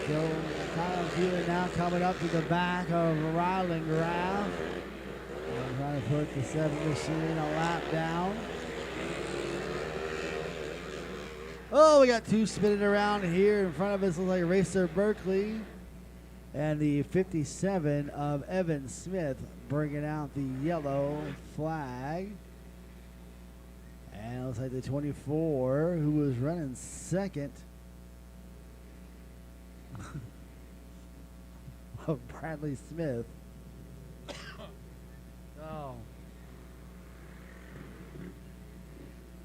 So Kyle Keeler now coming up to the back of Rylan Graff. Trying to put the 7 machine a lap down. Oh, we got 2 spinning around here in front of us. Looks like Racer Berkeley and the 57 of Evan Smith bringing out the yellow flag. And it looks like the 24 who was running second of Bradley Smith. Oh.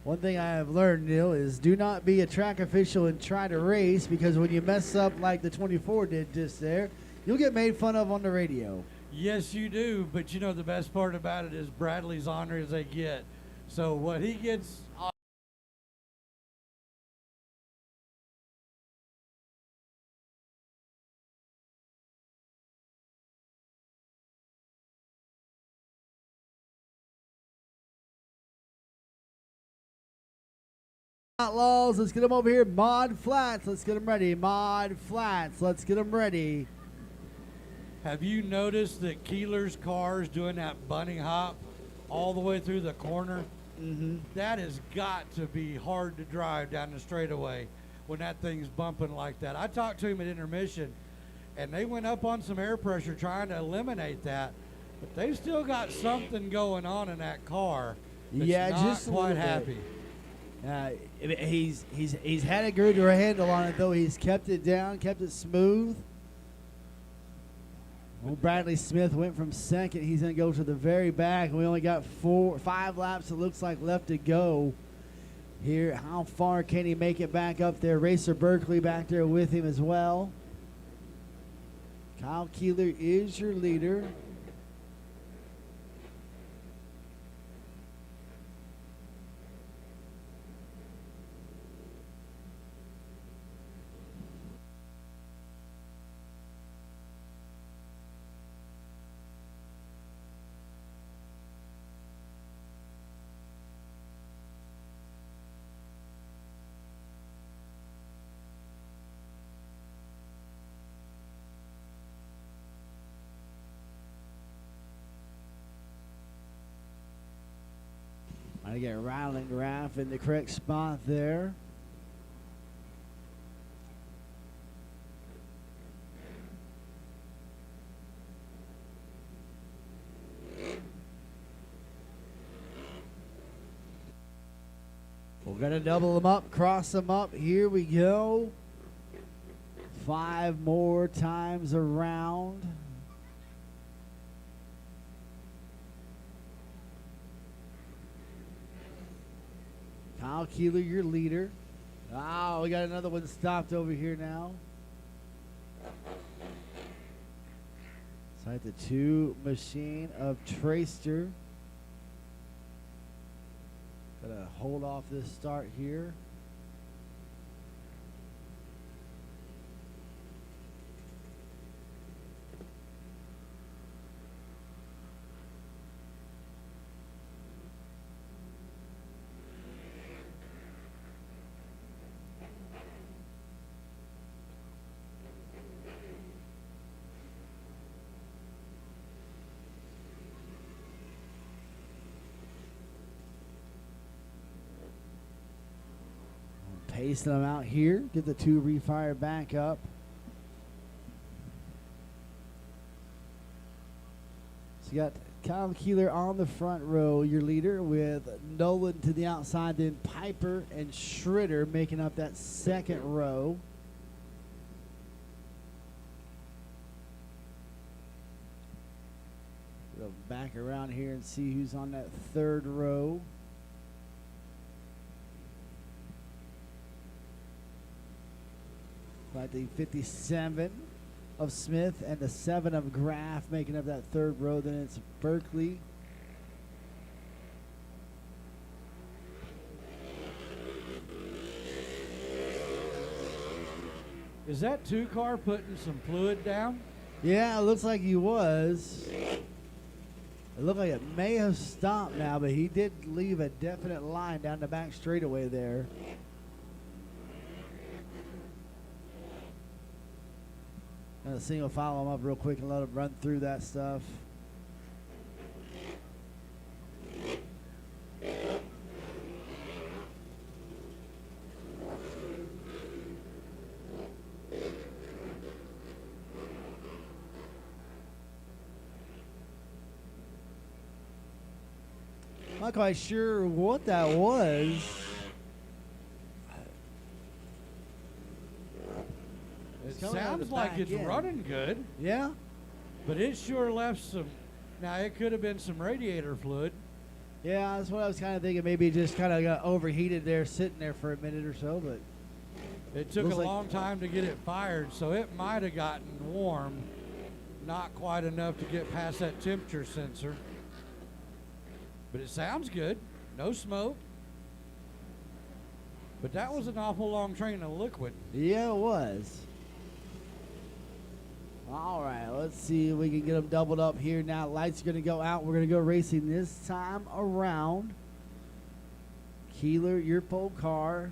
One thing I have learned, Neil, is do not be a track official and try to race, because when you mess up like the 24 did just there, you'll get made fun of on the radio. Yes, you do. But you know the best part about it is Bradley's honor as they get. So what he gets. Outlaws, let's get them over here. Mod Flats, let's get them ready. Mod Flats, let's get them ready. Have you noticed that Keeler's car is doing that bunny hop all the way through the corner? Mm-hmm. That has got to be hard to drive down the straightaway when that thing's bumping like that. I talked to him at intermission, and they went up on some air pressure trying to eliminate that, but they've still got something going on in that car that's Yeah, not just a quite little bit. happy. He's had a good handle on it though. He's kept it down, kept it smooth. Well, Bradley Smith went from second. He's going to go to the very back. We only got 5 laps, it looks like, left to go here. How far can he make it back up there? Racer Berkeley back there with him as well. Kyle Keeler is your leader. I get Ryland Graff in the correct spot there. We're going to double them up, cross them up. Here we go. 5 more times around. Kyle Keeler, your leader. Oh, we got another one stopped over here now. Inside the 2 machine of Traster. Gotta hold off this start here. Pacing them out here. Get the 2 refire back up. So you got Kyle Keeler on the front row, your leader, with Nolan to the outside, then Piper and Schritter making up that second row. Go back around here and see who's on that third row. Like the 57 of Smith and the 7 of Graff making up that third row. Then it's Berkeley. Is that 2 car putting some fluid down? Yeah, it looks like he was. It looked like it may have stopped now, but he did leave a definite line down the back straightaway there. Gonna single file him up real quick and let him run through that stuff. Not quite sure what that was. It coming out of sounds the like back it's end. running good, Yeah? but it sure left some. Now, it could have been some radiator fluid. Yeah, that's what I was kind of thinking. Maybe it just kind of got overheated there, sitting there for a minute or so. But It took Looks a like- long time to get it fired, so it might have gotten warm. Not quite enough to get past that temperature sensor. But it sounds good. No smoke. But that was an awful long train of liquid. yeah, it was. All right, let's see if we can get them doubled up here now. Lights are going to go out. We're going to go racing this time around. Keeler, your pole car.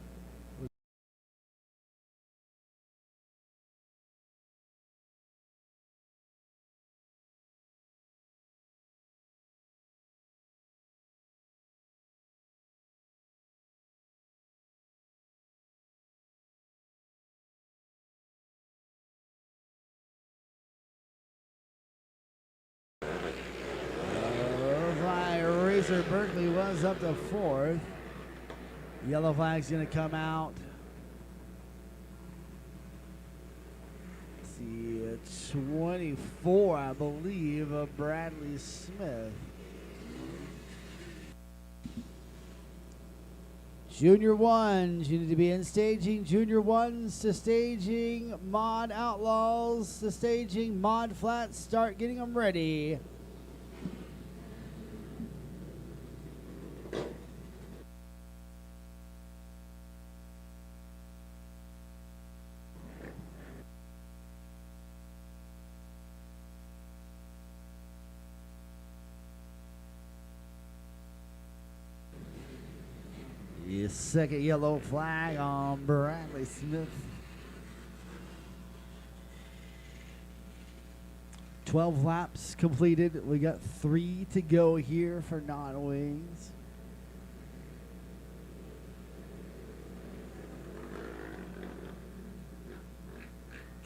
Racer Berkeley was up to fourth. Yellow flag's going to come out. Let's see, 24, I believe, of Bradley Smith. Junior ones, you need to be in staging. Junior ones to staging. Mod Outlaws to staging. Mod Flats, start getting them ready. The second yellow flag on Bradley Smith. 12 laps completed. We got 3 to go here for non-wings.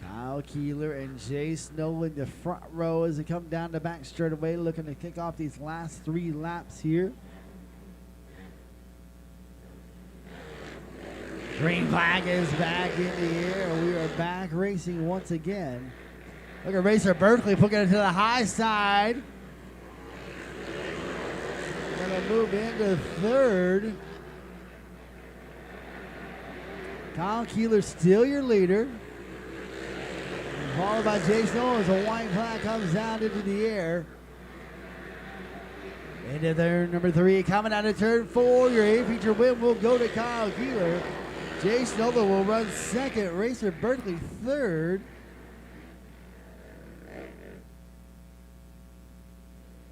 Kyle Keeler and Jace Nolan, the front row as they come down the back straightaway, looking to kick off these last 3 laps here. Green flag is back in the air. We are back racing once again. Look at Racer Berkeley putting it to the high side. Gonna move into third. Kyle Keeler still your leader. Followed by Jace Nolan as a white flag comes down into the air. Into turn number 3, coming out of turn 4. Your A-feature win will go to Kyle Keeler. Jace Nolan will run second. Racer Berkeley third.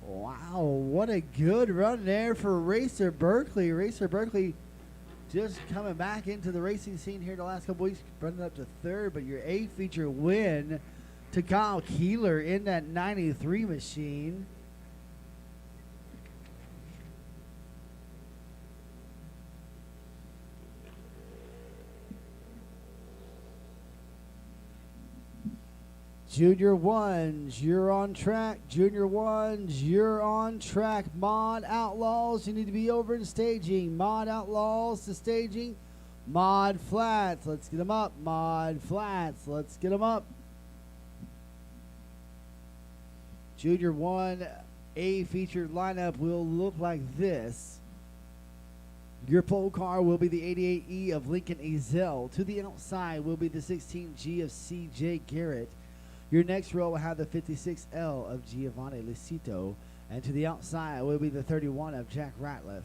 Wow, what a good run there for Racer Berkeley. Racer Berkeley just coming back into the racing scene here the last couple weeks, running up to third, but your A-feature win to Kyle Keeler in that 93 machine. Junior ones, you're on track. Junior ones, you're on track. Mod Outlaws, you need to be over in staging. Mod Outlaws to staging. Mod Flats, let's get them up. Mod Flats, let's get them up. Junior 1 A featured lineup will look like this. Your pole car will be the 88E of Lincoln Ezel. To the outside will be the 16G of CJ Garrett. Your next row will have the 56L of Giovanni Lucito, and to the outside will be the 31 of Jack Ratliff.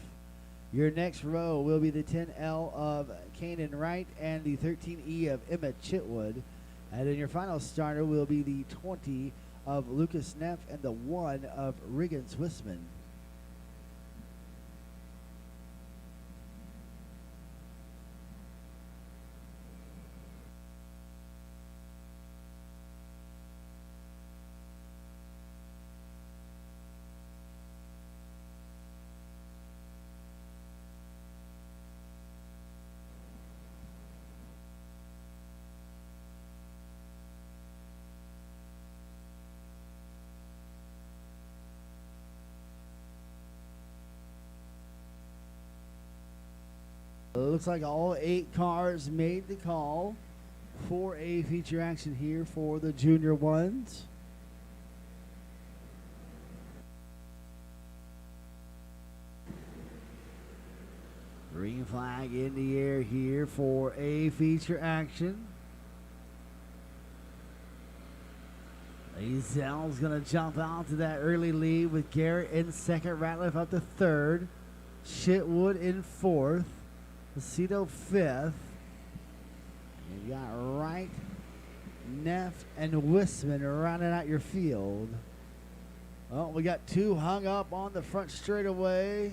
Your next row will be the 10L of Kanan Wright and the 13E of Emma Chitwood. And then your final starter will be the 20 of Lucas Neff and the 1 of Regan Swissman. Looks like all 8 cars made the call for a feature action here for the junior ones. Green flag in the air here for a feature action. Ezel's going to jump out to that early lead with Garrett in second, Ratliff up to third, Chitwood in fourth, Lucito fifth. You got Wright, Neff, and Wissman rounding out your field. Well, we got 2 hung up on the front straightaway.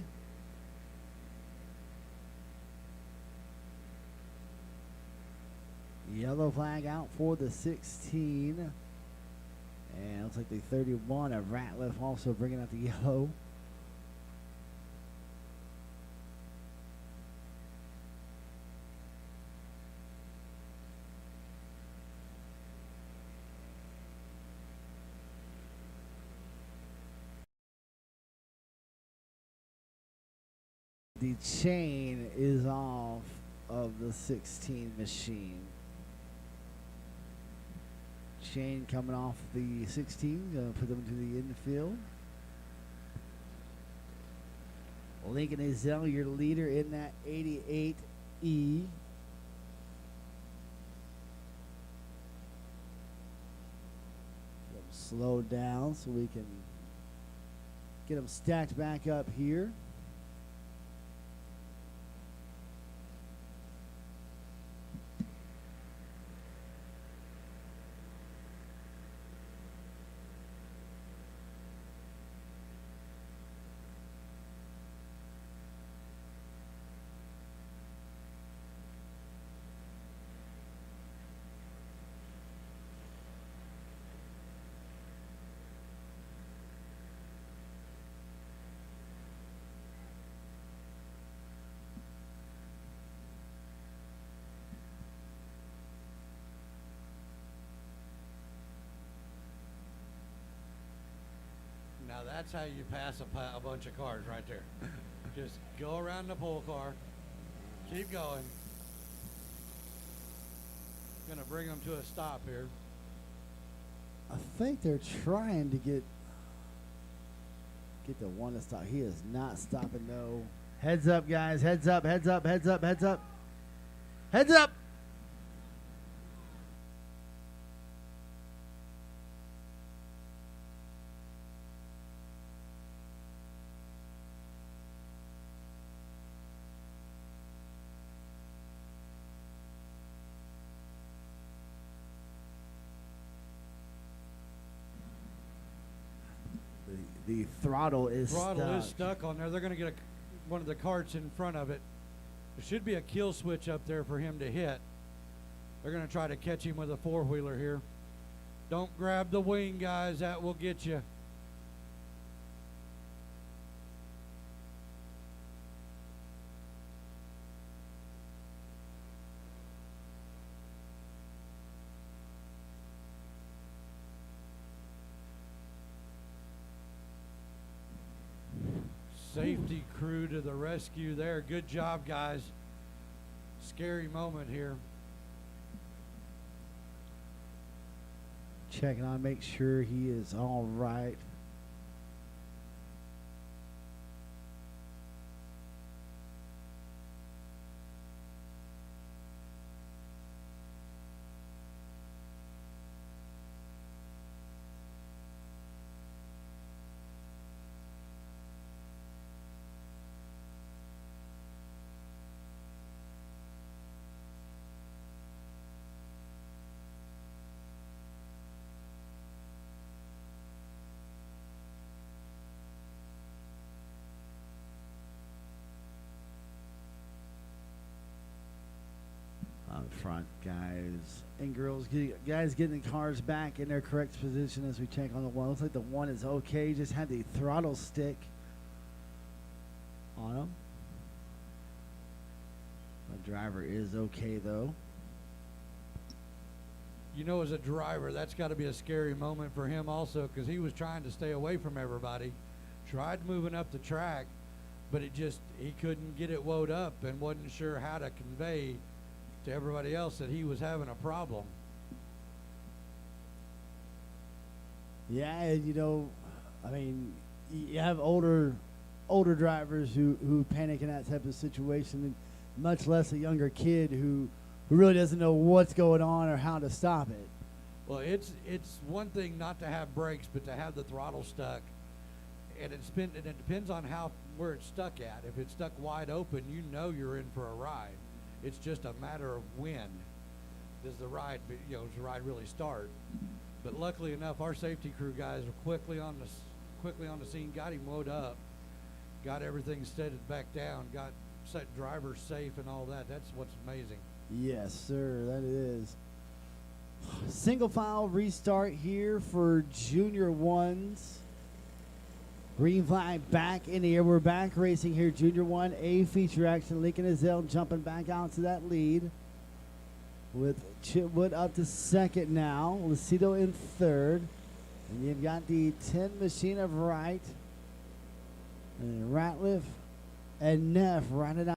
Yellow flag out for the 16. And looks like the 31 of Ratliff also bringing out the yellow. The chain is off of the 16 machine. Chain coming off the 16, gonna put them to the infield. Lincoln Ezell, your leader in that 88E. Slow down so we can get them stacked back up here. Now that's how you pass a bunch of cars right there. Just go around the pole car. Keep going. Gonna bring them to a stop here. I think they're trying to get the one to stop. He is not stopping, no. Heads up, guys. Heads up, heads up, heads up, heads up. Heads up! The throttle is stuck on there. They're going to get one of the carts in front of it. There should be a kill switch up there for him to hit. They're going to try to catch him with a four-wheeler here. Don't grab the wing, guys. That will get you. Safety crew to the rescue there. Good job, guys. Scary moment here. Checking on, make sure he is all right. Front, guys and girls, guys getting the cars back in their correct position as we check on the one. Looks like the one is okay. Just had the throttle stick on him. The driver is okay though. You know, as a driver, that's got to be a scary moment for him also, because he was trying to stay away from everybody. Tried moving up the track, but he couldn't get it wound up and wasn't sure how to convey to everybody else that he was having a problem. Yeah, and you know, I mean, you have older drivers who panic in that type of situation, and much less a younger kid who really doesn't know what's going on or how to stop it. Well, it's one thing not to have brakes, but to have the throttle stuck, and it depends on where it's stuck at. If it's stuck wide open, you know you're in for a ride. It's just a matter of when does the ride really start. But luckily enough, our safety crew guys were quickly on the scene, got him wound up, got everything steadied back down, got drivers safe and all that. That's what's amazing. Yes, sir, that is. Single file restart here for junior ones. Green flag back in the air. We're back racing here. Junior 1A feature action. Lincoln Ezell jumping back out to that lead with Chitwood up to second now. Lucido in third. And you've got the 10 machine of Wright. And Ratliff and Neff rounded out.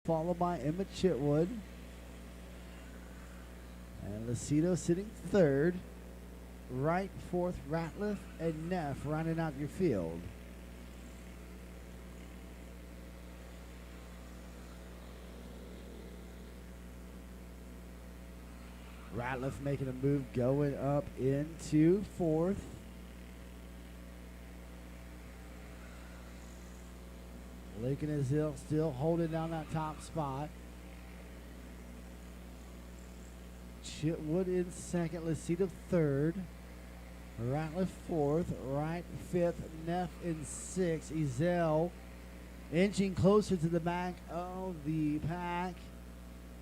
Followed by Emma Chitwood. And Lucido sitting third. Right, fourth, Ratliff, and Neff rounding out your field. Ratliff making a move going up into fourth. Lincoln Azil still holding down that top spot. Chitwood in second, Lucido third. Ratliff fourth, Wright fifth, Neff in sixth. Ezel inching closer to the back of the pack.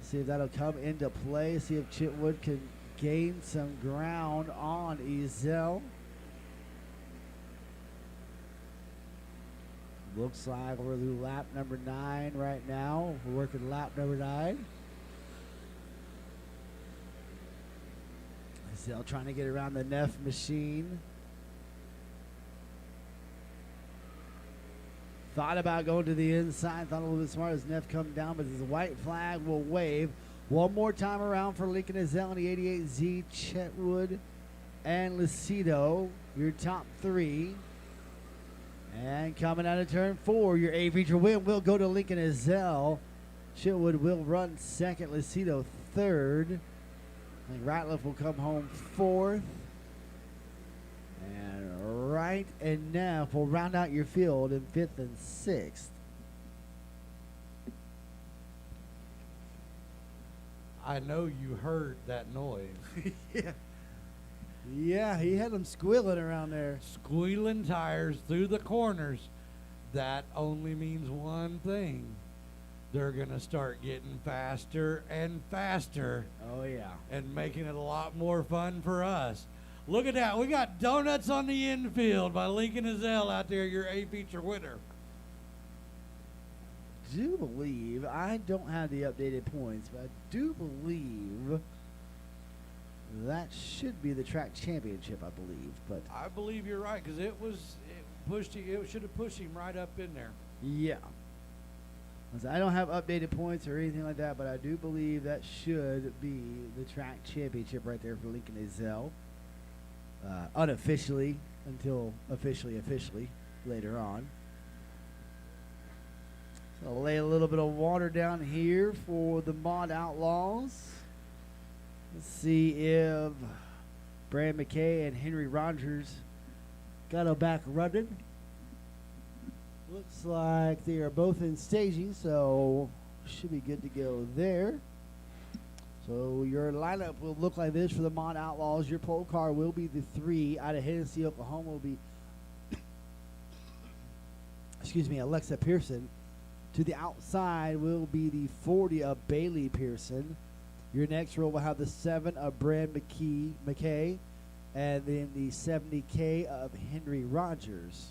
See if that'll come into play. See if Chitwood can gain some ground on Ezel. Looks like we're through lap number 9 right now. We're working lap number 9. Ezel trying to get around the Neff machine. Thought about going to the inside. Thought a little bit smart as Neff come down, but his white flag will wave. One more time around for Lincoln Ezel in the 88Z, Chitwood and Lucido, your top 3. And coming out of turn 4, your A feature win will go to Lincoln Ezel. Chitwood will run second, Lucido third. I think Ratliff will come home fourth. And Wright and Neff will round out your field in 5th and 6th. I know you heard that noise. Yeah. Yeah, he had them squealing around there. Squealing tires through the corners. That only means one thing. They're going to start getting faster and faster Oh, yeah. and making it a lot more fun for us. Look at that. We got Donuts on the Infield by Lincoln Ezel out there, your A feature winner. Do believe, I don't have the updated points, but I do believe that should be the track championship, I believe. But I believe you're right, because it should have pushed him right up in there. yeah. I don't have updated points or anything like that, but I do believe that should be the track championship right there for Lincoln Ezel. Unofficially, until officially later on. So I'll lay a little bit of water down here for the Mod Outlaws. Let's see if Brad McKay and Henry Rogers got them back running. Looks like they are both in staging, so should be good to go there. So your lineup will look like this for the Mod Outlaws. Your pole car will be the 3 out of Hennessy, Oklahoma. Will be, excuse me, Alexa Pearson. To the outside will be the 40 of Bailey Pearson. Your next row will have the 7 of Brad McKay, and then the 70K of Henry Rogers.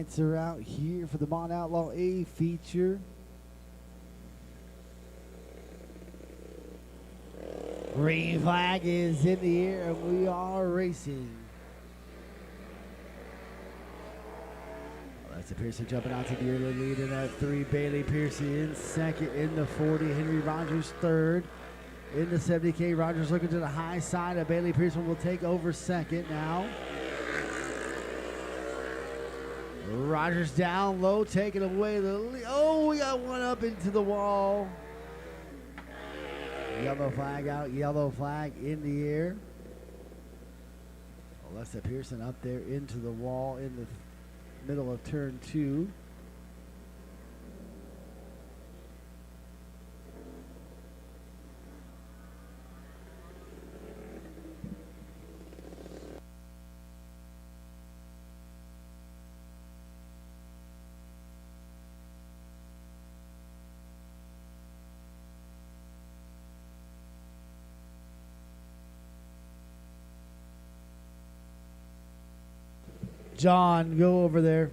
Lights are out here for the Mon Outlaw A feature. Green flag is in the air and we are racing. Alexa Pearson jumping out to the early lead in that 3. Bailey Pearson in second in the 40. Henry Rogers third in the 70K. Rogers looking to the high side. Of Bailey Pearson will take over second now. Rogers down low, taking away the lead. Oh, we got one up into the wall. Yellow flag out, yellow flag in the air. Alexa Pearson up there into the wall in the middle of turn 2. John, go over there.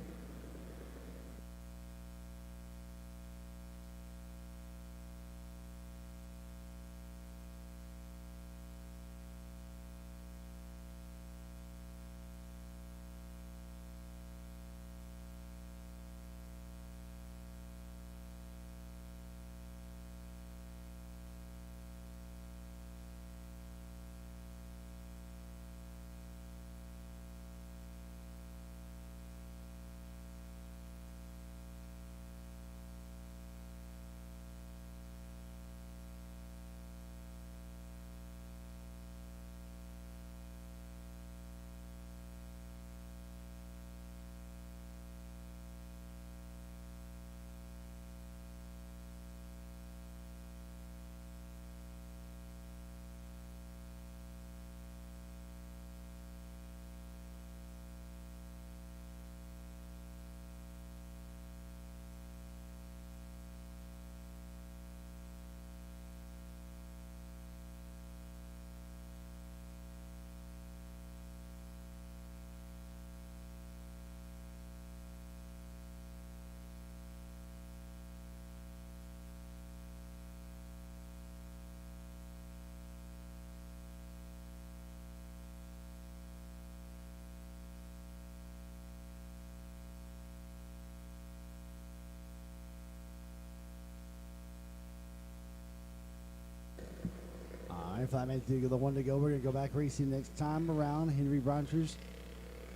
All right, 5 minutes to go, the 1 to go. We're going to go back racing next time around. Henry Rogers,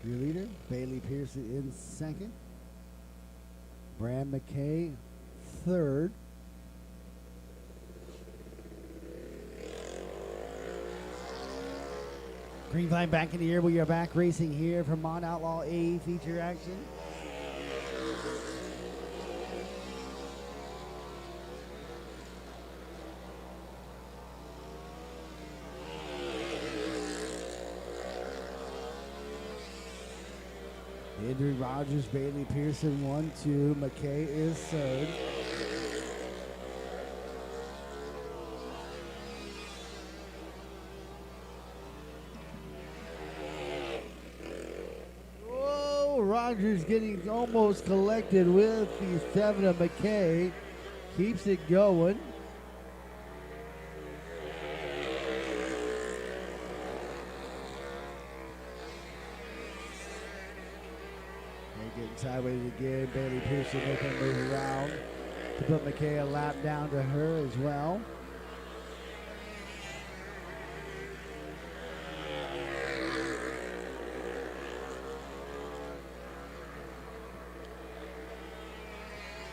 your leader. Bailey Pearson in second. Brad McKay, third. Green flag back in the air. We are back racing here from Mon Outlaw A feature action. Henry Rogers, Bailey Pearson, 1, 2. McKay is third. Whoa, Rogers getting almost collected with the 7 of McKay. Keeps it going. Getting sideways again. Bailey Pearson making a move around to put McKay a lap down to her as well.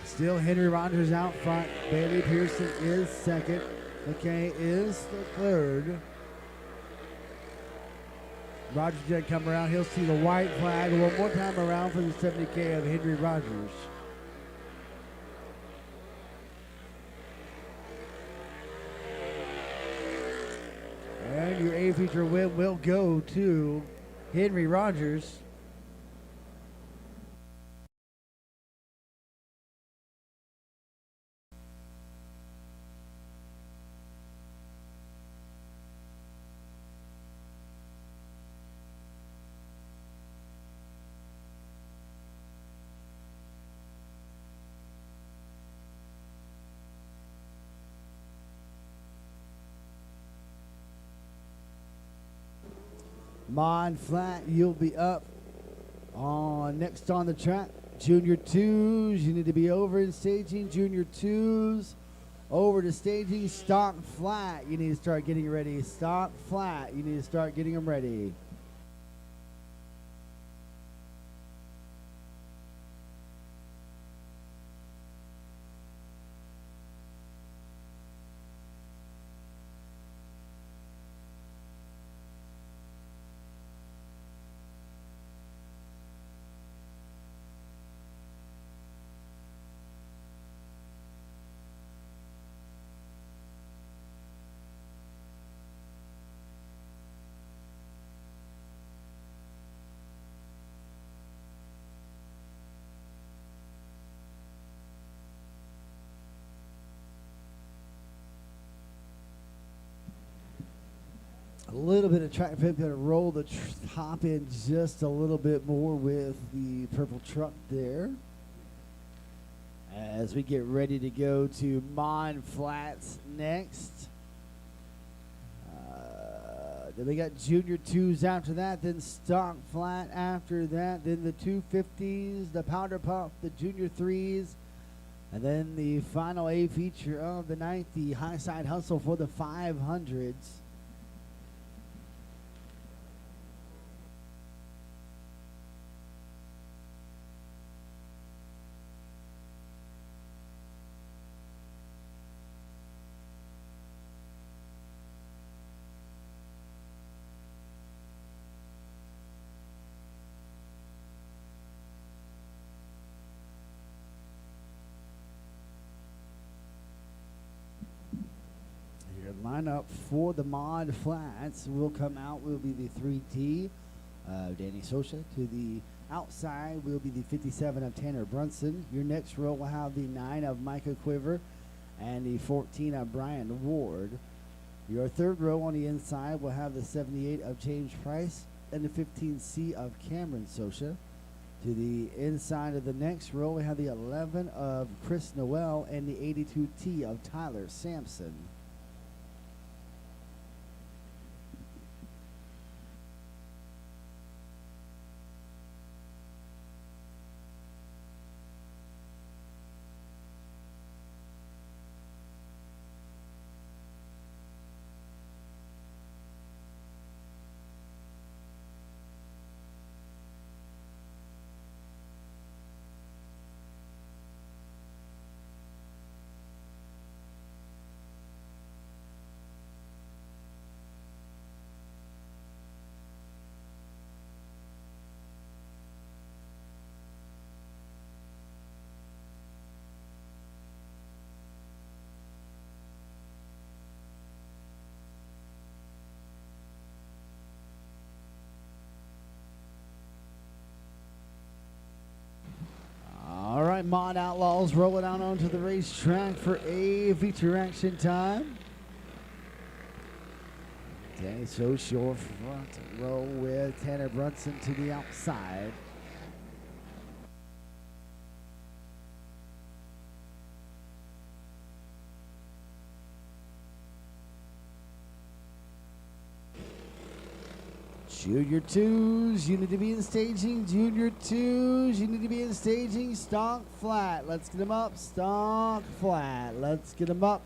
Still Henry Rogers out front. Bailey Pearson is second. McKay is the third. Rogers did come around. He'll see the white flag one more time around for the 70K of Henry Rogers. And your A feature win will go to Henry Rogers. Mod Flat, you'll be up on next on the track. Junior 2s, you need to be over in staging. Junior 2s, over to staging. Stock Flat, you need to start getting ready. Stock Flat, you need to start getting them ready. A little bit of track pimp, gonna roll the top in just a little bit more with the purple truck there. As we get ready to go to Mod Flats next. Then we got Junior 2s after that, then Stock Flat after that, then the 250s, the Powder Puff, the Junior 3s, and then the final A feature of the night, the High Side Hustle for the 500s. Lineup for the Mod Flats will come out will be the 3T Danny Socha. To the outside will be the 57 of Tanner Brunson. Your next row will have the 9 of Micah Quiver and the 14 of Brian Ward. Your third row on the inside will have the 78 of James Price and the 15C of Cameron Socha. To the inside of the next row we have the 11 of Chris Noel and the 82T of Tyler Sampson. All right, Mod Outlaws rolling out onto the racetrack for a feature action time. Danny Soch, your front row with Tanner Brunson to the outside. Junior 2s, you need to be in staging. Junior 2s, you need to be in staging. Stock Flat. Let's get them up. Stock Flat. Let's get them up.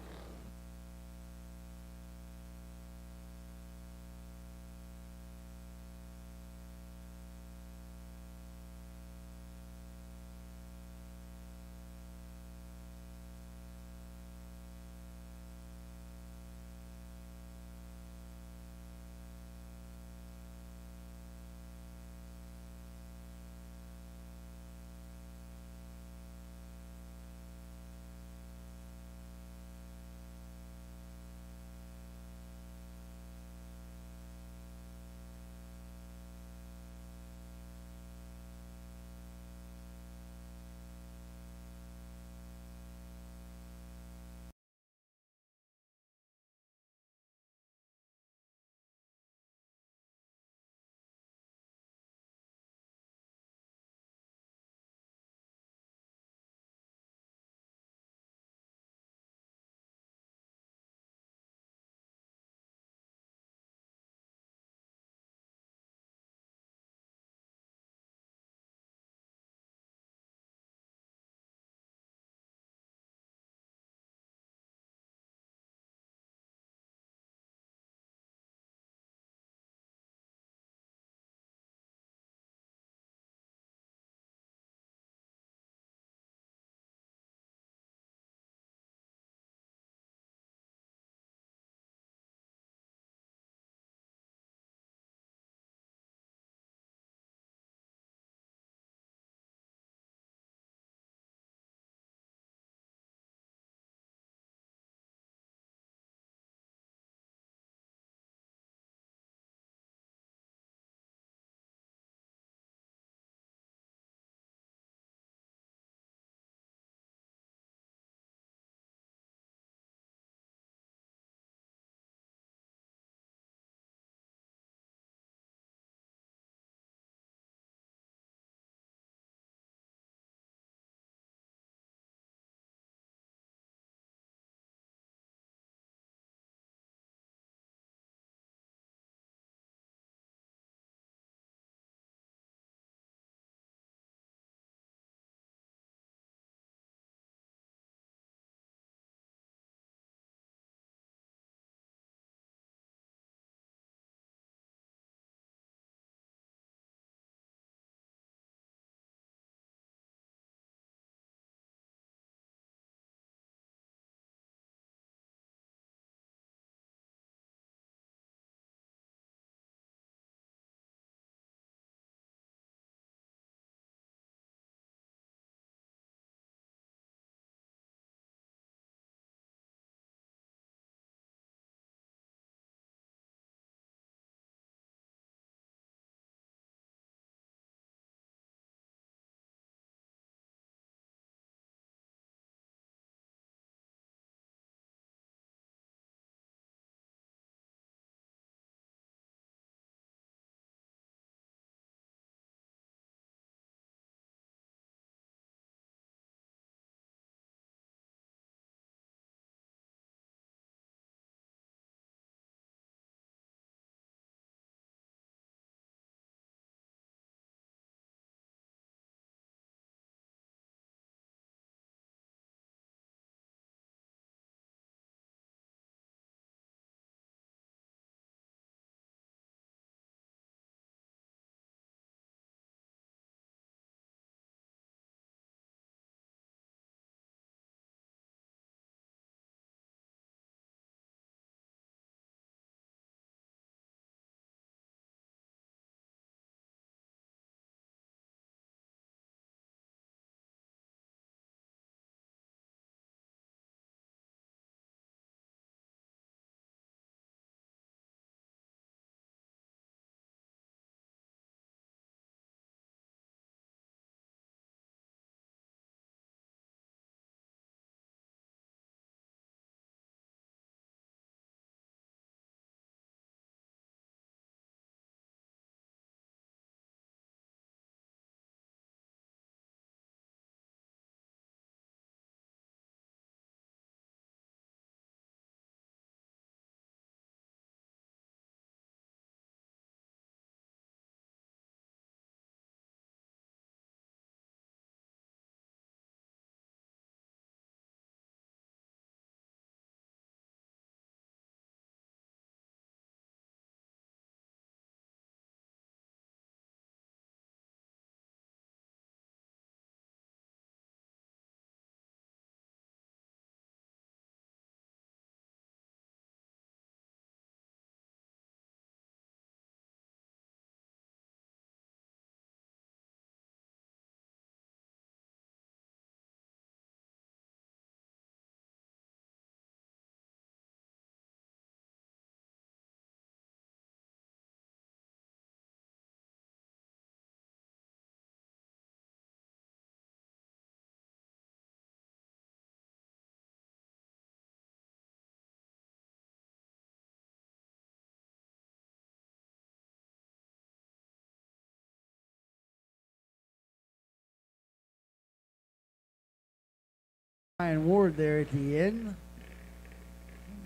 Ryan Ward there at the end.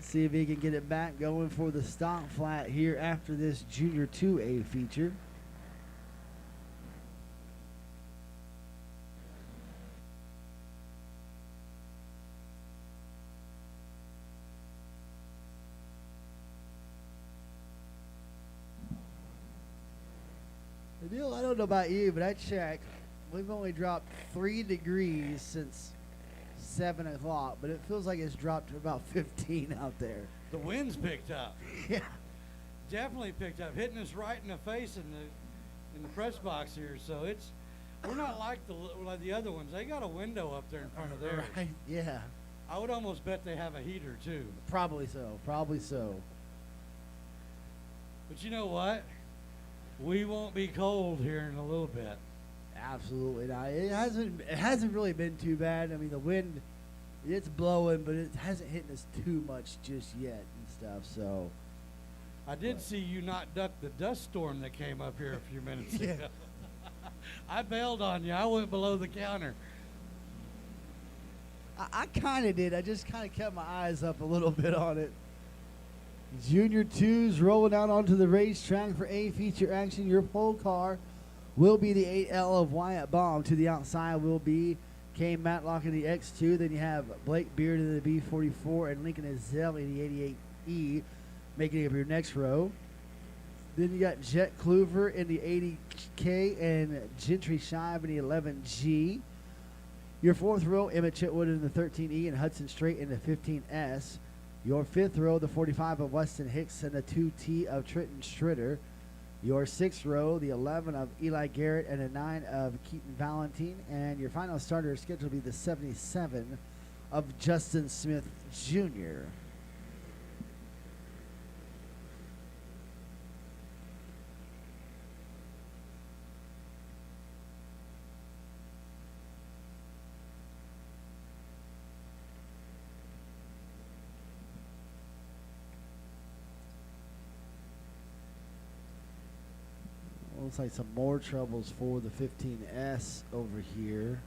See if he can get it back going for the stock flat here after this Junior 2A feature. Neil, I don't know about you, but I checked. We've only dropped 3 degrees since 7 o'clock, but it feels like it's dropped to about 15 out there. The wind's picked up. Yeah. Definitely picked up, hitting us right in the face in the press box here. So we're not like the other ones. They got a window up there in front of theirs. Right. Yeah. I would almost bet they have a heater too. Probably so. Probably so. But you know what? We won't be cold here in a little bit. Absolutely not. It hasn't really been too bad. I mean, the wind, it's blowing, but it hasn't hit us too much just yet and stuff. So I did see you not duck the dust storm that came up here a few minutes ago. I bailed on you. I went below the counter. I kind of did. I just kind of kept my eyes up a little bit on it. Junior 2s rolling out onto the racetrack for A feature action. Your pole car will be the 8L of Wyatt Baum. To the outside will be Kane Matlock in the X2. Then you have Blake Beard in the B44 and Lincoln Ezell in the 88E making up your next row. Then you got Jet Kluver in the 80K and Gentry Shive in the 11G. Your fourth row, Emmett Chitwood in the 13E and Hudson Strait in the 15S. Your fifth row, the 45 of Weston Hicks and the 2T of Trenton Stritter. Your sixth row, the 11 of Eli Garrett and the 9 of Keaton Valentine. And your final starter is scheduled to be the 77 of Justin Smith Jr. Looks like some more troubles for the 15S over here.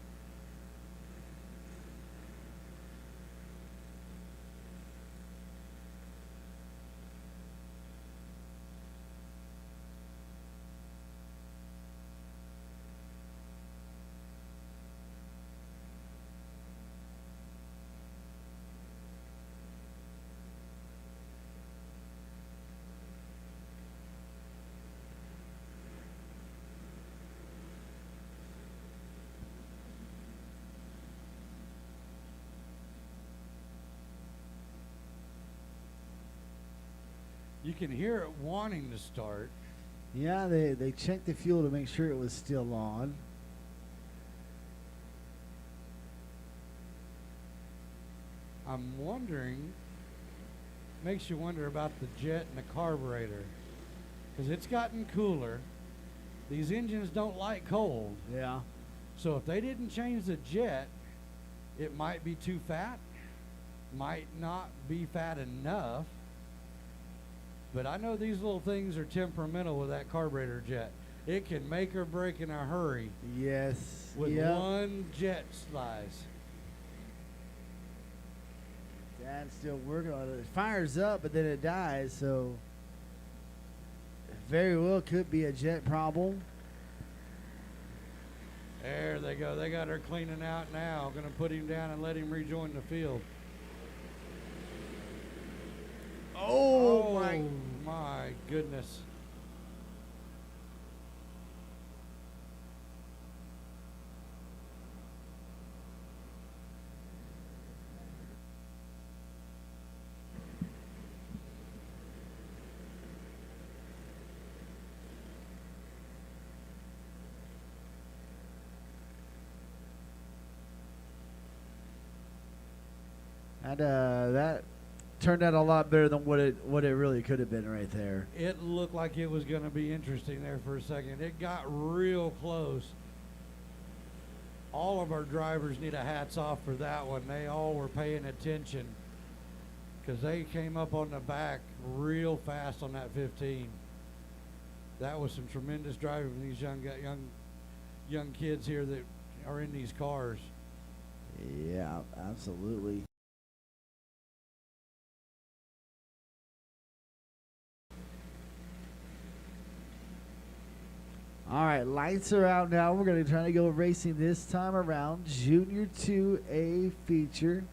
You can hear it wanting to start. Yeah, they checked the fuel to make sure it was still on. I'm wondering, makes you wonder about the jet and the carburetor, because it's gotten cooler. These engines don't like cold. Yeah. So if they didn't change the jet, it might be too fat, might not be fat enough. But I know these little things are temperamental with that carburetor jet. It can make or break in a hurry Yes. with Yep. one jet slice. Dad's still working on it. It fires up, but then it dies, so very well could be a jet problem. There they go. They got her cleaning out now. Going to put him down and let him rejoin the field. Oh, my goodness. And that turned out a lot better than what it really could have been right there. It looked like it was going to be interesting there for a second. It got real close. All of our drivers need a hats off for that one. They all were paying attention because they came up on the back real fast on that 15. That was some tremendous driving from these young kids here that are in these cars. Yeah, absolutely. All right, lights are out now. We're going to try to go racing this time around. Junior 2A feature.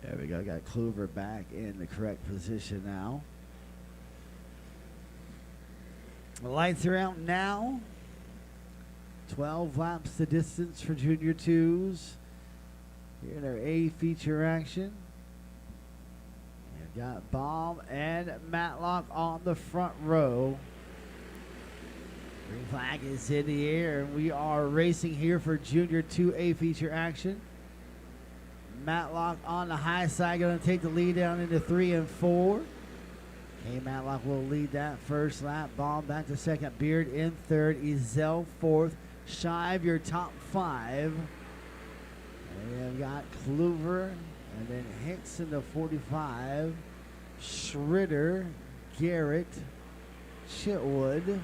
There we go. Got Kluver back in the correct position now. The lights are out now. 12 laps the distance for Junior 2s. Here in our A feature action. You've got Baum and Matlock on the front row. Green flag is in the air, and we are racing here for Junior 2A feature action. Matlock on the high side, going to take the lead down into 3 and 4. K. Matlock will lead that first lap. Baum back to second. Beard in third. Ezel fourth. Shive, your top 5. And you've got Kluver, and then Hicks in the 45. Schritter, Garrett, Chitwood,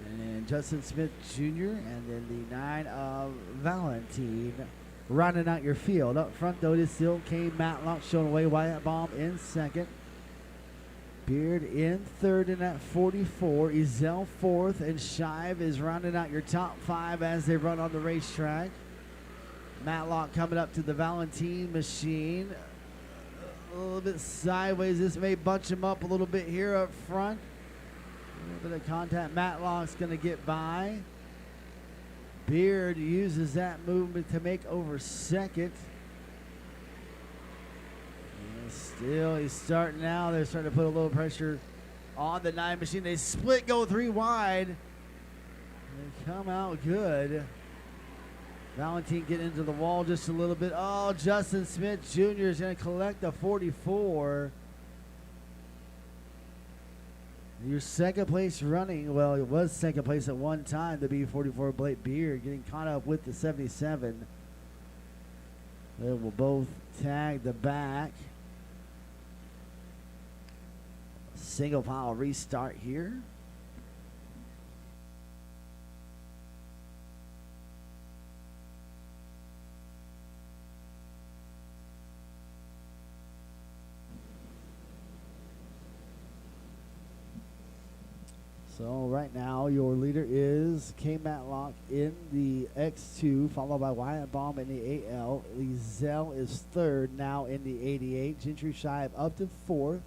and then Justin Smith Jr., and then the 9 of Valentine rounding out your field. Up front, though, it is still K. Matlock showing away. Wyatt Baum in second. Beard in third in that 44. Ezel fourth, and Shive is rounding out your top 5 as they run on the racetrack. Matlock coming up to the Valentine machine. A little bit sideways. This may bunch him up a little bit here up front. A little bit of contact. Matlock's going to get by. Beard uses that movement to make over second. And still, he's starting now. They're starting to put a little pressure on the 9 machine. They split, go 3 wide. They come out good. Valentine getting into the wall just a little bit. Oh, Justin Smith Jr. is going to collect the 44. Your second place running, well, it was second place at one time, the B44 Blake Beard getting caught up with the 77. They will both tag the back. Single file restart here. So right now your leader is K. Matlock in the X2, followed by Wyatt Baum in the AL. Ezel is third now in the 88. Gentry Shive up to fourth.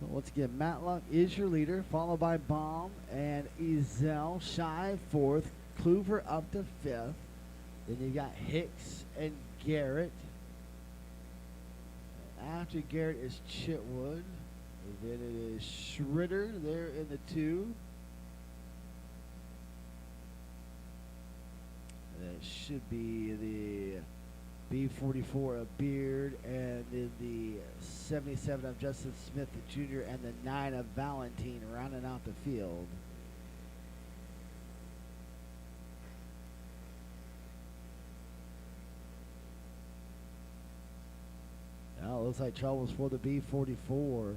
Once again, Matlock is your leader, followed by Baum and Ezel. Shive fourth. Kluver up to fifth. Then you got Hicks and Garrett. After Garrett is Chitwood. And then it is Schritter there in the 2. And it should be the B44 of Beard, and then the 77 of Justin Smith Jr., and the 9 of Valentine rounding out the field. Now it looks like troubles for the B44.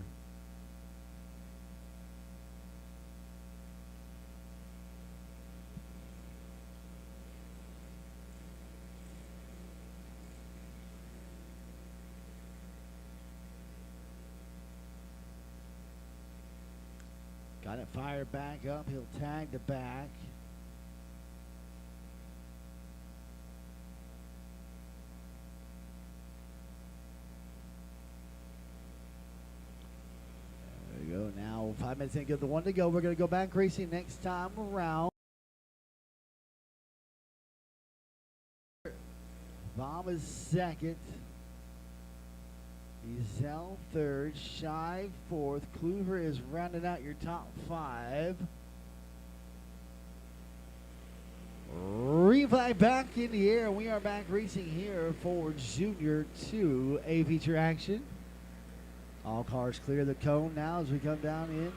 Got it fired back up. He'll tag the back. 5 minutes in, good. The one to go. We're going to go back racing next time around. Bomb is second. Ezel third. Shive fourth. Kluver is rounding out your top 5. Reflag back in the air. We are back racing here for Junior 2 A feature action. All cars clear the cone now as we come down in.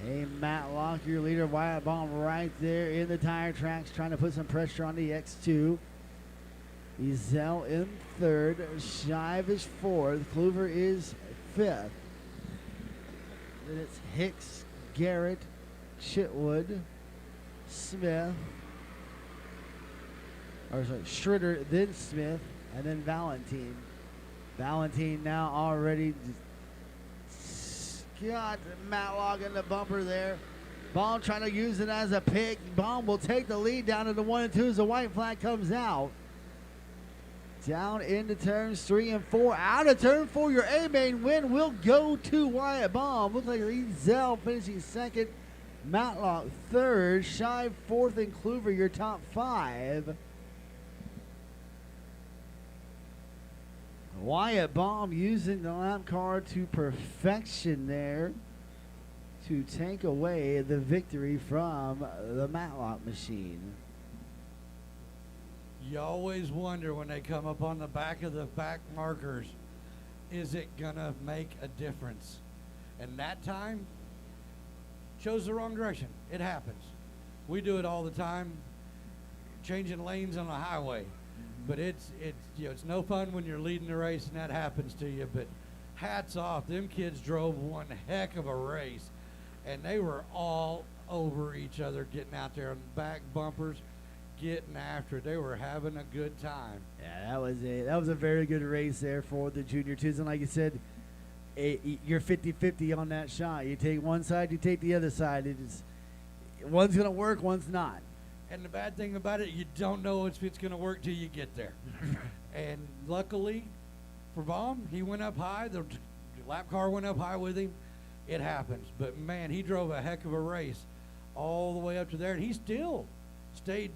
Hey, Matlock, your leader. Wyatt Bomb right there in the tire tracks, trying to put some pressure on the X2. Ezel in third. Shive is fourth. Kluver is fifth. Then it's Hicks, Garrett, Chitwood, Smith. Or sorry, Schroeder, then Smith, and then Valentine. Valentine now already got Matlock in the bumper there. Bomb trying to use it as a pick. Bomb will take the lead down into 1 and 2 as the white flag comes out. Down into turns 3 and 4. Out of turn 4, your A-main win will go to Wyatt Bomb. Looks like Ezel finishing second. Matlock third. Shive fourth, and Kluver your top 5. Wyatt Bomb using the lap car to perfection there to take away the victory from the Matlock machine. You always wonder when they come up on the back of the back markers, is it going to make a difference? And that time, chose the wrong direction. It happens. We do it all the time, changing lanes on the highway. But it's no fun when you're leading the race and that happens to you. But hats off, them kids drove one heck of a race, and they were all over each other, getting out there on the back bumpers, getting after it. They were having a good time. Yeah, that was a very good race there for the Junior 2s. And like you said, you're 50-50 on that shot. You take one side, you take the other side. One's going to work, one's not. And the bad thing about it, you don't know if it's going to work till you get there. And luckily for Baum, he went up high. The lap car went up high with him. It happens. But, man, he drove a heck of a race all the way up to there. And he still stayed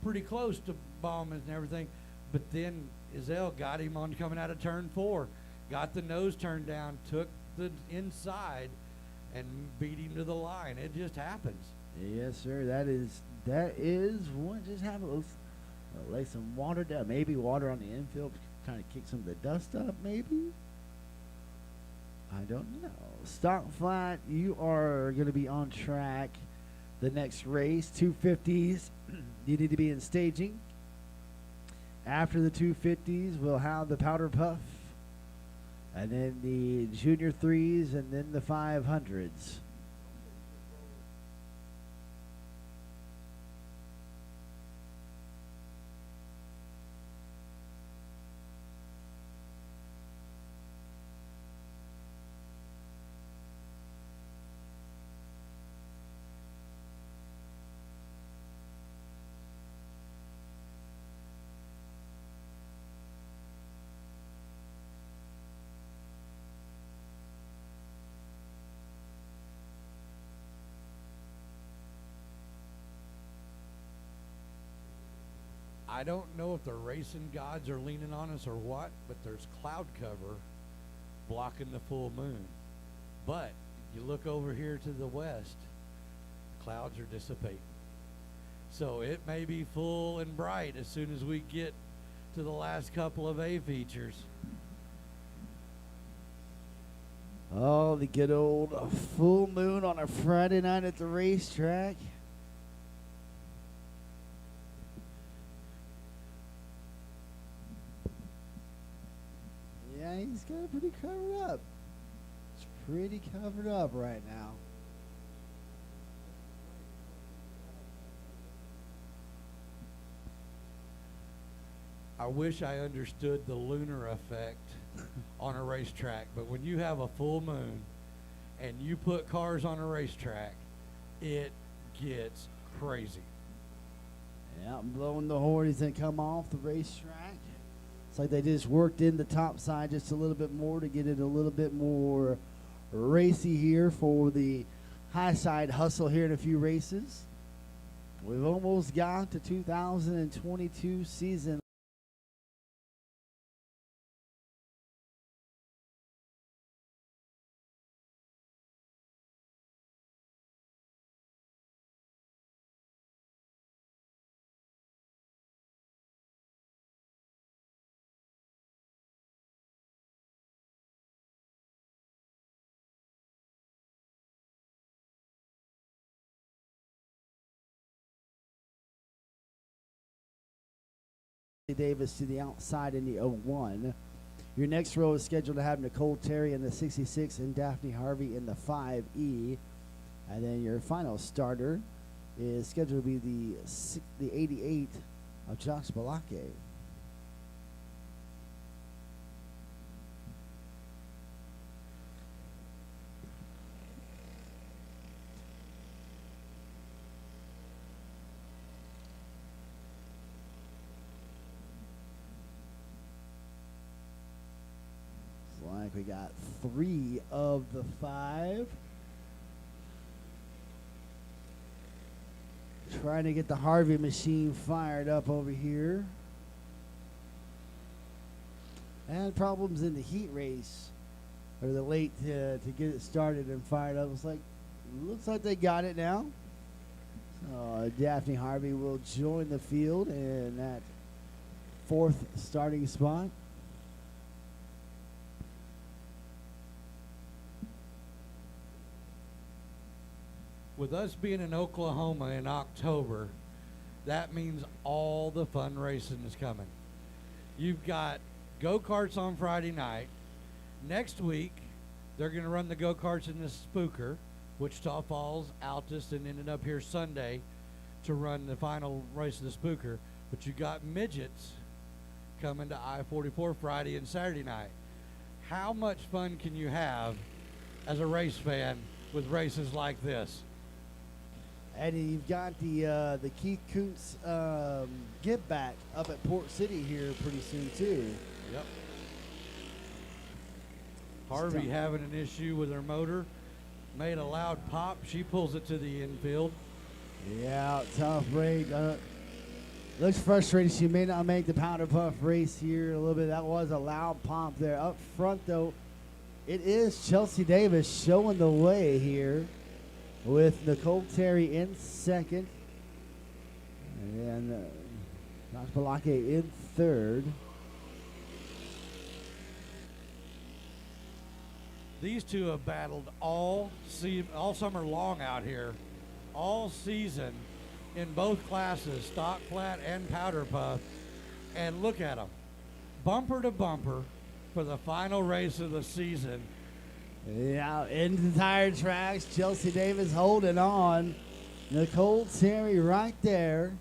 pretty close to Baum and everything. But then Ezel got him on coming out of turn 4, got the nose turned down, took the inside, and beat him to the line. It just happens. Yes, sir. That is what just happened. Let's lay some water down. Maybe water on the infield, kind of kick some of the dust up, maybe? I don't know. Stock flat, you are going to be on track the next race. 250s, you need to be in staging. After the 250s, we'll have the powder puff, and then the junior 3s, and then the 500s. I don't know if the racing gods are leaning on us or what, but there's cloud cover blocking the full moon. But you look over here to the west, clouds are dissipating. So it may be full and bright as soon as we get to the last couple of A features. Oh, the good old full moon on a Friday night at the racetrack. Yeah, he's got it pretty covered up. It's pretty covered up right now. I wish I understood the lunar effect on a racetrack, but when you have a full moon and you put cars on a racetrack, it gets crazy. Yeah, I'm blowing the horn as they come off the racetrack. It's like they just worked in the top side just a little bit more to get it a little bit more racy here for the high side hustle here in a few races. We've almost got the 2022 season. Davis to the outside in the 01. Your next row is scheduled to have Nicole Terry in the 66 and Daphne Harvey in the 5E. And then your final starter is scheduled to be the 88 of Josh Balake. Like we got 3 of the 5. Trying to get the Harvey machine fired up over here. And problems in the heat race, or the late to get it started and fired up. Looks like they got it now. So Daphne Harvey will join the field in that 4th starting spot. With us being in Oklahoma in October, that means all the fun racing is coming. You've got go-karts on Friday night. Next week, they're going to run the go-karts in the Spooker, Wichita Falls, Altus, and ended up here Sunday to run the final race of the Spooker. But you got midgets coming to I-44 Friday and Saturday night. How much fun can you have as a race fan with races like this? And you've got the Keith Kuntz give back up at Port City here pretty soon too. Yep. Harvey having an issue with her motor. Made a loud pop. She pulls it to the infield. Yeah, tough break. Looks frustrated. She may not make the powder puff race here a little bit. That was a loud pop there. Up front though, it is Chelsea Davis showing the way here, with Nicole Terry in second, and Josh Balake in third. These two have battled all summer long out here, all season, in both classes, stock flat and powder puff. And look at them, bumper to bumper for the final race of the season. Yeah, into the tire tracks. Chelsea Davis holding on. Nicole Terry right there.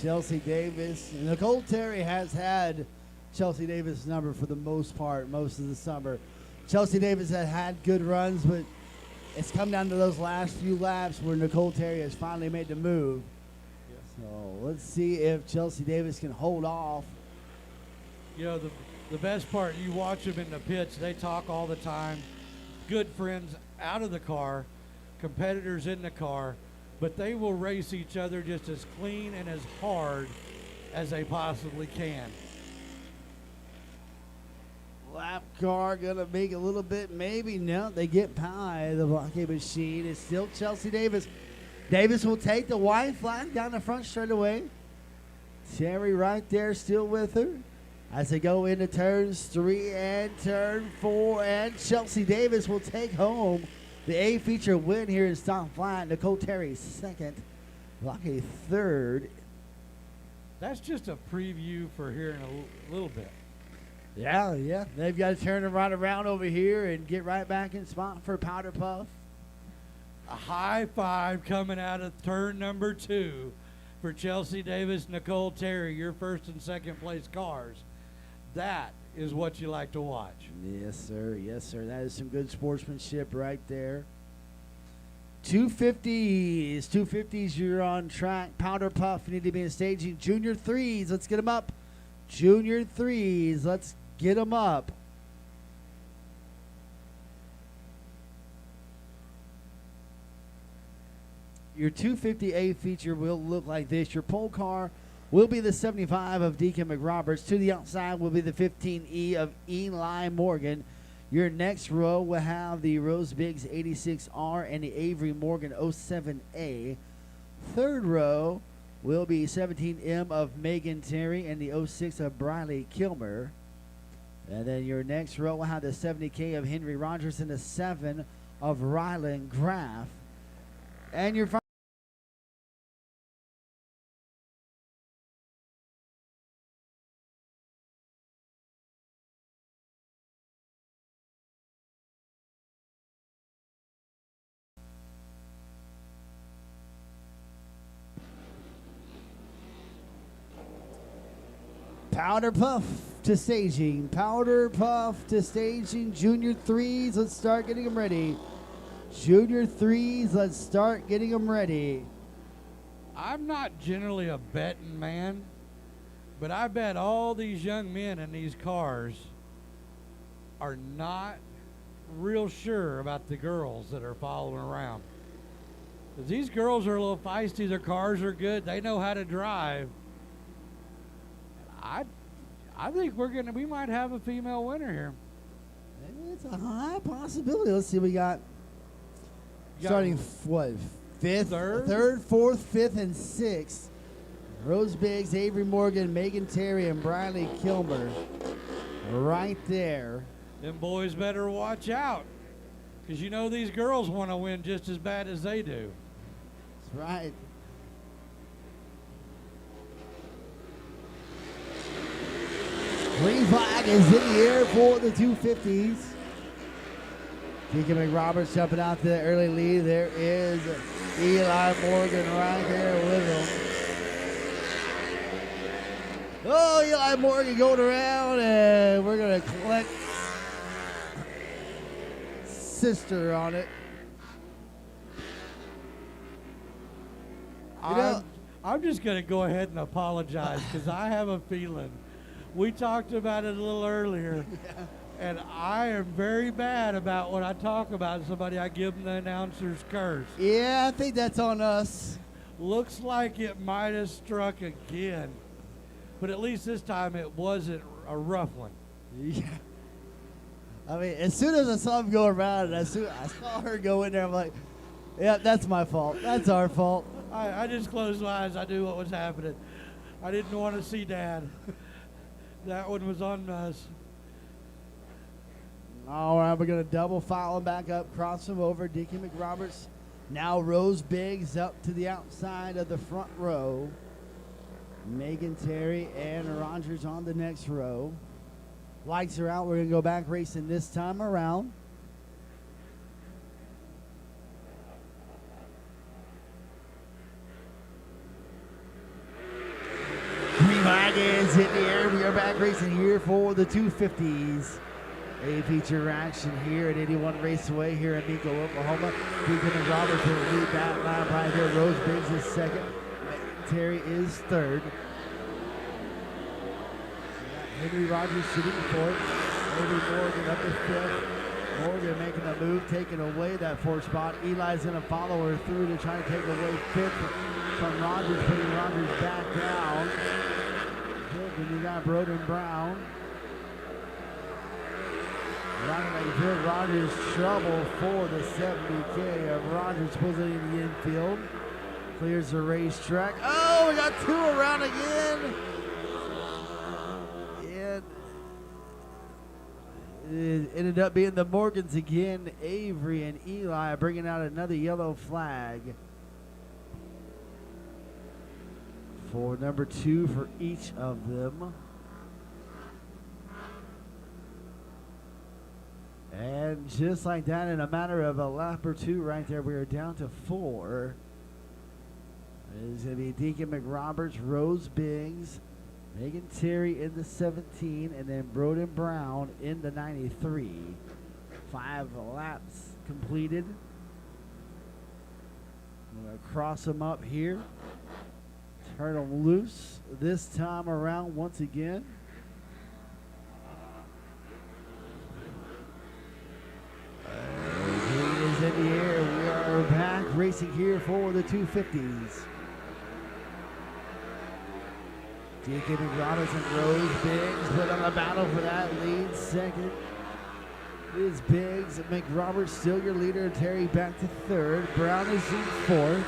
Chelsea Davis. Nicole Terry has had Chelsea Davis' number for the most part, most of the summer. Chelsea Davis has had good runs, but it's come down to those last few laps where Nicole Terry has finally made the move. So let's see if Chelsea Davis can hold off. You know, the best part, you watch them in the pits, they talk all the time. Good friends out of the car, competitors in the car, but they will race each other just as clean and as hard as they possibly can. Lap car gonna make a little bit, maybe. No, they get by the blockade machine. It's still Chelsea Davis. Davis will take the white flag down the front straight away. Terry right there still with her as they go into turns 3 and turn 4, and Chelsea Davis will take home the A feature win here in stock flat. Nicole Terry second, Blockade third. That's just a preview for here in a little bit. Yeah. They've got to turn it right around over here and get right back in spot for powder puff. A high five coming out of turn number 2 for Chelsea Davis, Nicole Terry, your first and second place cars. That is what you like to watch. Yes, sir. That is some good sportsmanship right there. 250s. You're on track. Powder puff, you need to be in staging. Junior 3s, let's get them up. Junior threes, let's get them up. Your 250A feature will look like this. Your pole car will be the 75 of Deacon McRoberts. To the outside will be the 15E of Eli Morgan. Your next row will have the Rose Biggs 86R and the Avery Morgan 07A. Third row will be 17M of Megan Terry and the 06 of Briley Kilmer. And then your next row will have the 70K of Henry Rogers and the 7 of Rylan Graff. And your Powder Puff to staging. Powder Puff to staging. Junior threes, let's start getting them ready. Junior threes, let's start getting them ready. I'm not generally a betting man, but I bet all these young men in these cars are not real sure about the girls that are following around. 'Cause these girls are a little feisty. Their cars are good. They know how to drive. I think we might have a female winner here. It's a high possibility. Let's see, we got starting fifth, third, fourth, fifth, and sixth. Rose Biggs, Avery Morgan, Megan Terry, and Briley Kilmer, right there. Them boys better watch out, because you know these girls want to win just as bad as they do. That's right. Green flag is in the air for the 250s. Deacon McRoberts jumping out to the early lead. There is Eli Morgan right there with him. Oh, Eli Morgan going around, and we're going to collect sister on it. I'm just going to go ahead and apologize, because I have a feeling. We talked about it a little earlier, and I am very bad about when I talk about somebody, I give them the announcer's curse. Yeah, I think that's on us. Looks like it might have struck again, but at least this time it wasn't a rough one. Yeah. I mean, as soon as I saw him go around, and I saw her go in there, I'm like, yeah, that's my fault. That's our fault. I just closed my eyes. I knew what was happening. I didn't want to see Dad. That one was on us. All right, we're going to double file him back up, cross him over. Deacon McRoberts. Now Rose Biggs up to the outside of the front row. Megan Terry and Rogers on the next row. Lights are out. We're going to go back racing this time around. Green flag is in the air. We are back racing here for the 250s. A feature action here at 81 Raceway here in Meco, Oklahoma. Deacon McRoberts will lead that lap right there. Rose Biggs is second. Terry is third. Henry Rogers sitting fourth. Avery Morgan up to fifth. Morgan making a move, taking away that fourth spot. Eli's going to follow her through to try to take away fifth from Rogers, putting Rogers back down. And you got Broden Brown. Give Rogers trouble for the 70K of Rogers pulls it in the infield. Clears the racetrack. Oh, we got two around again. And it ended up being the Morgans again. Avery and Eli bringing out another yellow flag for number 2 for each of them. And just like that, in a matter of a lap or two right there, we are down to 4. It's going to be Deacon McRoberts, Rose Biggs, Megan Terry in the 17, and then Broden Brown in the 93. 5 laps completed. I'm going to cross them up here. Turn them loose this time around once again. racing here for the 250s. DK McRoberts and Rose Biggs put on the battle for that lead. Second is Biggs. McRoberts still your leader. Terry back to third. Brown is in fourth.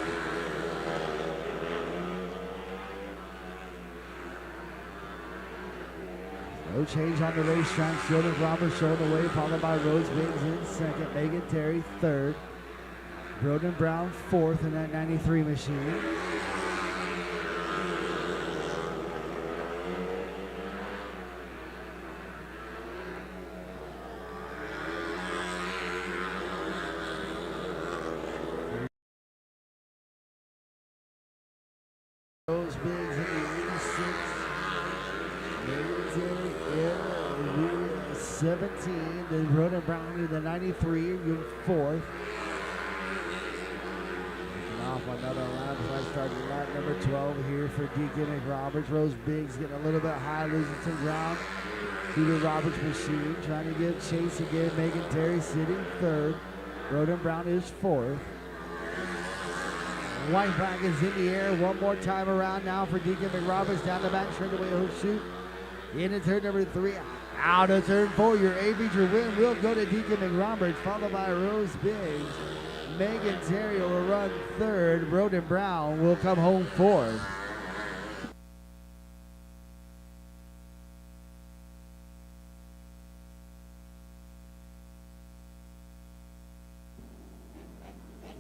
No change on the racetrack. Still McRoberts showing the way, followed by Rose Biggs in second. Megan Terry third. Broden Brown fourth in that 93 machine. Rose Biggs in the 86. Megan Terry in the 17. Then Broden Brown in the 93 in fourth. Off another lap, so I started lap number 12 here for DK McRoberts. Rose Biggs getting a little bit high, losing some ground to the Roberts machine. Trying to give chase again. Megan Terry sitting third. Broden Brown is fourth. White flag is in the air one more time around now for DK McRoberts. Down the back straightaway, he'll shoot. Into turn number 3. Out of turn 4. Your A-Feature win will go to DK McRoberts, followed by Rose Biggs. Megan Terry will run third. Broden Brown will come home fourth.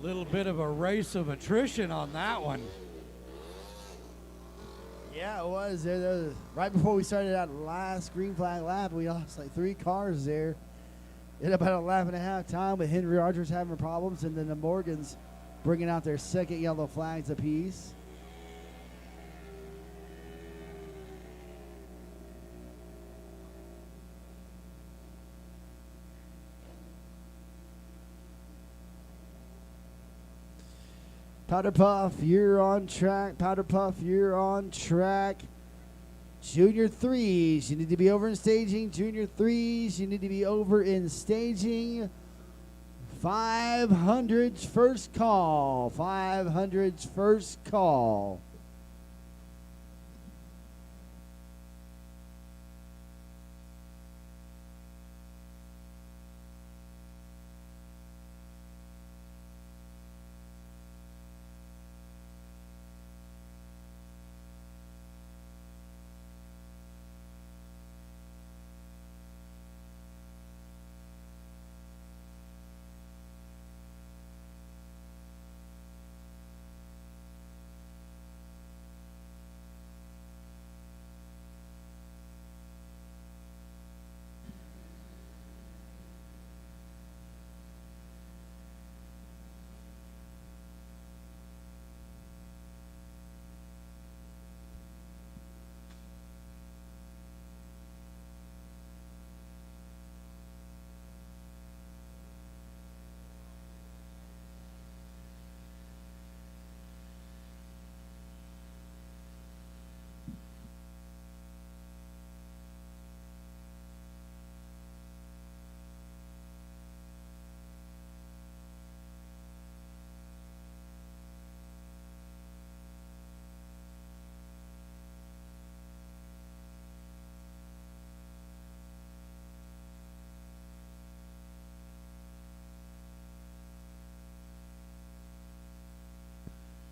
Little bit of a race of attrition on that one. Yeah, it was. Right before we started that last green flag lap, we lost like 3 cars there. In about a lap and a half time, with Henry Rogers having problems, and then the Morgans bringing out their second yellow flags apiece. Powder Puff, you're on track. Powder Puff, you're on track. Junior 3s, you need to be over in staging. Junior 3s, you need to be over in staging. 500's first call. 500's first call.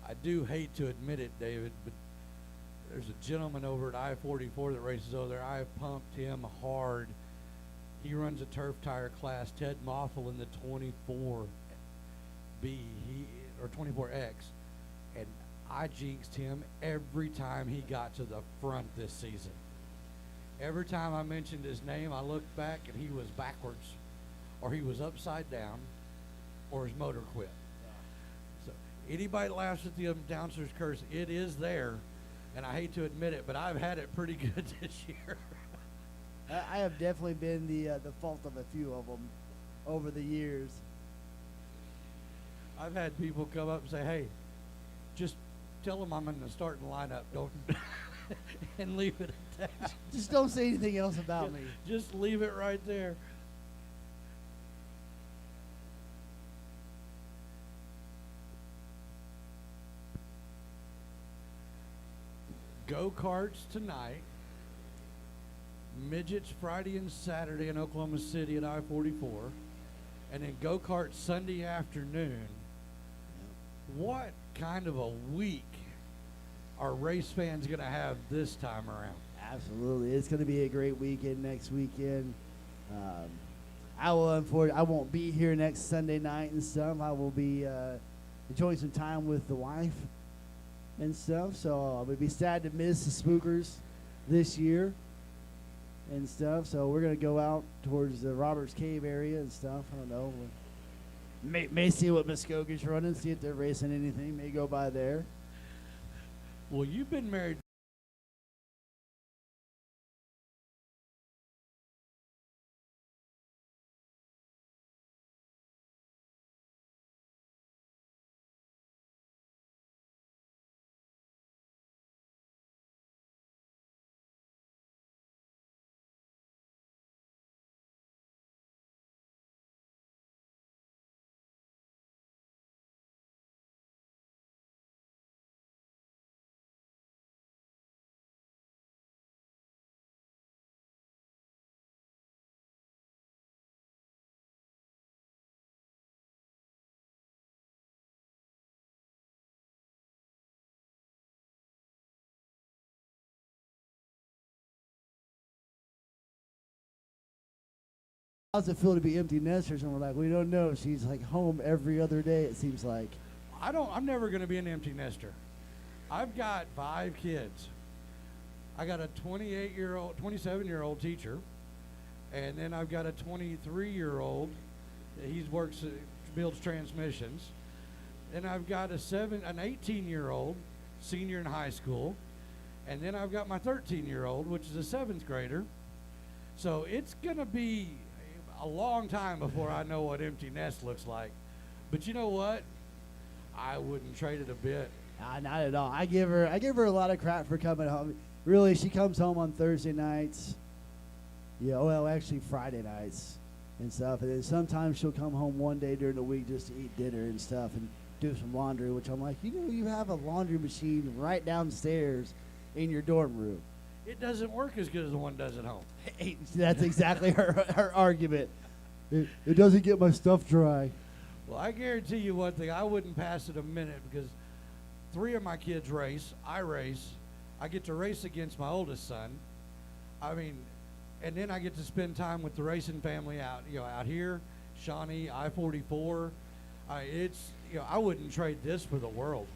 I do hate to admit it, David, but there's a gentleman over at I-44 that races over there. I have pumped him hard. He runs a turf tire class, Ted Moffel in the 24B, or 24X, and I jinxed him every time he got to the front this season. Every time I mentioned his name, I looked back and he was backwards, or he was upside down, or his motor quit. So anybody that laughs at the downstairs curse, it is there, and I hate to admit it, but I've had it pretty good this year. I have definitely been the fault of a few of them over the years. I've had people come up and say, hey, just tell them I'm in the starting lineup, don't and leave it at that. Just don't say anything else about me. Just leave it right there. go-karts tonight, midgets Friday and Saturday in Oklahoma City at I-44, and then go-karts Sunday afternoon. What kind of a week are race fans going to have this time around? Absolutely. It's going to be a great weekend next weekend. I won't be here next Sunday night and stuff. I will be enjoying some time with the wife and stuff. So I would be sad to miss the Spookers this year and stuff. So we're going to go out towards the Roberts Cave area and stuff. I don't know. May see what Muskoge's running, see if they're racing anything. May go by there. Well, you've been married. How's it feel to be empty nesters? And we're like, we don't know. She's like home every other day, it seems like. I'm never going to be an empty nester. I've got 5 kids. I got a 27-year-old teacher, and then I've got a 23-year-old. He builds transmissions. Then I've got an 18-year-old senior in high school, and then I've got my 13-year-old, which is a 7th grader. So it's going to be a long time before I know what empty nest looks like. But you know what? I wouldn't trade it a bit. Not at all. I give her a lot of crap for coming home. Really, she comes home on Thursday nights. Yeah, well, actually Friday nights and stuff. And then sometimes she'll come home one day during the week just to eat dinner and stuff and do some laundry, which I'm like, you have a laundry machine right downstairs in your dorm room. It doesn't work as good as the one does at home. That's exactly her argument. It doesn't get my stuff dry. Well, I guarantee you one thing. I wouldn't pass it a minute because 3 of my kids race. I race. I get to race against my oldest son. I mean, and then I get to spend time with the racing family out here, Shawnee, I-44. I wouldn't trade this for the world.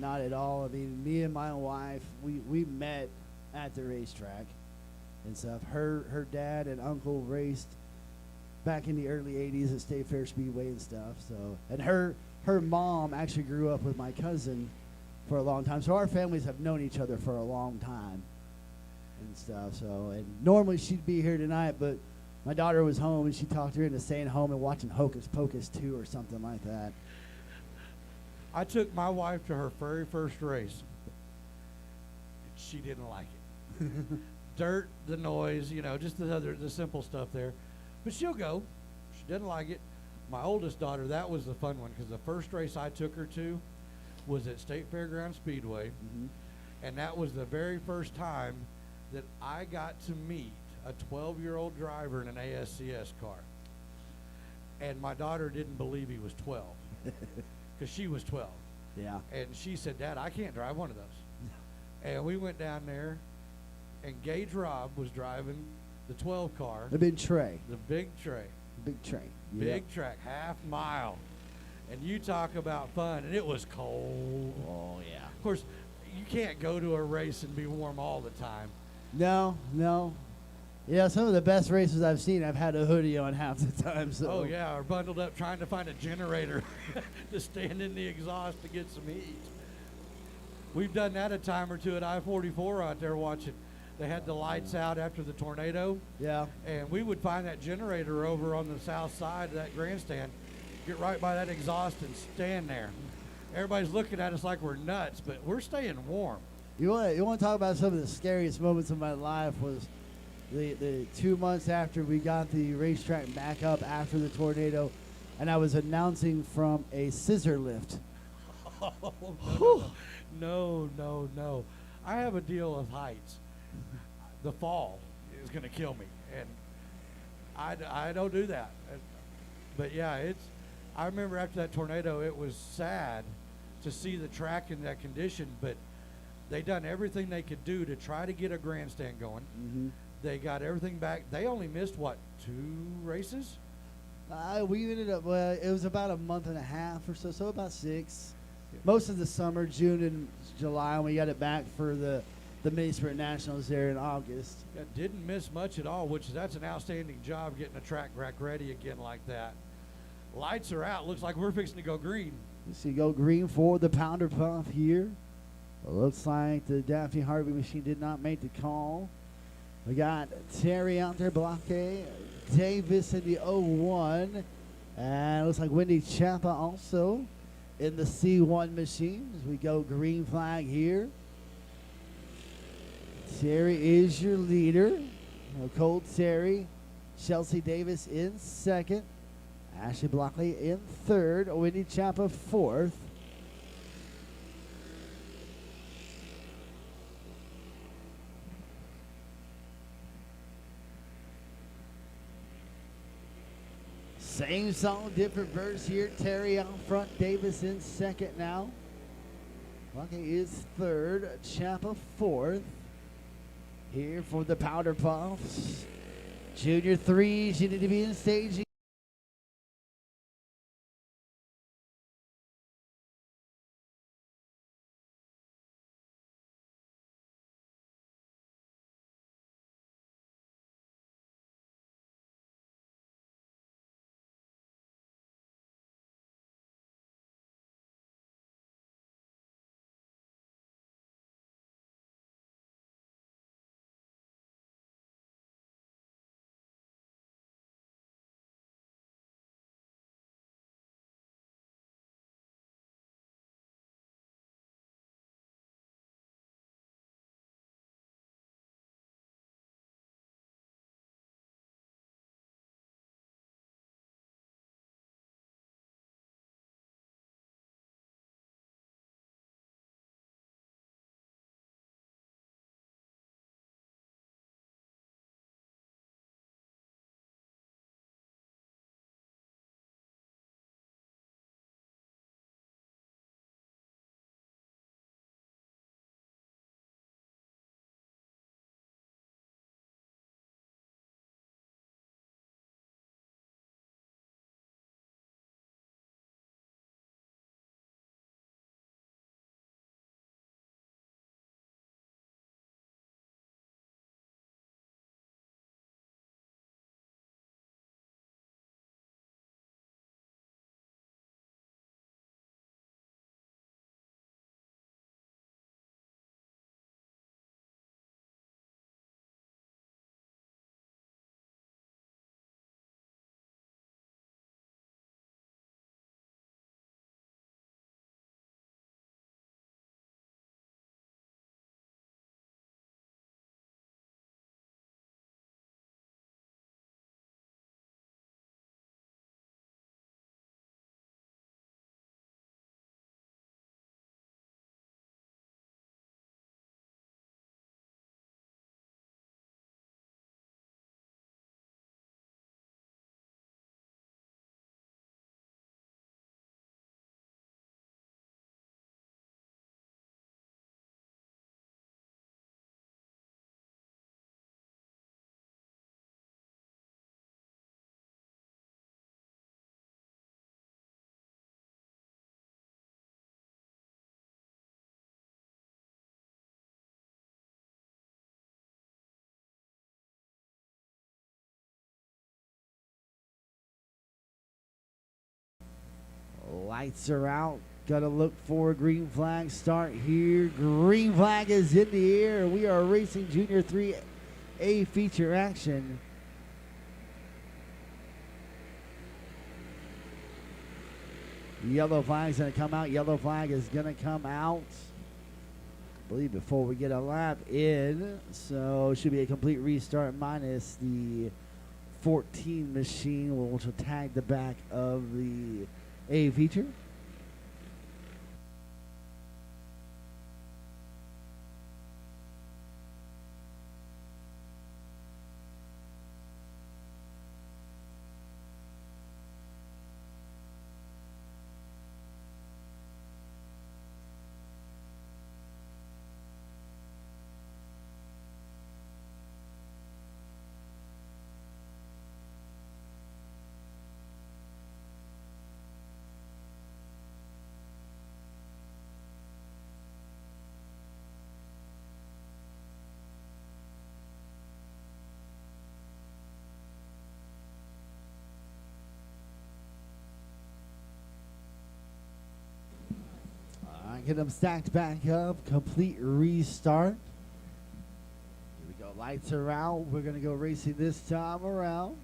Not at all. I mean, me and my wife, we met at the racetrack and stuff. Her dad and uncle raced back in the early 80s at State Fair Speedway and stuff. So, and her mom actually grew up with my cousin for a long time. So our families have known each other for a long time and stuff. So, and normally she'd be here tonight, but my daughter was home and she talked her into staying home and watching Hocus Pocus 2 or something like that. I took my wife to her very first race. She didn't like it. Dirt, the noise, just the simple stuff there. But she'll go. She doesn't like it. My oldest daughter, that was the fun one because the first race I took her to was at State Fairground Speedway. Mm-hmm. And that was the very first time that I got to meet a 12-year-old driver in an ASCS car. And my daughter didn't believe he was 12 because she was 12. Yeah. And she said, Dad, I can't drive one of those. And we went down there, and Gage Robb was driving the 12 car. The big tray. The big tray. Big tray. Big track, half mile. And you talk about fun, and it was cold. Oh, yeah. Of course, you can't go to a race and be warm all the time. No. Yeah, some of the best races I've seen, I've had a hoodie on half the time. So. Oh, yeah, or bundled up trying to find a generator to stand in the exhaust to get some heat. We've done that a time or two at I-44 out there watching. They had the lights out after the tornado. Yeah. And we would find that generator over on the south side of that grandstand, get right by that exhaust and stand there. Everybody's looking at us like we're nuts, but we're staying warm. You want to talk about some of the scariest moments of my life was the 2 months after we got the racetrack back up after the tornado, and I was announcing from a scissor lift. Oh, no. I have a deal with heights. The fall is going to kill me, and I don't do that. But yeah, I remember after that tornado, it was sad to see the track in that condition, but they done everything they could do to try to get a grandstand going. Mm-hmm. They got everything back. They only missed, what, 2 races? We ended up, it was about a month and a half or so about 6. Most of the summer, June and July, and we got it back for the Mini Sprint Nationals there in August. Yeah, didn't miss much at all, that's an outstanding job getting a track rack ready again like that. Lights are out. Looks like we're fixing to go green. So you go green for the Powder Puff here. It looks like the Daffy Harvey machine did not make the call. We got Terry out there, Blockade, Davis in the 01, and it looks like Wendy Chapa also in the C1 machine as we go green flag here. Terry is your leader. Cole Terry, Chelsea Davis in second, Ashley Blockley in third, Wendy Chapa fourth. Same song, different verse here. Terry out front, Davis in second now. Lucky is third, Chapa fourth. Here for the Powder Puffs. Junior threes, you need to be in staging. Lights are out. Got to look for a green flag start here. Green flag is in the air. We are racing Junior 3A feature action. Yellow flag's going to come out. Yellow flag is going to come out, I believe, before we get a lap in. So it should be a complete restart minus the 14 machine, which will tag the back of the A feature. Get them stacked back up. Complete restart. Here we go. Lights are out. We're going to go racing this time around.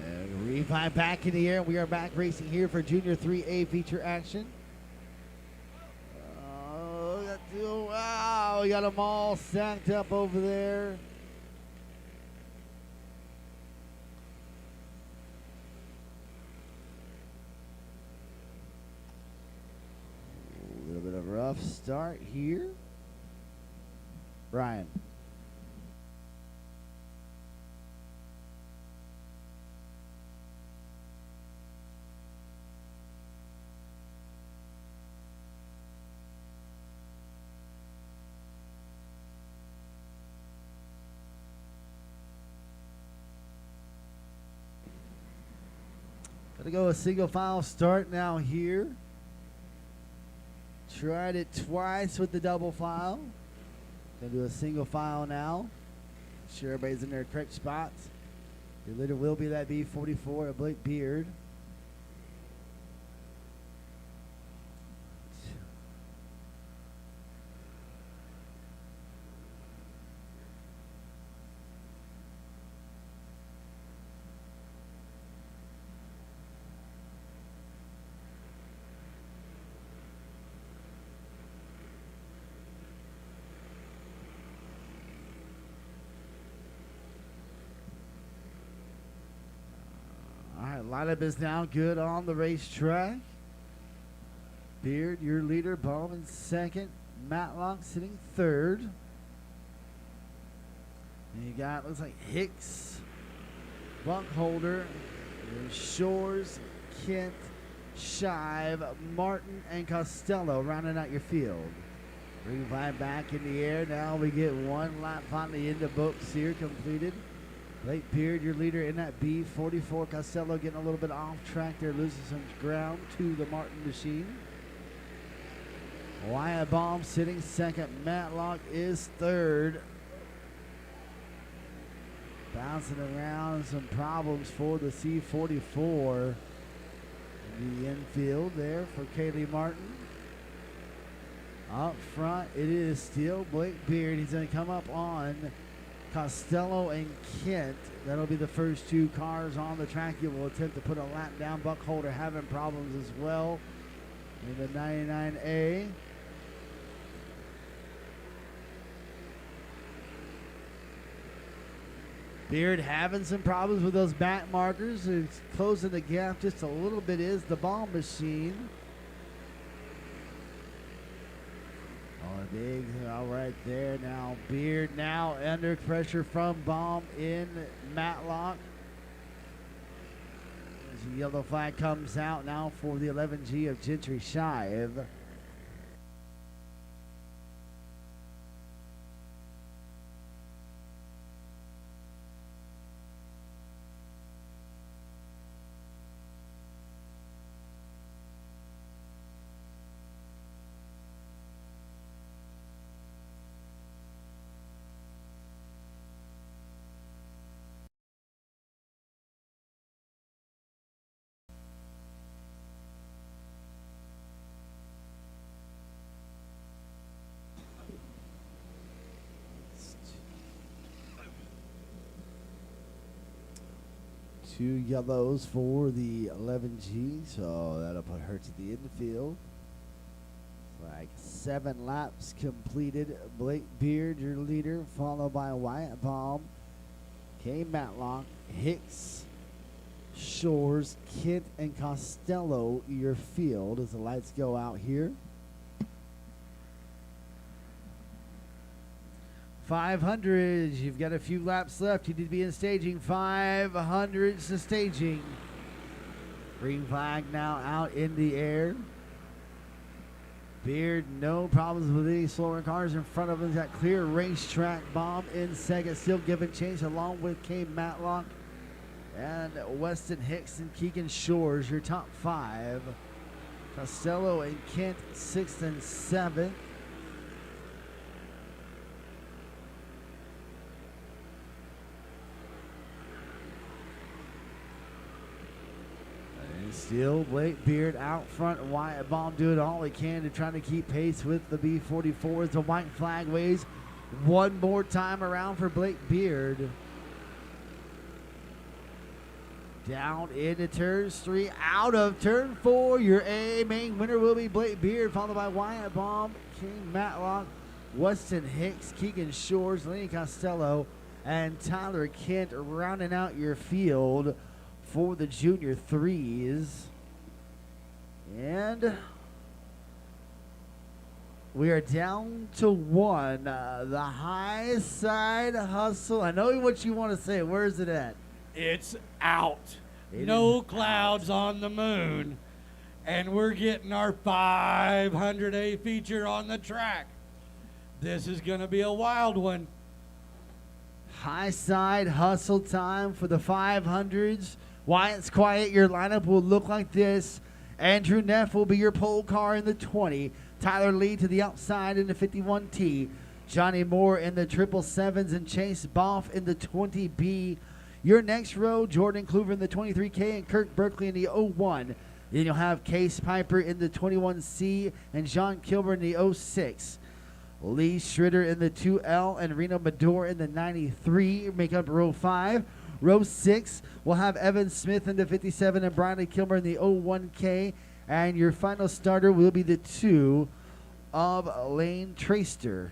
And revive back in the air. We are back racing here for Junior 3A feature action. Wow, we got them all stacked up over there. A little bit of a rough start here. Ryan. Gonna go a single file start now here. Tried it twice with the double file. Gonna do a single file now. Sure everybody's in their correct spots. Your leader will be that B44, a Blake Beard. Lineup is now good on the racetrack. Beard, your leader. Bowman second. Matlock sitting third. And you got, looks like Hicks, Buckholder, Shores, Kent, Shive, Martin, and Costello rounding out your field. Revive back in the air. Now we get one lap finally in the books here completed. Blake Beard, your leader in that B44. Costello getting a little bit off track there, losing some ground to the Martin machine. Wyatt Baum sitting second. Matlock is third. Bouncing around, some problems for the C44. In the infield there for Kaylee Martin. Up front, it is still Blake Beard. He's going to come up on Costello and Kent. That'll be the first two cars on the track. He will attempt to put a lap down. Buckholder having problems as well in the 99A. Beard having some problems with those back markers. It's closing the gap just a little bit is the Baum machine. Big all right there now. Beard now under pressure from Baum in Matlock. As the yellow flag comes out now for the 11G of Gentry Shive. Two yellows for the 11G, so that'll put her to the infield. Like 7 laps completed. Blake Beard, your leader, followed by Wyatt Baum, Kay Matlock, Hicks, Shores, Kent, and Costello, your field as the lights go out here. 500s, you've got a few laps left. You need to be in staging. 500s to staging. Green flag now out in the air. Beard, no problems with any slower cars in front of him. He's got clear racetrack. Baum in second, still giving chase along with Kay Matlock and Weston Hicks and Keegan Shores, your top 5. Costello and Kent 6th and 7th. Still Blake Beard out front. Wyatt Bomb doing all he can to try to keep pace with the B44 as the white flag waves one more time around for Blake Beard. Down into turns 3, out of turn 4. Your A main winner will be Blake Beard, followed by Wyatt Bomb, King Matlock, Weston Hicks, Keegan Shores, Lenny Costello, and Tyler Kent rounding out your field for the junior threes. And we are down to one. The High Side Hustle. I know what you want to say. Where is it at? It's out. It No is clouds on the moon. And we're getting our 500A feature on the track. This is going to be a wild one. High Side Hustle time for the 500s. Wyatt's quiet. Your lineup will look like this. Andrew Neff will be your pole car in the 20. Tyler Lee to the outside in the 51T. Johnny Moore in the 777s and Chase Boff in the 20B. Your next row, Jordan Kluver in the 23K and Kirk Berkeley in the 01. Then you'll have Case Piper in the 21C and John Kilburn in the 06. Lee Schritter in the 2L and Reno Medor in the 93 make up row 5. Row 6 will have Evan Smith in the 57 and Bradley Kilmer in the 01K. And your final starter will be the 2 of Lane Traster.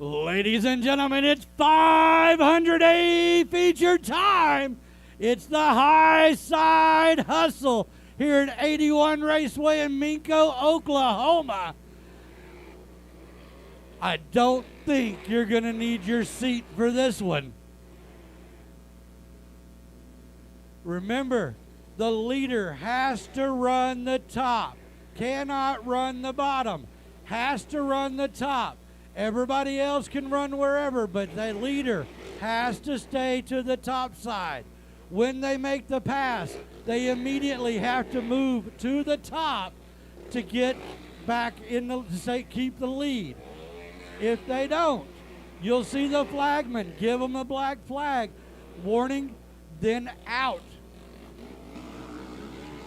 Ladies and gentlemen, it's 500A feature time. It's the High Side Hustle here at 81 Raceway in Minco, Oklahoma. I don't think you're going to need your seat for this one. Remember, the leader has to run the top, cannot run the bottom, has to run the top. Everybody else can run wherever, but the leader has to stay to the top side. When they make the pass, they immediately have to move to the top to get back in the, keep the lead. If they don't, you'll see the flagman give them a black flag. Warning, then out.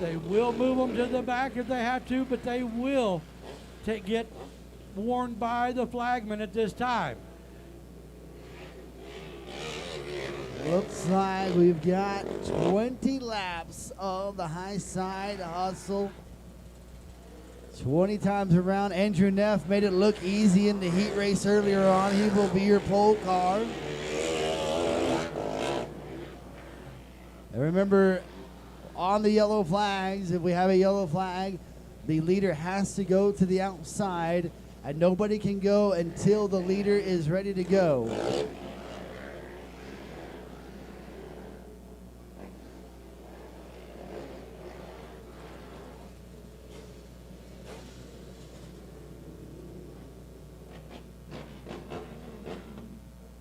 They will move them to the back if they have to, but they will get warned by the flagman at this time. Looks like we've got 20 laps of the High Side Hustle. 20 times around. Andrew Neff made it look easy in the heat race earlier on. He will be your pole car. And remember, on the yellow flags, if we have a yellow flag, the leader has to go to the outside, and nobody can go until the leader is ready to go.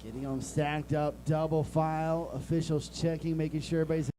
Getting them stacked up, double file, officials checking, making sure everybody's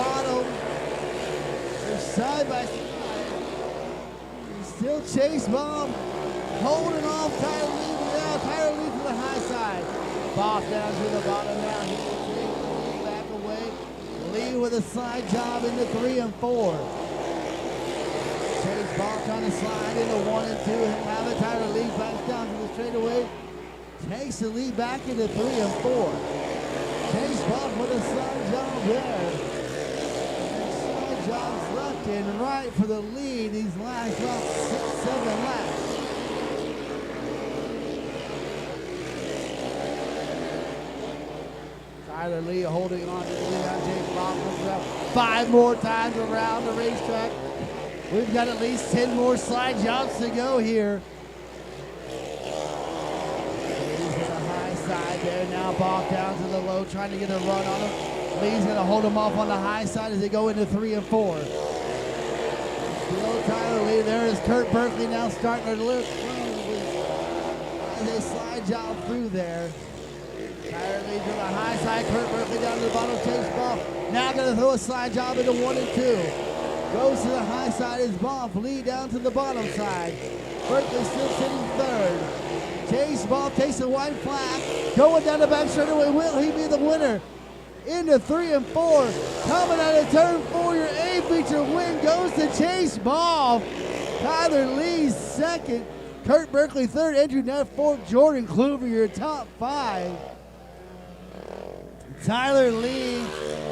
bottom. They're side by side. Still Chase Bomb holding off Tyler Lee, but now Tyler Lee to the high side. Boff down to the bottom now. He will take the lead back away. Lee with a slide job into 3 and 4. Chase Bomb trying to slide into 1 and 2. And now the Tyler Lee backs down to the straightaway. Takes the lead back into 3 and 4. Chase Bomb with a slide job there. Jobs left and right for the lead these last about 6-7 laps. Tyler Lee holding on to the lead on Chase Bomb. 5 more times around the racetrack. We've got at least 10 more slide jobs to go here. Lee's to the high side there. Now Boff down to the low, trying to get a run on him. Lee's going to hold him off on the high side as they go into 3 and 4. Still Tyler Lee. There is Kurt Berkeley now starting to look as they slide job through there. Tyler Lee to the high side. Kurt Berkeley down to the bottom. Chase Boff now going to throw a slide job into 1 and 2. Goes to the high side is Boff. Lee down to the bottom side. Berkeley still sitting third. Chase Boff takes a wide flag. Going down the back straightaway. Will he be the winner? Into 3 and 4. Coming out of turn 4, your A-feature win goes to Chase Boff. Tyler Lee second. Kurt Berkeley third. Andrew Neff fourth. Jordan Kluver, your top 5. Tyler Lee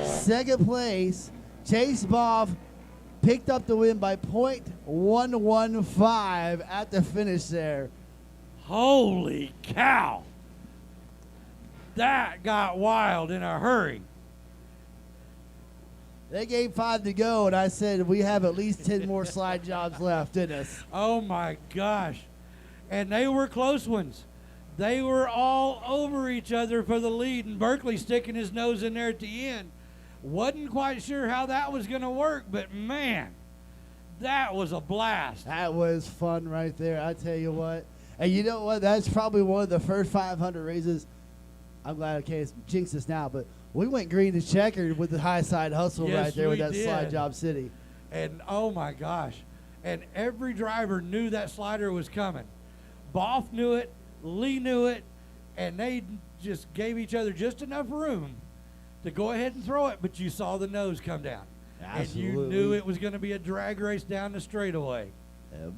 second place. Chase Boff picked up the win by .115 at the finish there. Holy cow. That got wild in a hurry. They gave 5 to go, and I said we have at least 10 more slide jobs left in us. Oh my gosh. And they were close ones. They were all over each other for the lead, and Berkeley sticking his nose in there at the end. Wasn't quite sure how that was going to work, but man, that was a blast. That was fun right there, I tell you what. And you know what? That's probably one of the first 500 races. I'm glad I can't jinx this now, but we went green to checkered with the high side hustle Yes, right there with we that did. slide job city. And oh my gosh. And every driver knew that slider was coming. Boff knew it, Lee knew it, and they just gave each other just enough room to go ahead and throw it, but you saw the nose come down. Absolutely. And you knew it was going to be a drag race down the straightaway.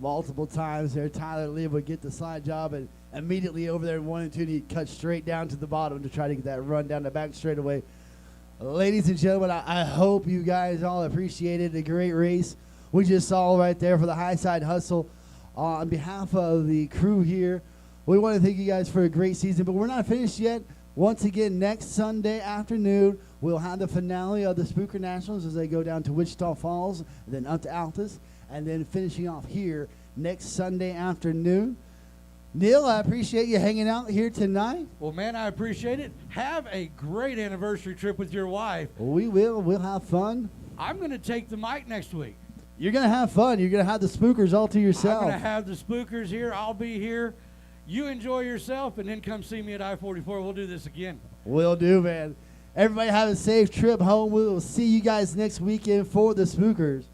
Multiple times there, Tyler Lee would get the slide job and immediately over there in 1 and 2, he'd cut straight down to the bottom to try to get that run down the back straightaway. Ladies and gentlemen, I hope you guys all appreciated a great race we just saw right there for the high side hustle. On behalf of the crew here, we want to thank you guys for a great season, but we're not finished yet. Once again, next Sunday afternoon, we'll have the finale of the Spooker Nationals as they go down to Wichita Falls, and then up to Altus, and then finishing off here next Sunday afternoon. Neil, I appreciate you hanging out here tonight. Well, man, I appreciate it. Have a great anniversary trip with your wife. We will. We'll have fun. I'm going to take the mic next week. You're going to have fun. You're going to have the Spookers all to yourself. I'm going to have the Spookers here. I'll be here. You enjoy yourself, and then come see me at I-44. We'll do this again. Will do, man. Everybody have a safe trip home. We will see you guys next weekend for the Spookers.